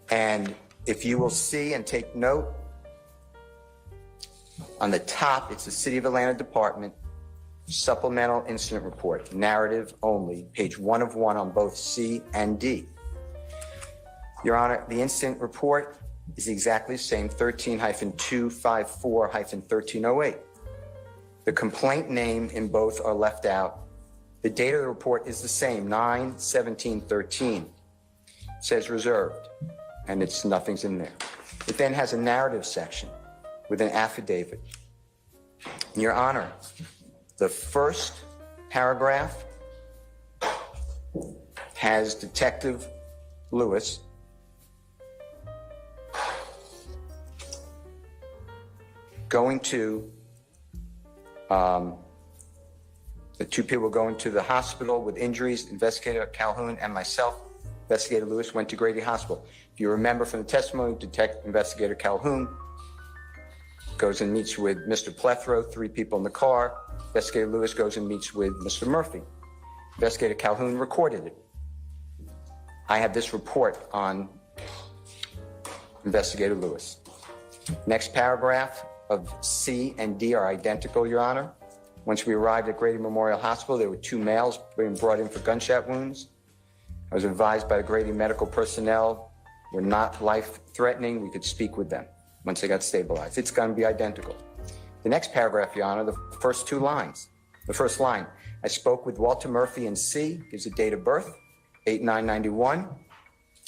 Speaker 2: And if you will see and take note, on the top, it's the City of Atlanta Department Supplemental Incident Report, narrative only, page 1 of 1 on both C and D. Your Honor, the incident report is exactly the same, 13-254-1308. The complaint name in both are left out. The date of the report is the same, 9/17/13. It says reserved, and nothing's in there. It then has a narrative section with an affidavit. Your Honor, the first paragraph has Detective Lewis going to, the two people going to the hospital with injuries, Investigator Calhoun and myself. Investigator Lewis went to Grady Hospital. If you remember from the testimony, Investigator Calhoun goes and meets with Mr. Plethro, 3 people in the car. Investigator Lewis goes and meets with Mr. Murphy. Investigator Calhoun recorded it. I have this report on Investigator Lewis. Next paragraph of C and D are identical, Your Honor. Once we arrived at Grady Memorial Hospital, there were 2 males being brought in for gunshot wounds. I was advised by the Grady medical personnel were not life-threatening. We could speak with them once they got stabilized. It's going to be identical. The next paragraph, Your Honor, the first 2 lines. The first line, I spoke with Walter Murphy in C, gives a date of birth, 8/9/91.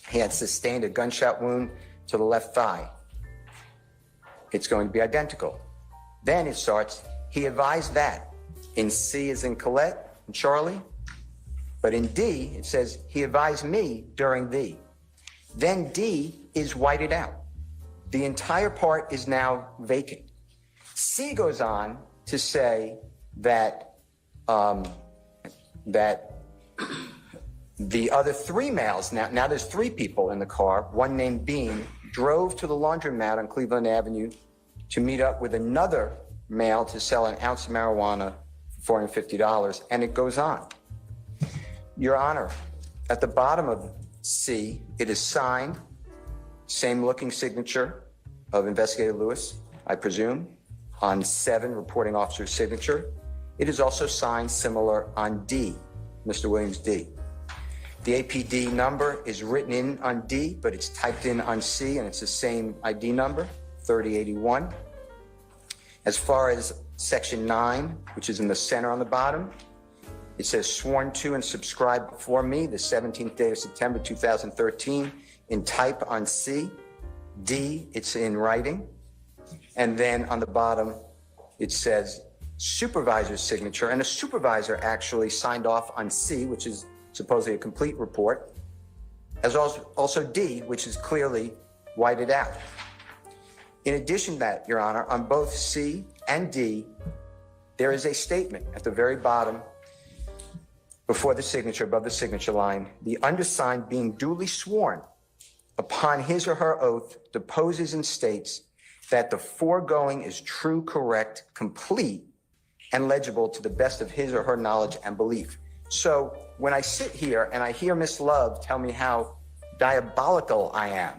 Speaker 2: He had sustained a gunshot wound to the left thigh. It's going to be identical. Then it starts, he advised that. In C is in Colette and Charlie, but in D, it says, he advised me during the. Then D is whited out. The entire part is now vacant. C goes on to say that that the other 3 males, now there's 3 people in the car, one named Bean, drove to the laundromat on Cleveland Avenue to meet up with another male to sell an ounce of marijuana for $450, and it goes on. Your Honor, at the bottom of C, it is signed, same looking signature of Investigator Lewis, I presume, on 7, reporting officer's signature. It is also signed similar on D, Mr. Williams D. The APD number is written in on D, but it's typed in on C, and it's the same ID number, 3081. As far as section 9, which is in the center on the bottom, it says sworn to and subscribed before me the 17th day of September 2013 in type on C. D, it's in writing. And then on the bottom, it says supervisor's signature, and a supervisor actually signed off on C, which is supposedly a complete report, as also D, which is clearly whited out. In addition to that, Your Honor, on both C and D, there is a statement at the very bottom before the signature, above the signature line, the undersigned being duly sworn upon his or her oath deposes and states that the foregoing is true, correct, complete, and legible to the best of his or her knowledge and belief. So when I sit here and I hear Miss Love tell me how diabolical I am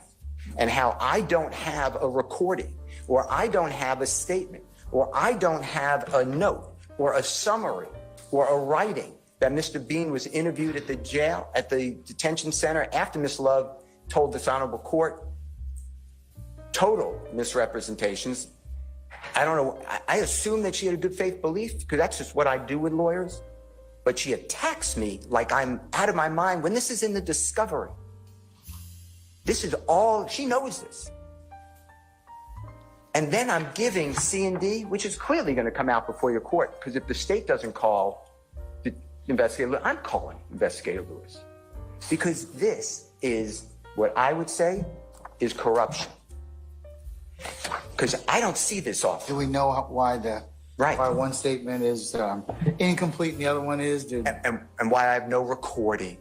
Speaker 2: and how I don't have a recording or I don't have a statement or I don't have a note or a summary or a writing that Mr. Bean was interviewed at the jail, at the detention center after Miss Love told this honorable court, total misrepresentations. I don't know, I assume that she had a good faith belief because that's just what I do with lawyers. But she attacks me like I'm out of my mind when this is in the discovery. This is all, she knows this. And then I'm giving C and D, which is clearly going to come out before your court, because if the state doesn't call the investigator, I'm calling Investigator Lewis. Because this is what I would say is corruption. Because I don't see this often.
Speaker 3: Do we know why why one statement is incomplete and the other one is?
Speaker 2: And why I have no recording.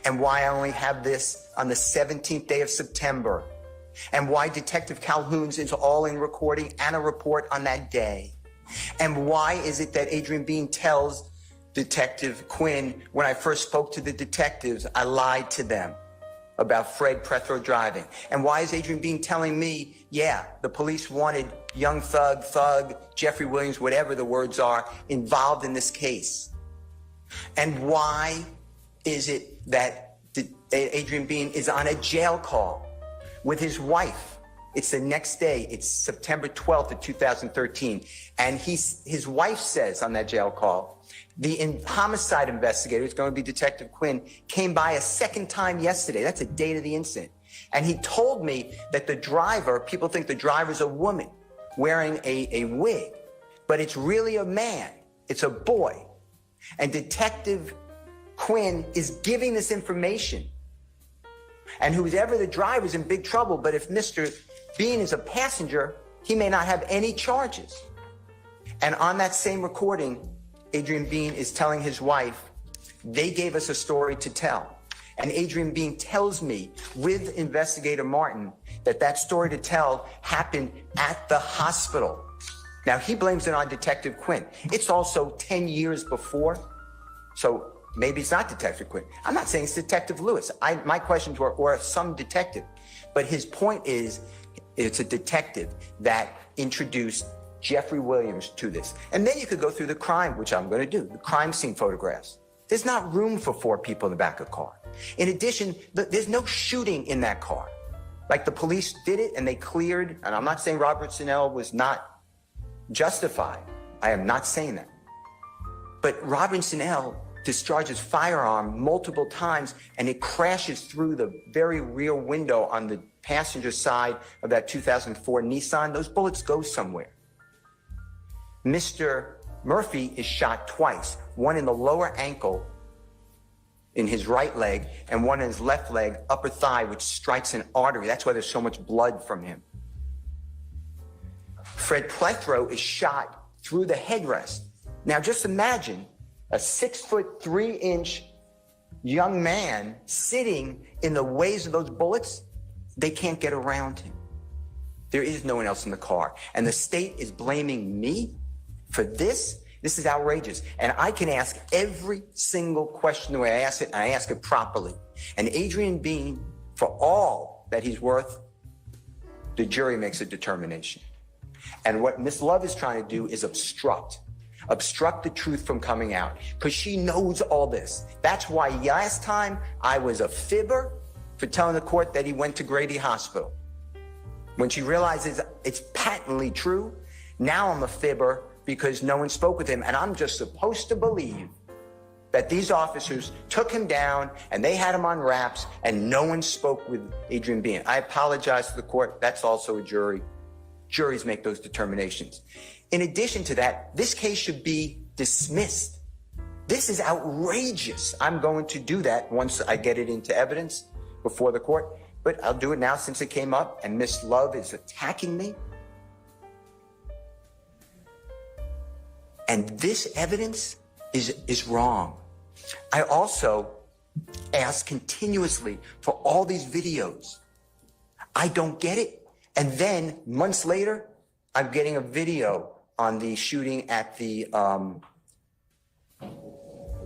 Speaker 2: And why I only have this on the 17th day of September. And why Detective Calhoun's is all in recording and a report on that day. And why is it that Adrian Bean tells Detective Quinn, when I first spoke to the detectives, I lied to them about Fred Prethro driving? And why is Adrian Bean telling me, yeah, the police wanted young thug, Jeffrey Williams, whatever the words are, involved in this case? And why is it that Adrian Bean is on a jail call with his wife? It's the next day. It's September 12th of 2013. And his wife says on that jail call, the homicide investigator, it's going to be Detective Quinn, came by a second time yesterday. That's the date of the incident. And he told me that the driver, people think the driver's a woman wearing a wig, but it's really a man. It's a boy. And Detective Quinn is giving this information. And whoever the driver is in big trouble, but if Mr. Bean is a passenger, he may not have any charges. And on that same recording, Adrian Bean is telling his wife, they gave us a story to tell. And Adrian Bean tells me with Investigator Martin that story to tell happened at the hospital. Now, he blames it on Detective Quinn. It's also 10 years before, so maybe it's not Detective Quinn. I'm not saying it's Detective Lewis. My questions were, or some detective. But his point is, it's a detective that introduced Jeffrey Williams to this. And then you could go through the crime, which I'm going to do, the crime scene photographs. There's not room for 4 people in the back of the car. In addition, there's no shooting in that car. Like the police did it and they cleared, and I'm not saying Robert Sinnell was not justified. I am not saying that. But Robert Sinnell discharges firearm multiple times and it crashes through the very rear window on the passenger side of that 2004 Nissan. Those bullets go somewhere. Mr. Murphy is shot twice, one in the lower ankle in his right leg and one in his left leg, upper thigh, which strikes an artery. That's why there's so much blood from him. Fred Prethro is shot through the headrest. Now just imagine a 6'3" young man sitting in the ways of those bullets. They can't get around him. There is no one else in the car. And the state is blaming me for this. This is outrageous. And I can ask every single question the way I ask it, and I ask it properly. And Adrian Bean, for all that he's worth, the jury makes a determination. And what Miss Love is trying to do is obstruct the truth from coming out, because she knows all this. That's why last time I was a fibber for telling the court that he went to Grady Hospital. When she realizes it's patently true, now I'm a fibber because no one spoke with him, and I'm just supposed to believe that these officers took him down and they had him on wraps and no one spoke with Adrian Bean. I apologize to the court. That's also a jury. Juries make those determinations. In addition to that, this case should be dismissed This is outrageous. I'm going to do that once I get it into evidence before the court, but I'll do it now since it came up and Miss Love is attacking me. And this evidence is wrong. I also ask continuously for all these videos. I don't get it. And then months later, I'm getting a video on the shooting at the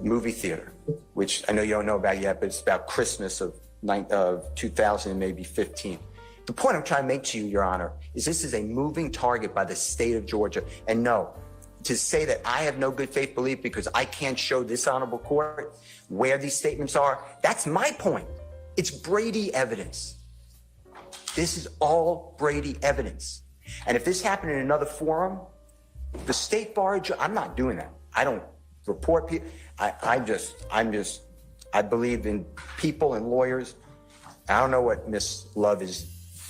Speaker 2: movie theater, which I know you don't know about yet, but it's about Christmas of 2000 and maybe 15. The point I'm trying to make to you, Your Honor, is this is a moving target by the state of Georgia. And no, to say that I have no good faith belief because I can't show this honorable court where these statements are, that's my point. It's Brady evidence. This is all Brady evidence. And if this happened in another forum, the state bar, I'm not doing that. I don't report people. I believe in people and lawyers. I don't know what Miss Love is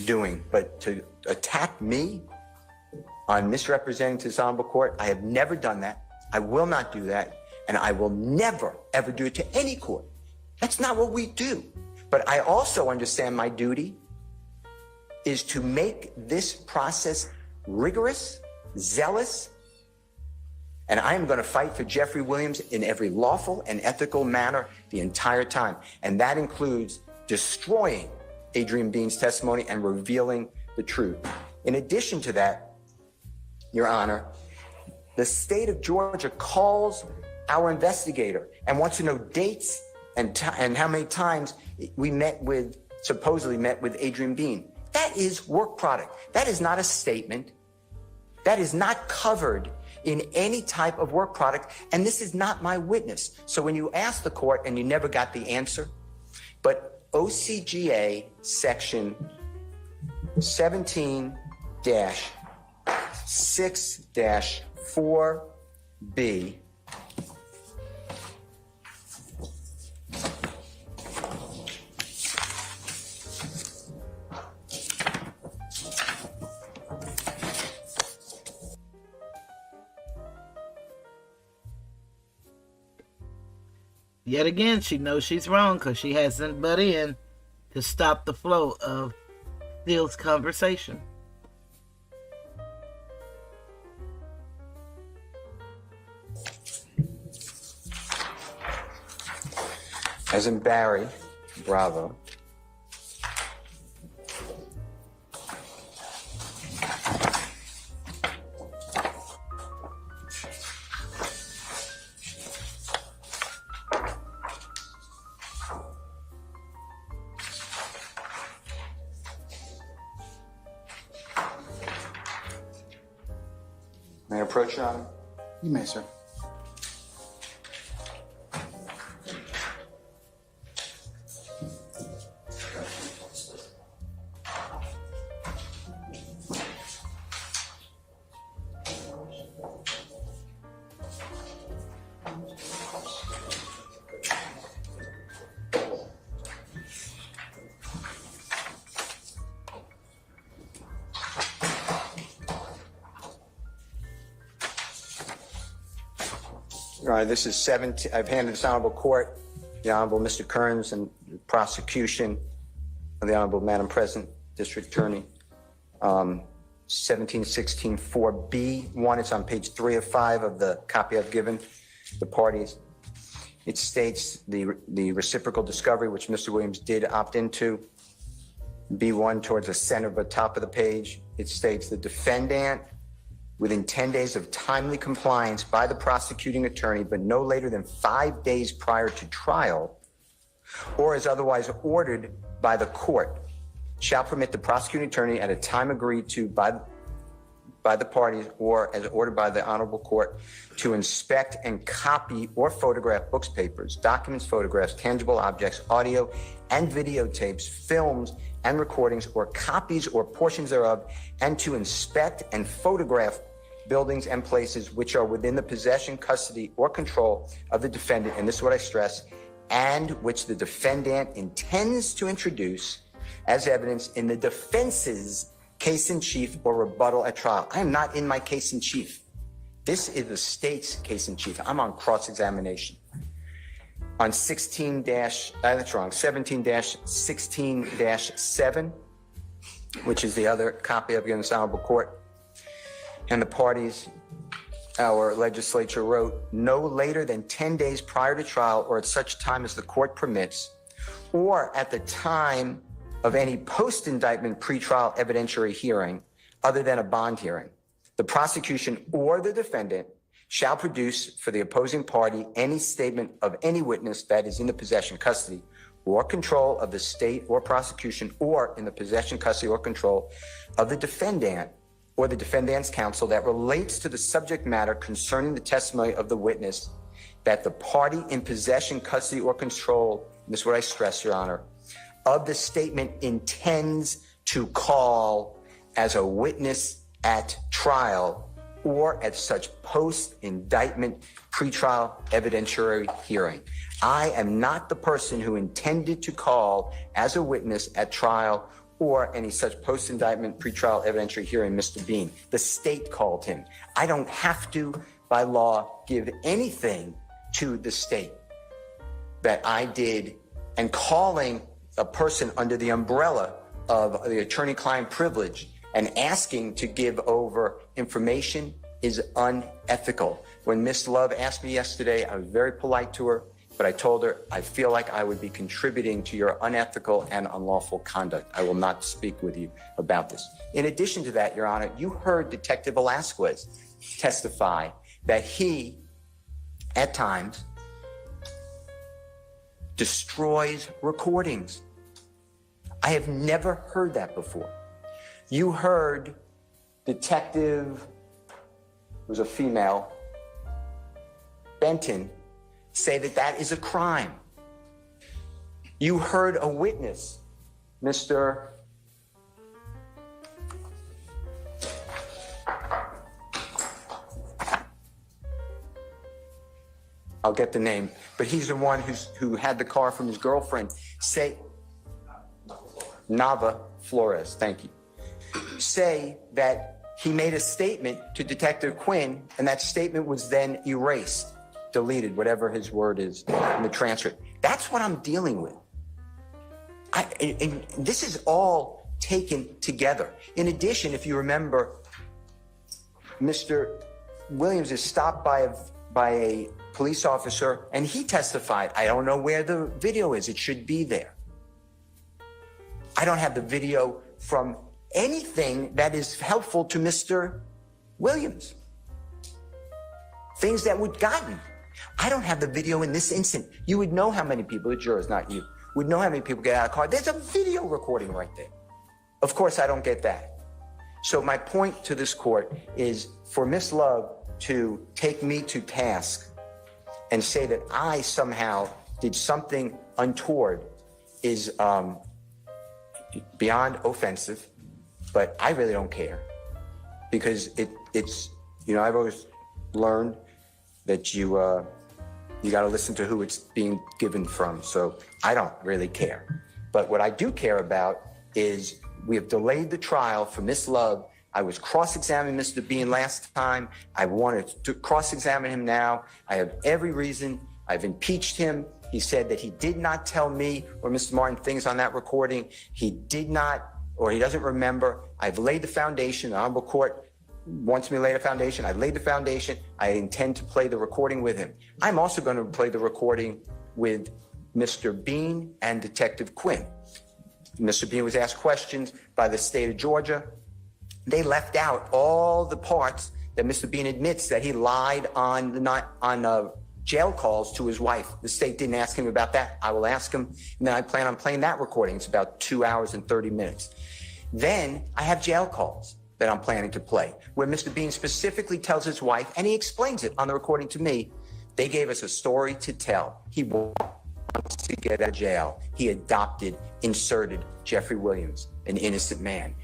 Speaker 2: doing, but to attack me on misrepresenting to this honorable court, I have never done that. I will not do that. And I will never, ever do it to any court. That's not what we do. But I also understand my duty is to make this process rigorous, zealous, and I am going to fight for Jeffrey Williams in every lawful and ethical manner the entire time. And that includes destroying Adrian Bean's testimony and revealing the truth. In addition to that, Your Honor, the state of Georgia calls our investigator and wants to know dates and how many times we supposedly met with Adrian Bean. That is work product. That is not a statement. That is not covered in any type of work product, and this is not my witness. So when you ask the court and you never got the answer, but OCGA section 17-6-4B
Speaker 1: Yet again, she knows she's wrong because she hasn't butt in to stop the flow of Steele's conversation.
Speaker 2: as in Barry, Bravo. May I approach, Your Honor?
Speaker 3: You may, sir.
Speaker 2: All right, this is 17. I've handed this honorable court, the Honorable Mr. Kearns, and the prosecution of the Honorable Madam President, District Attorney, 17-16-4B1. It's on page 3 of 5 of the copy I've given the parties. It states the reciprocal discovery, which Mr. Williams did opt into. B1 towards the center of the top of the page. It states the defendant, within 10 days of timely compliance by the prosecuting attorney, but no later than 5 days prior to trial, or as otherwise ordered by the court, shall permit the prosecuting attorney at a time agreed to by the parties or as ordered by the honorable court to inspect and copy or photograph books, papers, documents, photographs, tangible objects, audio and videotapes, films and recordings, or copies or portions thereof, and to inspect and photograph buildings and places which are within the possession, custody, or control of the defendant, and this is what I stress, and which the defendant intends to introduce as evidence in the defense's case in chief or rebuttal at trial. I am not in my case in chief. This is the state's case in chief. I'm on cross-examination. on 17-16-7, which is the other copy of this honorable court. And the parties, our legislature wrote, no later than 10 days prior to trial or at such time as the court permits, or at the time of any post-indictment pretrial evidentiary hearing other than a bond hearing, the prosecution or the defendant shall produce for the opposing party any statement of any witness that is in the possession, custody, or control of the state or prosecution, or in the possession, custody, or control of the defendant or the defendant's counsel that relates to the subject matter concerning the testimony of the witness that the party in possession, custody, or control, and this is what I stress, Your Honor, of the statement intends to call as a witness at trial or at such post-indictment pretrial evidentiary hearing. I am not the person who intended to call as a witness at trial or any such post-indictment pretrial evidentiary hearing, Mr. Bean. The state called him. I don't have to, by law, give anything to the state that I did, and calling a person under the umbrella of the attorney-client privilege and asking to give over information is unethical. When Ms. Love asked me yesterday, I was very polite to her, but I told her I feel like I would be contributing to your unethical and unlawful conduct. I will not speak with you about this. In addition to that, Your Honor, you heard Detective Velasquez testify that he, at times, destroys recordings. I have never heard that before. You heard Detective, who was a female, Benton, say that that is a crime. You heard a witness, Mr. I'll get the name, but he's the one who had the car from his girlfriend, say, Nava Flores, thank you, say that he made a statement to Detective Quinn, and that statement was then erased, deleted, whatever his word is in the transcript. That's what I'm dealing with. And this is all taken together. In addition, if you remember, Mr. Williams is stopped by a police officer, and he testified, I don't know where the video is. It should be there. I don't have the video from anything that is helpful to Mr. Williams. Things that would gotten. I don't have the video in this instant. You would know how many people, the jurors, not you, would know how many people get out of the car. There's a video recording right there. Of course, I don't get that. So my point to this court is for Ms. Love to take me to task and say that I somehow did something untoward is beyond offensive, but I really don't care, because it's I've always learned that you got to listen to who it's being given from. So I don't really care. But what I do care about is we have delayed the trial for Ms. Love. I was cross-examining Mr. Bean last time. I wanted to cross-examine him now. I have every reason. I've impeached him. He said that he did not tell me or Mr. Martin things on that recording. He did not, or he doesn't remember. I've laid the foundation. The Honorable Court wants me to lay the foundation. I laid the foundation. I intend to play the recording with him. I'm also going to play the recording with Mr. Bean and Detective Quinn. Mr. Bean was asked questions by the state of Georgia. They left out all the parts that Mr. Bean admits that he lied on jail calls to his wife. The state didn't ask him about that. I will ask him, and then I plan on playing that recording. It's about 2 hours and 30 minutes. Then I have jail calls that I'm planning to play, where Mr. Bean specifically tells his wife, and he explains it on the recording to me, they gave us a story to tell. He wants to get out of jail. He adopted, inserted Jeffrey Williams, an innocent man.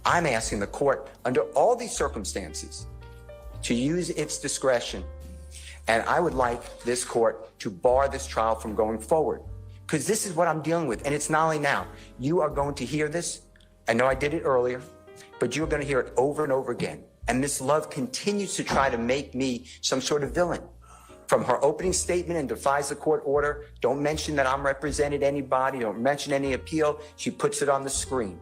Speaker 2: I'm asking the court, under all these circumstances, to use its discretion, and I would like this court to bar this trial from going forward, because this is what I'm dealing with, and it's not only now. You are going to hear this. I know I did it earlier, but you're going to hear it over and over again. And Ms. Love continues to try to make me some sort of villain.
Speaker 5: from her opening statement and defies the court order. Don't mention that I'm represented anybody. Don't mention any appeal. She puts it on the screen.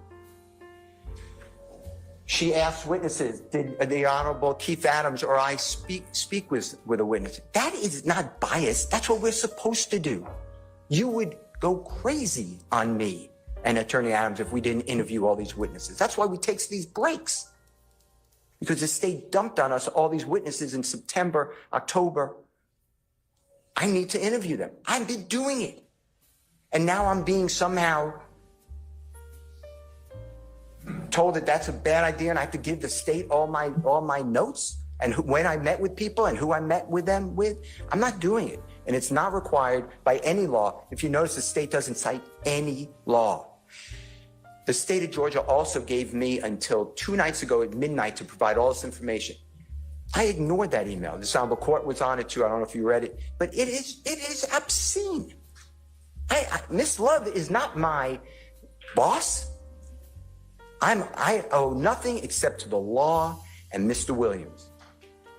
Speaker 5: She asked witnesses, did the Honorable Keith Adams or I speak with a witness? That is not bias. That's what we're supposed to do. You would go crazy on me and Attorney Adams if we didn't interview all these witnesses. That's why we take these breaks. Because the state dumped on us all these witnesses in September, October. I need to interview them. I've been doing it. And now I'm being somehow told that that's a bad idea and I have to give the state all my notes and when I met with people and who I met with them with. I'm not doing it. And it's not required by any law. If you notice, the state doesn't cite any law. The state of Georgia also gave me until 2 nights ago at midnight to provide all this information. I ignored that email. The Honorable Court was on it too. I don't know if you read it, but it is obscene. Miss Love is not my boss. I owe nothing except to the law and Mr. Williams.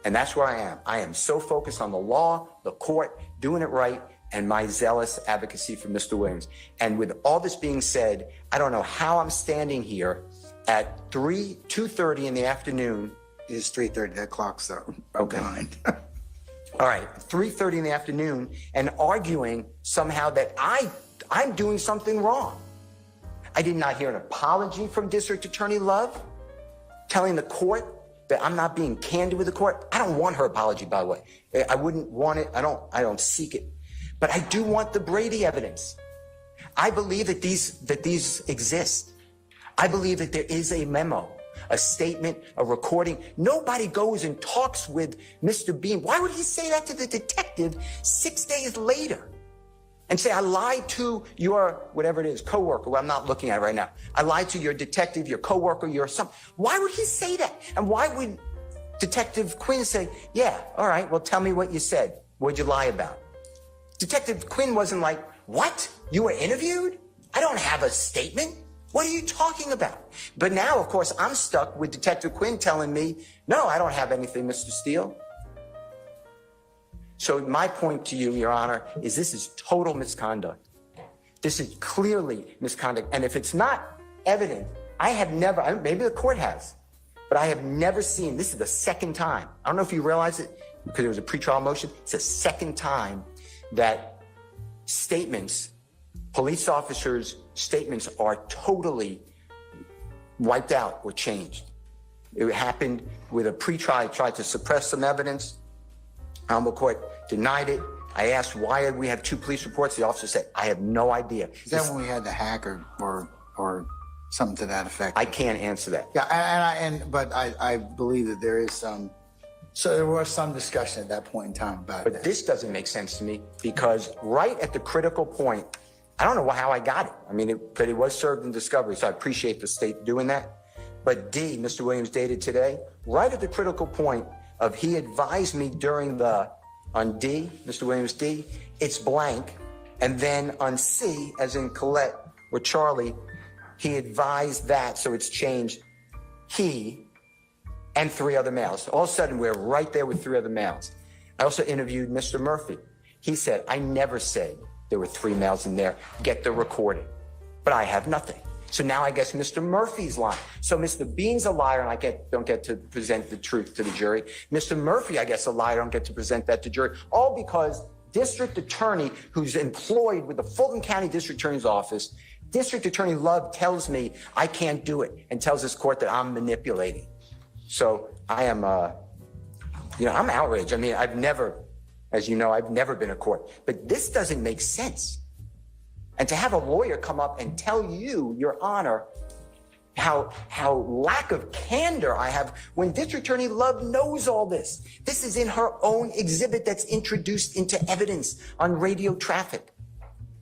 Speaker 5: And that's where I am. I am so focused on the law, the court, doing it right, and my zealous advocacy for Mr. Williams. And with all this being said, I don't know how I'm standing here at 2:30 in the afternoon.
Speaker 3: It is 3:30, that clock's up.
Speaker 5: Okay. All right, 3:30 in the afternoon and arguing somehow that I'm doing something wrong. I did not hear an apology from District Attorney Love telling the court that I'm not being candid with the court. I don't want her apology, by the way. I wouldn't want it. I don't seek it. But I do want the Brady evidence. I believe that these exist. I believe that there is a memo, a statement, a recording. Nobody goes and talks with Mr. Bean. Why would he say that to the detective 6 days later? And say, I lied to your, whatever it is, coworker, well, I'm not looking at it right now. I lied to your detective, your coworker, your something. Why would he say that? And why would Detective Quinn say, yeah, all right, well, tell me what you said. What'd you lie about? Detective Quinn wasn't like, what? You were interviewed? I don't have a statement. What are you talking about? But now, of course, I'm stuck with Detective Quinn telling me, no, I don't have anything, Mr. Steele. So my point to you, Your Honor, is this is total misconduct. This is clearly misconduct. And if it's not evident, I have never, maybe the court has, but I have never seen, this is the second time. I don't know if you realize it because it was a pretrial motion. It's the second time that statements, police officers' statements are totally wiped out or changed. It happened with a pretrial, tried to suppress some evidence. Honorable Court denied it. I asked why we have 2 police reports. The officer said, I have no idea.
Speaker 3: Is that when we had the hack or something to that effect?
Speaker 5: I can't answer that.
Speaker 3: Yeah, but I believe that there is some, so there was some discussion at that point in time about it.
Speaker 5: But this doesn't make sense to me because right at the critical point, I don't know how I got it. I mean, but it was served in discovery, so I appreciate the state doing that. But D, Mr. Williams dated today, right at the critical point of he advised me during on D, Mr. Williams D, it's blank. And then on C, as in Colette or Charlie, he advised that, so it's changed, he and 3 other males. All of a sudden, we're right there with 3 other males. I also interviewed Mr. Murphy. He said, I never said there were 3 males in there. Get the recording. But I have nothing. So now I guess Mr. Murphy's lying. So Mr. Bean's a liar, and I don't get to present the truth to the jury. Mr. Murphy, I guess, a liar, I don't get to present that to jury. All because district attorney who's employed with the Fulton County District Attorney's Office, District Attorney Love tells me I can't do it and tells this court that I'm manipulating. So I am, I'm outraged. I mean, I've never, as you know, I've never been a court, but this doesn't make sense. And to have a lawyer come up and tell you, Your Honor, how lack of candor I have when District Attorney Love knows all this. This is in her own exhibit that's introduced into evidence on radio traffic.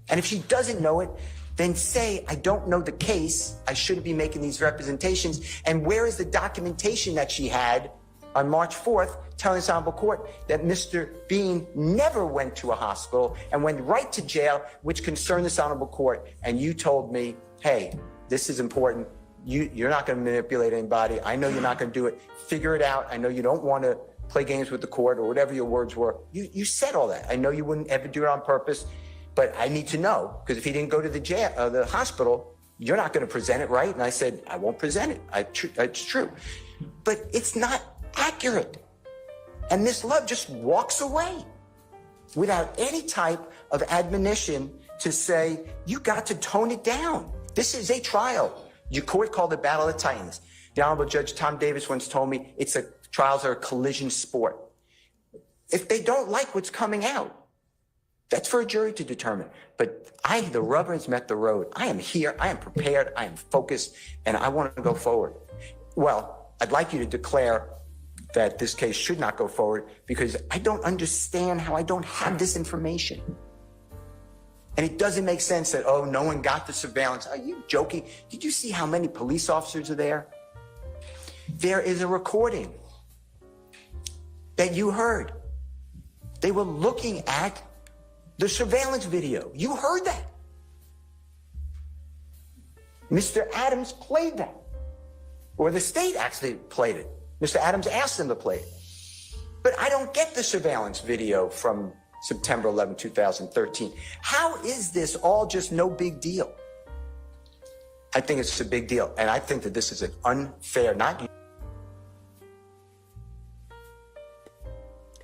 Speaker 5: And if she doesn't know it, then say, I don't know the case. I shouldn't be making these representations. And where is the documentation that she had on March 4th telling this honorable court that Mr. Bean never went to a hospital and went right to jail, which concerned this honorable court. And you told me, hey, this is important. You're not going to manipulate anybody. I know you're not going to do it. Figure it out. I know you don't want to
Speaker 2: play games with the court or whatever your words were. You said all that. I know you wouldn't ever do it on purpose, but I need to know, because if he didn't go to the hospital, you're not going to present it, right? And I said, I won't present it. It's true. But it's not accurate. And Miss Love just walks away without any type of admonition to say, you got to tone it down. This is a trial. Your court called it Battle of the Titans. The Honorable Judge Tom Davis once told me trials are a collision sport. If they don't like what's coming out, that's for a jury to determine. But the rubber has met the road. I am here, I am prepared, I am focused, and I want to go forward. Well, I'd like you to declare that this case should not go forward, because I don't understand how I don't have this information. And it doesn't make sense that, oh, no one got the surveillance. Are you joking? Did you see how many police officers are there? There is a recording that you heard. They were looking at the surveillance video. You heard that. Mr. Adams played that. Or the state actually played it. Mr. Adams asked them to play it. But I don't get the surveillance video from September 11, 2013. How is this all just no big deal? I think it's a big deal. And I think that this is an unfair,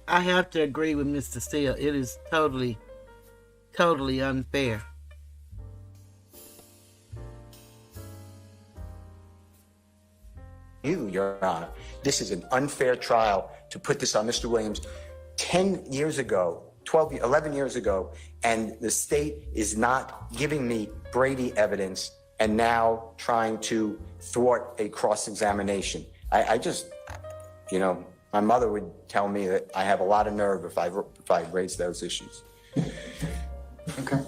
Speaker 1: I have to agree with Mr. Steele. It is totally unfair.
Speaker 2: Your Honor, this is an unfair trial to put this on Mr. Williams 10 years ago, 11 years ago, and the state is not giving me Brady evidence and now trying to thwart a cross-examination. I just, my mother would tell me that I have a lot of nerve if I raise those issues.
Speaker 3: Okay.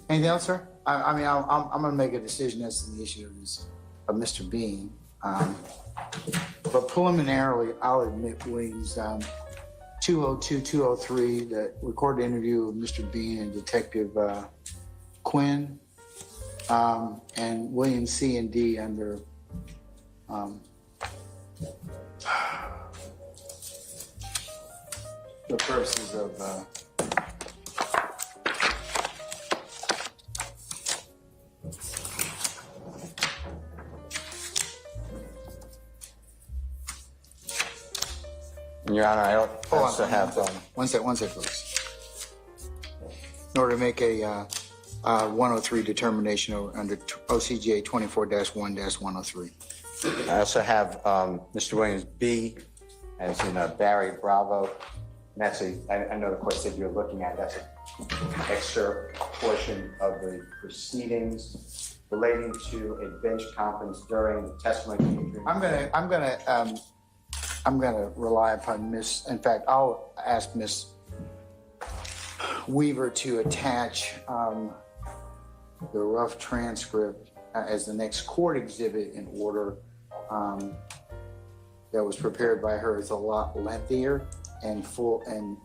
Speaker 3: Anything else, sir? I'm going to make a decision as to the issue of Mr. Bean. But preliminarily, I'll admit Williams, 202-203, the recorded interview of Mr. Bean and Detective Quinn, and Williams C and D under the purposes of
Speaker 2: Your Honor, I also have...
Speaker 3: One sec, please. In order to make a 103 determination under OCGA 24-1-103.
Speaker 2: I also have Mr. Williams B, as in Barry Bravo. And that's I know the court said you're looking at, that's an excerpt portion of the proceedings relating to a bench conference during the testimony.
Speaker 3: I'm gonna rely upon in fact, I'll ask Miss Weaver to attach the rough transcript as the next court exhibit in order that was prepared by her. It's a lot lengthier and full and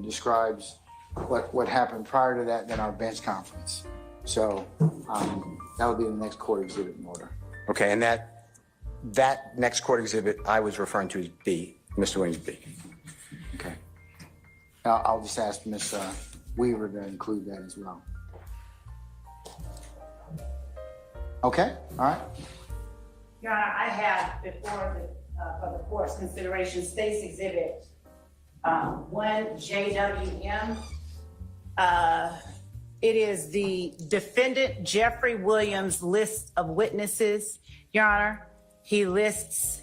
Speaker 3: describes what happened prior to that than our bench conference. So that would be the next court exhibit in order.
Speaker 2: Okay, and that next court exhibit I was referring to as B, Mr. Williams B.
Speaker 3: Okay. I'll just ask Miss Weaver to include that as well. Okay, all right.
Speaker 4: Your Honor, I have before for the court's consideration State's Exhibit 1JWM. It is the defendant Jeffrey Williams list of witnesses, Your Honor. He lists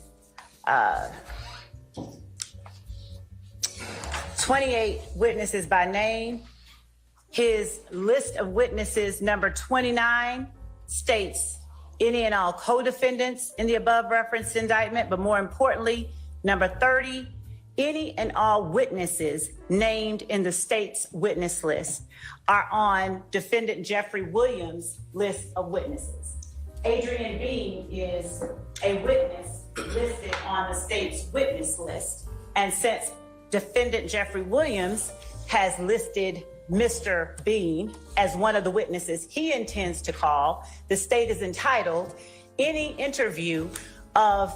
Speaker 4: 28 witnesses by name. His list of witnesses, number 29, states any and all co-defendants in the above referenced indictment, but more importantly, number 30, any and all witnesses named in the state's witness list are on defendant Jeffrey Williams' list of witnesses. Adrian Bean is a witness listed on the state's witness list. And since defendant Jeffrey Williams has listed Mr. Bean as one of the witnesses he intends to call, the state is entitled any interview of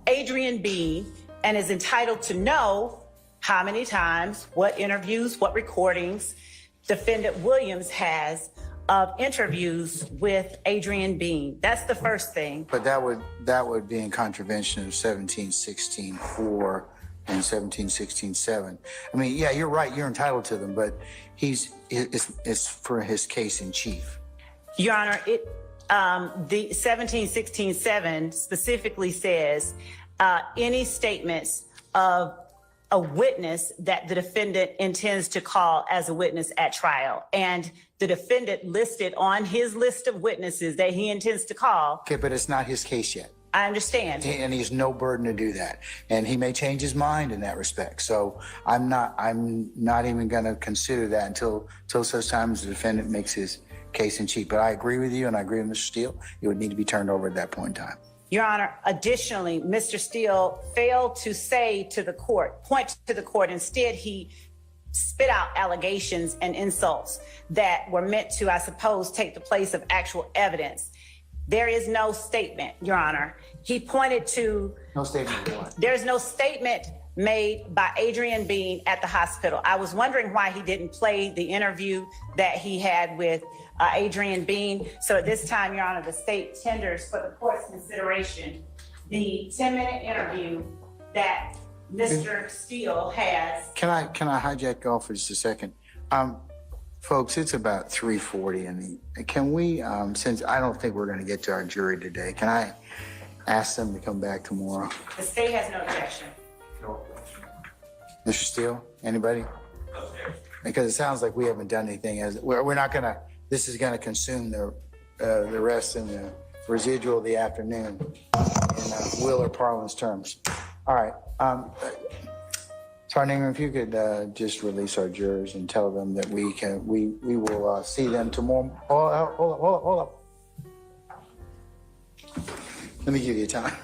Speaker 4: Adrian Bean and is entitled to know how many times, what interviews, what recordings Defendant Williams has of interviews with Adrian Bean. That's the first thing.
Speaker 3: But that would be in contravention of 1716-4 and 1716-7. I mean, yeah, you're right. You're entitled to them, but it's for his case in chief.
Speaker 4: Your Honor, the 1716-7 specifically says any statements of a witness that the defendant intends to call as a witness at trial. And the defendant listed on his list of witnesses that he intends to call.
Speaker 3: Okay, but it's not his case yet.
Speaker 4: I understand.
Speaker 3: And he's no burden to do that. And he may change his mind in that respect. So I'm not even going to consider that until such time as the defendant makes his case in chief. But I agree with you, and I agree with Mr. Steele. It would need to be turned over at that point in time.
Speaker 4: Your Honor, additionally, Mr. Steele failed to say to the court, point to the court. Instead, he spit out allegations and insults that were meant to, I suppose, take the place of actual evidence. There is no statement, Your Honor. He pointed to...
Speaker 3: No statement of what?
Speaker 4: There's no statement made by Adrian Bean at the hospital. I was wondering why he didn't play the interview that he had with Adrian Bean. So at this time, Your Honor, the state tenders for the court's consideration the 10-minute interview that Mr. Steele has.
Speaker 3: Can I hijack off for just a second? Folks, it's about 3:40, and can we, since I don't think we're going to get to our jury today, can I ask them to come back tomorrow?
Speaker 4: The state has no objection.
Speaker 3: Mr. Steele, anybody? Because it sounds like we haven't done anything. We're not going to. This is going to consume the rest and the residual of the afternoon in Will or Parlin's terms. All right. Tarning, if you could just release our jurors and tell them that we will see them tomorrow. Hold up. Let me give you time.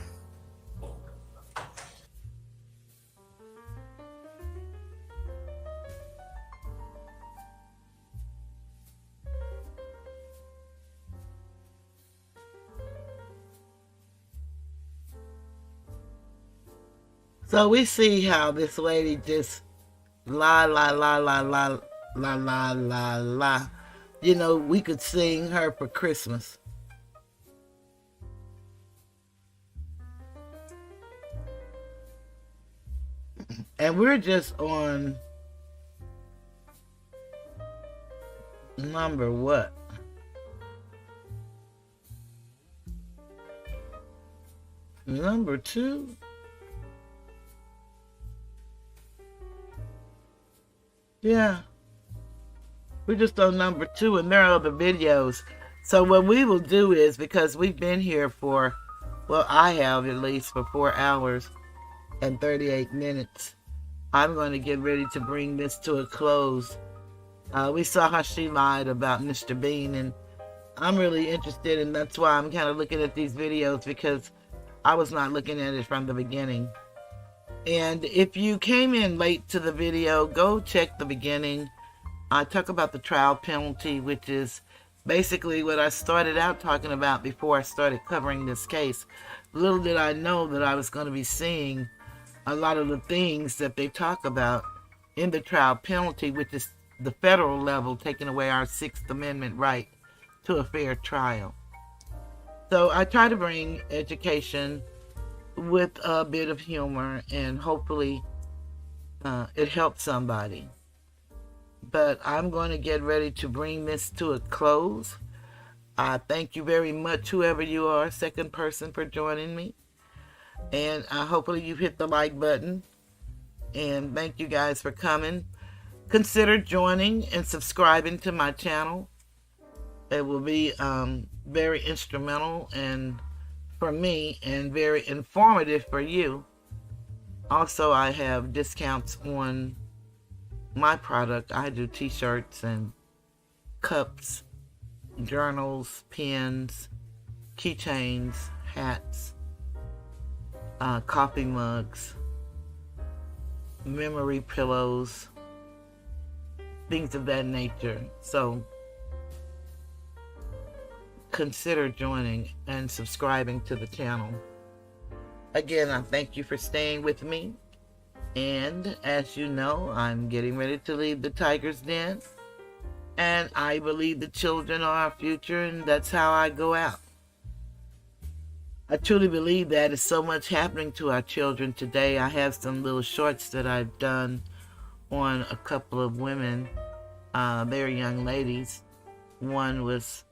Speaker 1: So we see how this lady just la. You know, we could sing her for Christmas. And we're just on number what? Number 2? Yeah. We're just on number 2, and there are other videos. So what we will do is, because we've been here for, well, I have at least for 4 hours and 38 minutes, I'm going to get ready to bring this to a close. We saw how she lied about Mr. Bean, and I'm really interested, and that's why I'm kind of looking at these videos, because I was not looking at it from the beginning. And if you came in late to the video, go check the beginning. I talk about the trial penalty, which is basically what I started out talking about before I started covering this case. Little did I know that I was going to be seeing a lot of the things that they talk about in the trial penalty, which is the federal level taking away our Sixth Amendment right to a fair trial. So I try to bring education with a bit of humor, and hopefully it helps somebody. But I'm going to get ready to bring this to a close. I thank you very much, whoever you are, second person, for joining me. And hopefully you hit the like button. And thank you guys for coming. Consider joining and subscribing to my channel. It will be very instrumental and for me, and very informative for you. Also, I have discounts on my product. I do t-shirts and cups, journals, pens, keychains, hats, coffee mugs, memory pillows, things of that nature. So consider joining and subscribing to the channel. Again, I thank you for staying with me. And as you know, I'm getting ready to leave the Tiger's Den. And I believe the children are our future, and that's how I go out. I truly believe that is so much happening to our children today. I have some little shorts that I've done on a couple of women. They're young ladies. One was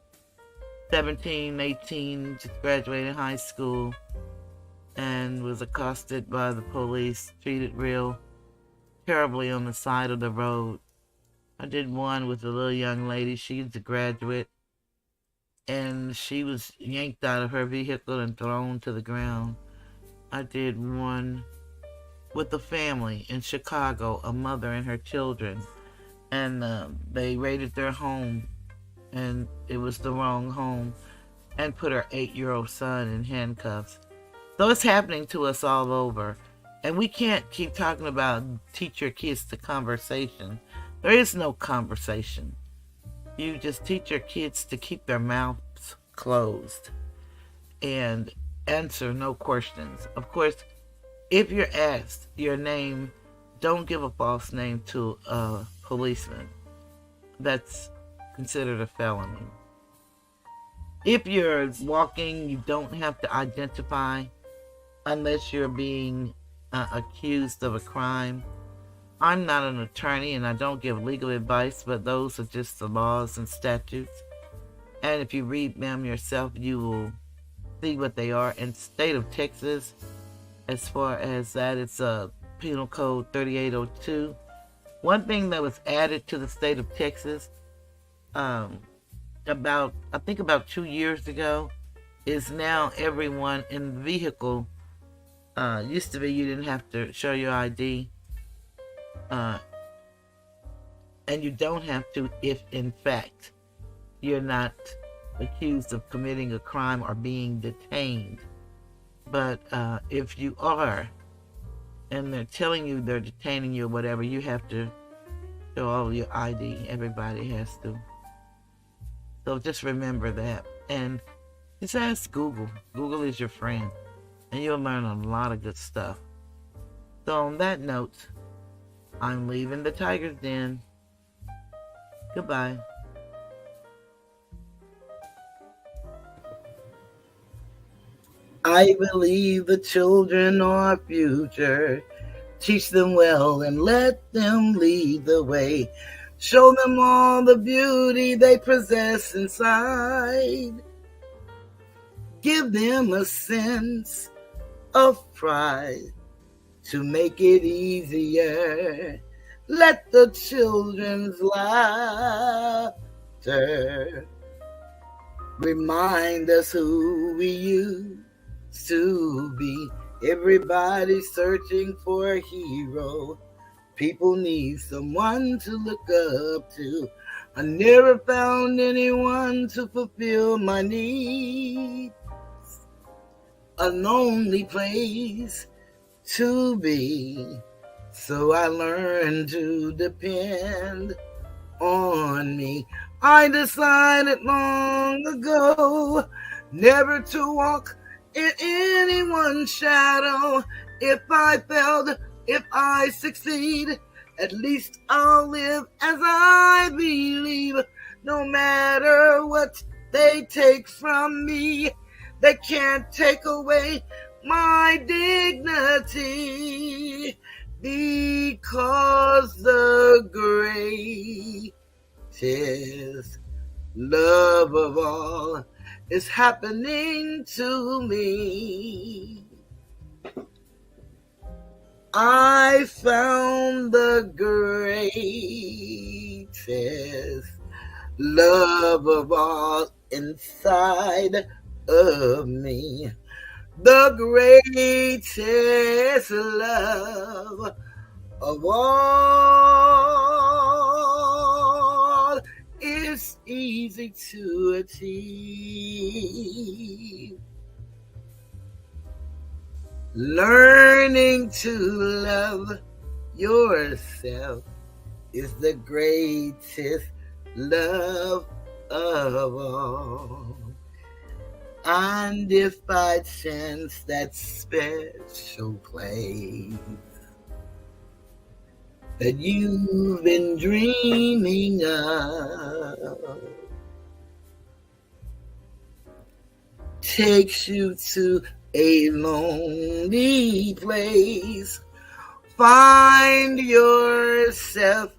Speaker 1: 17, 18, just graduated high school, and was accosted by the police, treated real terribly on the side of the road. I did one with a little young lady. She's a graduate, and she was yanked out of her vehicle and thrown to the ground. I did one with a family in Chicago, a mother and her children, and they raided their home, and it was the wrong home, and put her 8-year-old son in handcuffs. So it's happening to us all over, and we can't keep talking about teach your kids the conversation. There is no conversation. You just teach your kids to keep their mouths closed and answer no questions. Of course, if you're asked your name, don't give a false name to a policeman. That's considered a felony. If you're walking, you don't have to identify unless you're being accused of a crime. I'm not an attorney and I don't give legal advice, but those are just the laws and statutes. And if you read them yourself, you will see what they are. In the state of Texas, as far as that, it's a Penal Code 3802. One thing that was added to the state of Texas about 2 years ago is now everyone in the vehicle, used to be you didn't have to show your ID, and you don't have to if in fact you're not accused of committing a crime or being detained. But if you are, and they're telling you they're detaining you or whatever, you have to show all of your ID. Everybody has to. So just remember that. And just ask Google. Google is your friend. And you'll learn a lot of good stuff. So on that note, I'm leaving the Tiger's Den. Goodbye. I believe the children are our future. Teach them well and let them lead the way. Show them all the beauty they possess inside. Give them a sense of pride to make it easier. Let the children's laughter remind us who we used to be. Everybody's searching for a hero. People need someone to look up to. I never found anyone to fulfill my needs. A lonely place to be. So I learned to depend on me. I decided long ago never to walk in anyone's shadow. If I failed, if I succeed, at least I'll live as I believe. No matter what they take from me, they can't take away my dignity, because the greatest love of all is happening to me. I found the greatest love of all inside of me. The greatest love of all is easy to achieve. Learning to love yourself is the greatest love of all. And if by chance that special place that you've been dreaming of takes you to a lonely place, find yourself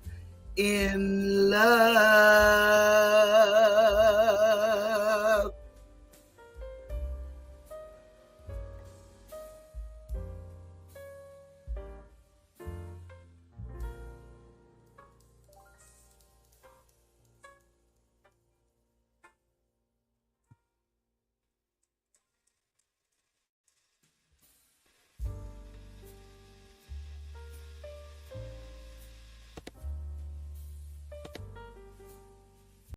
Speaker 1: in love.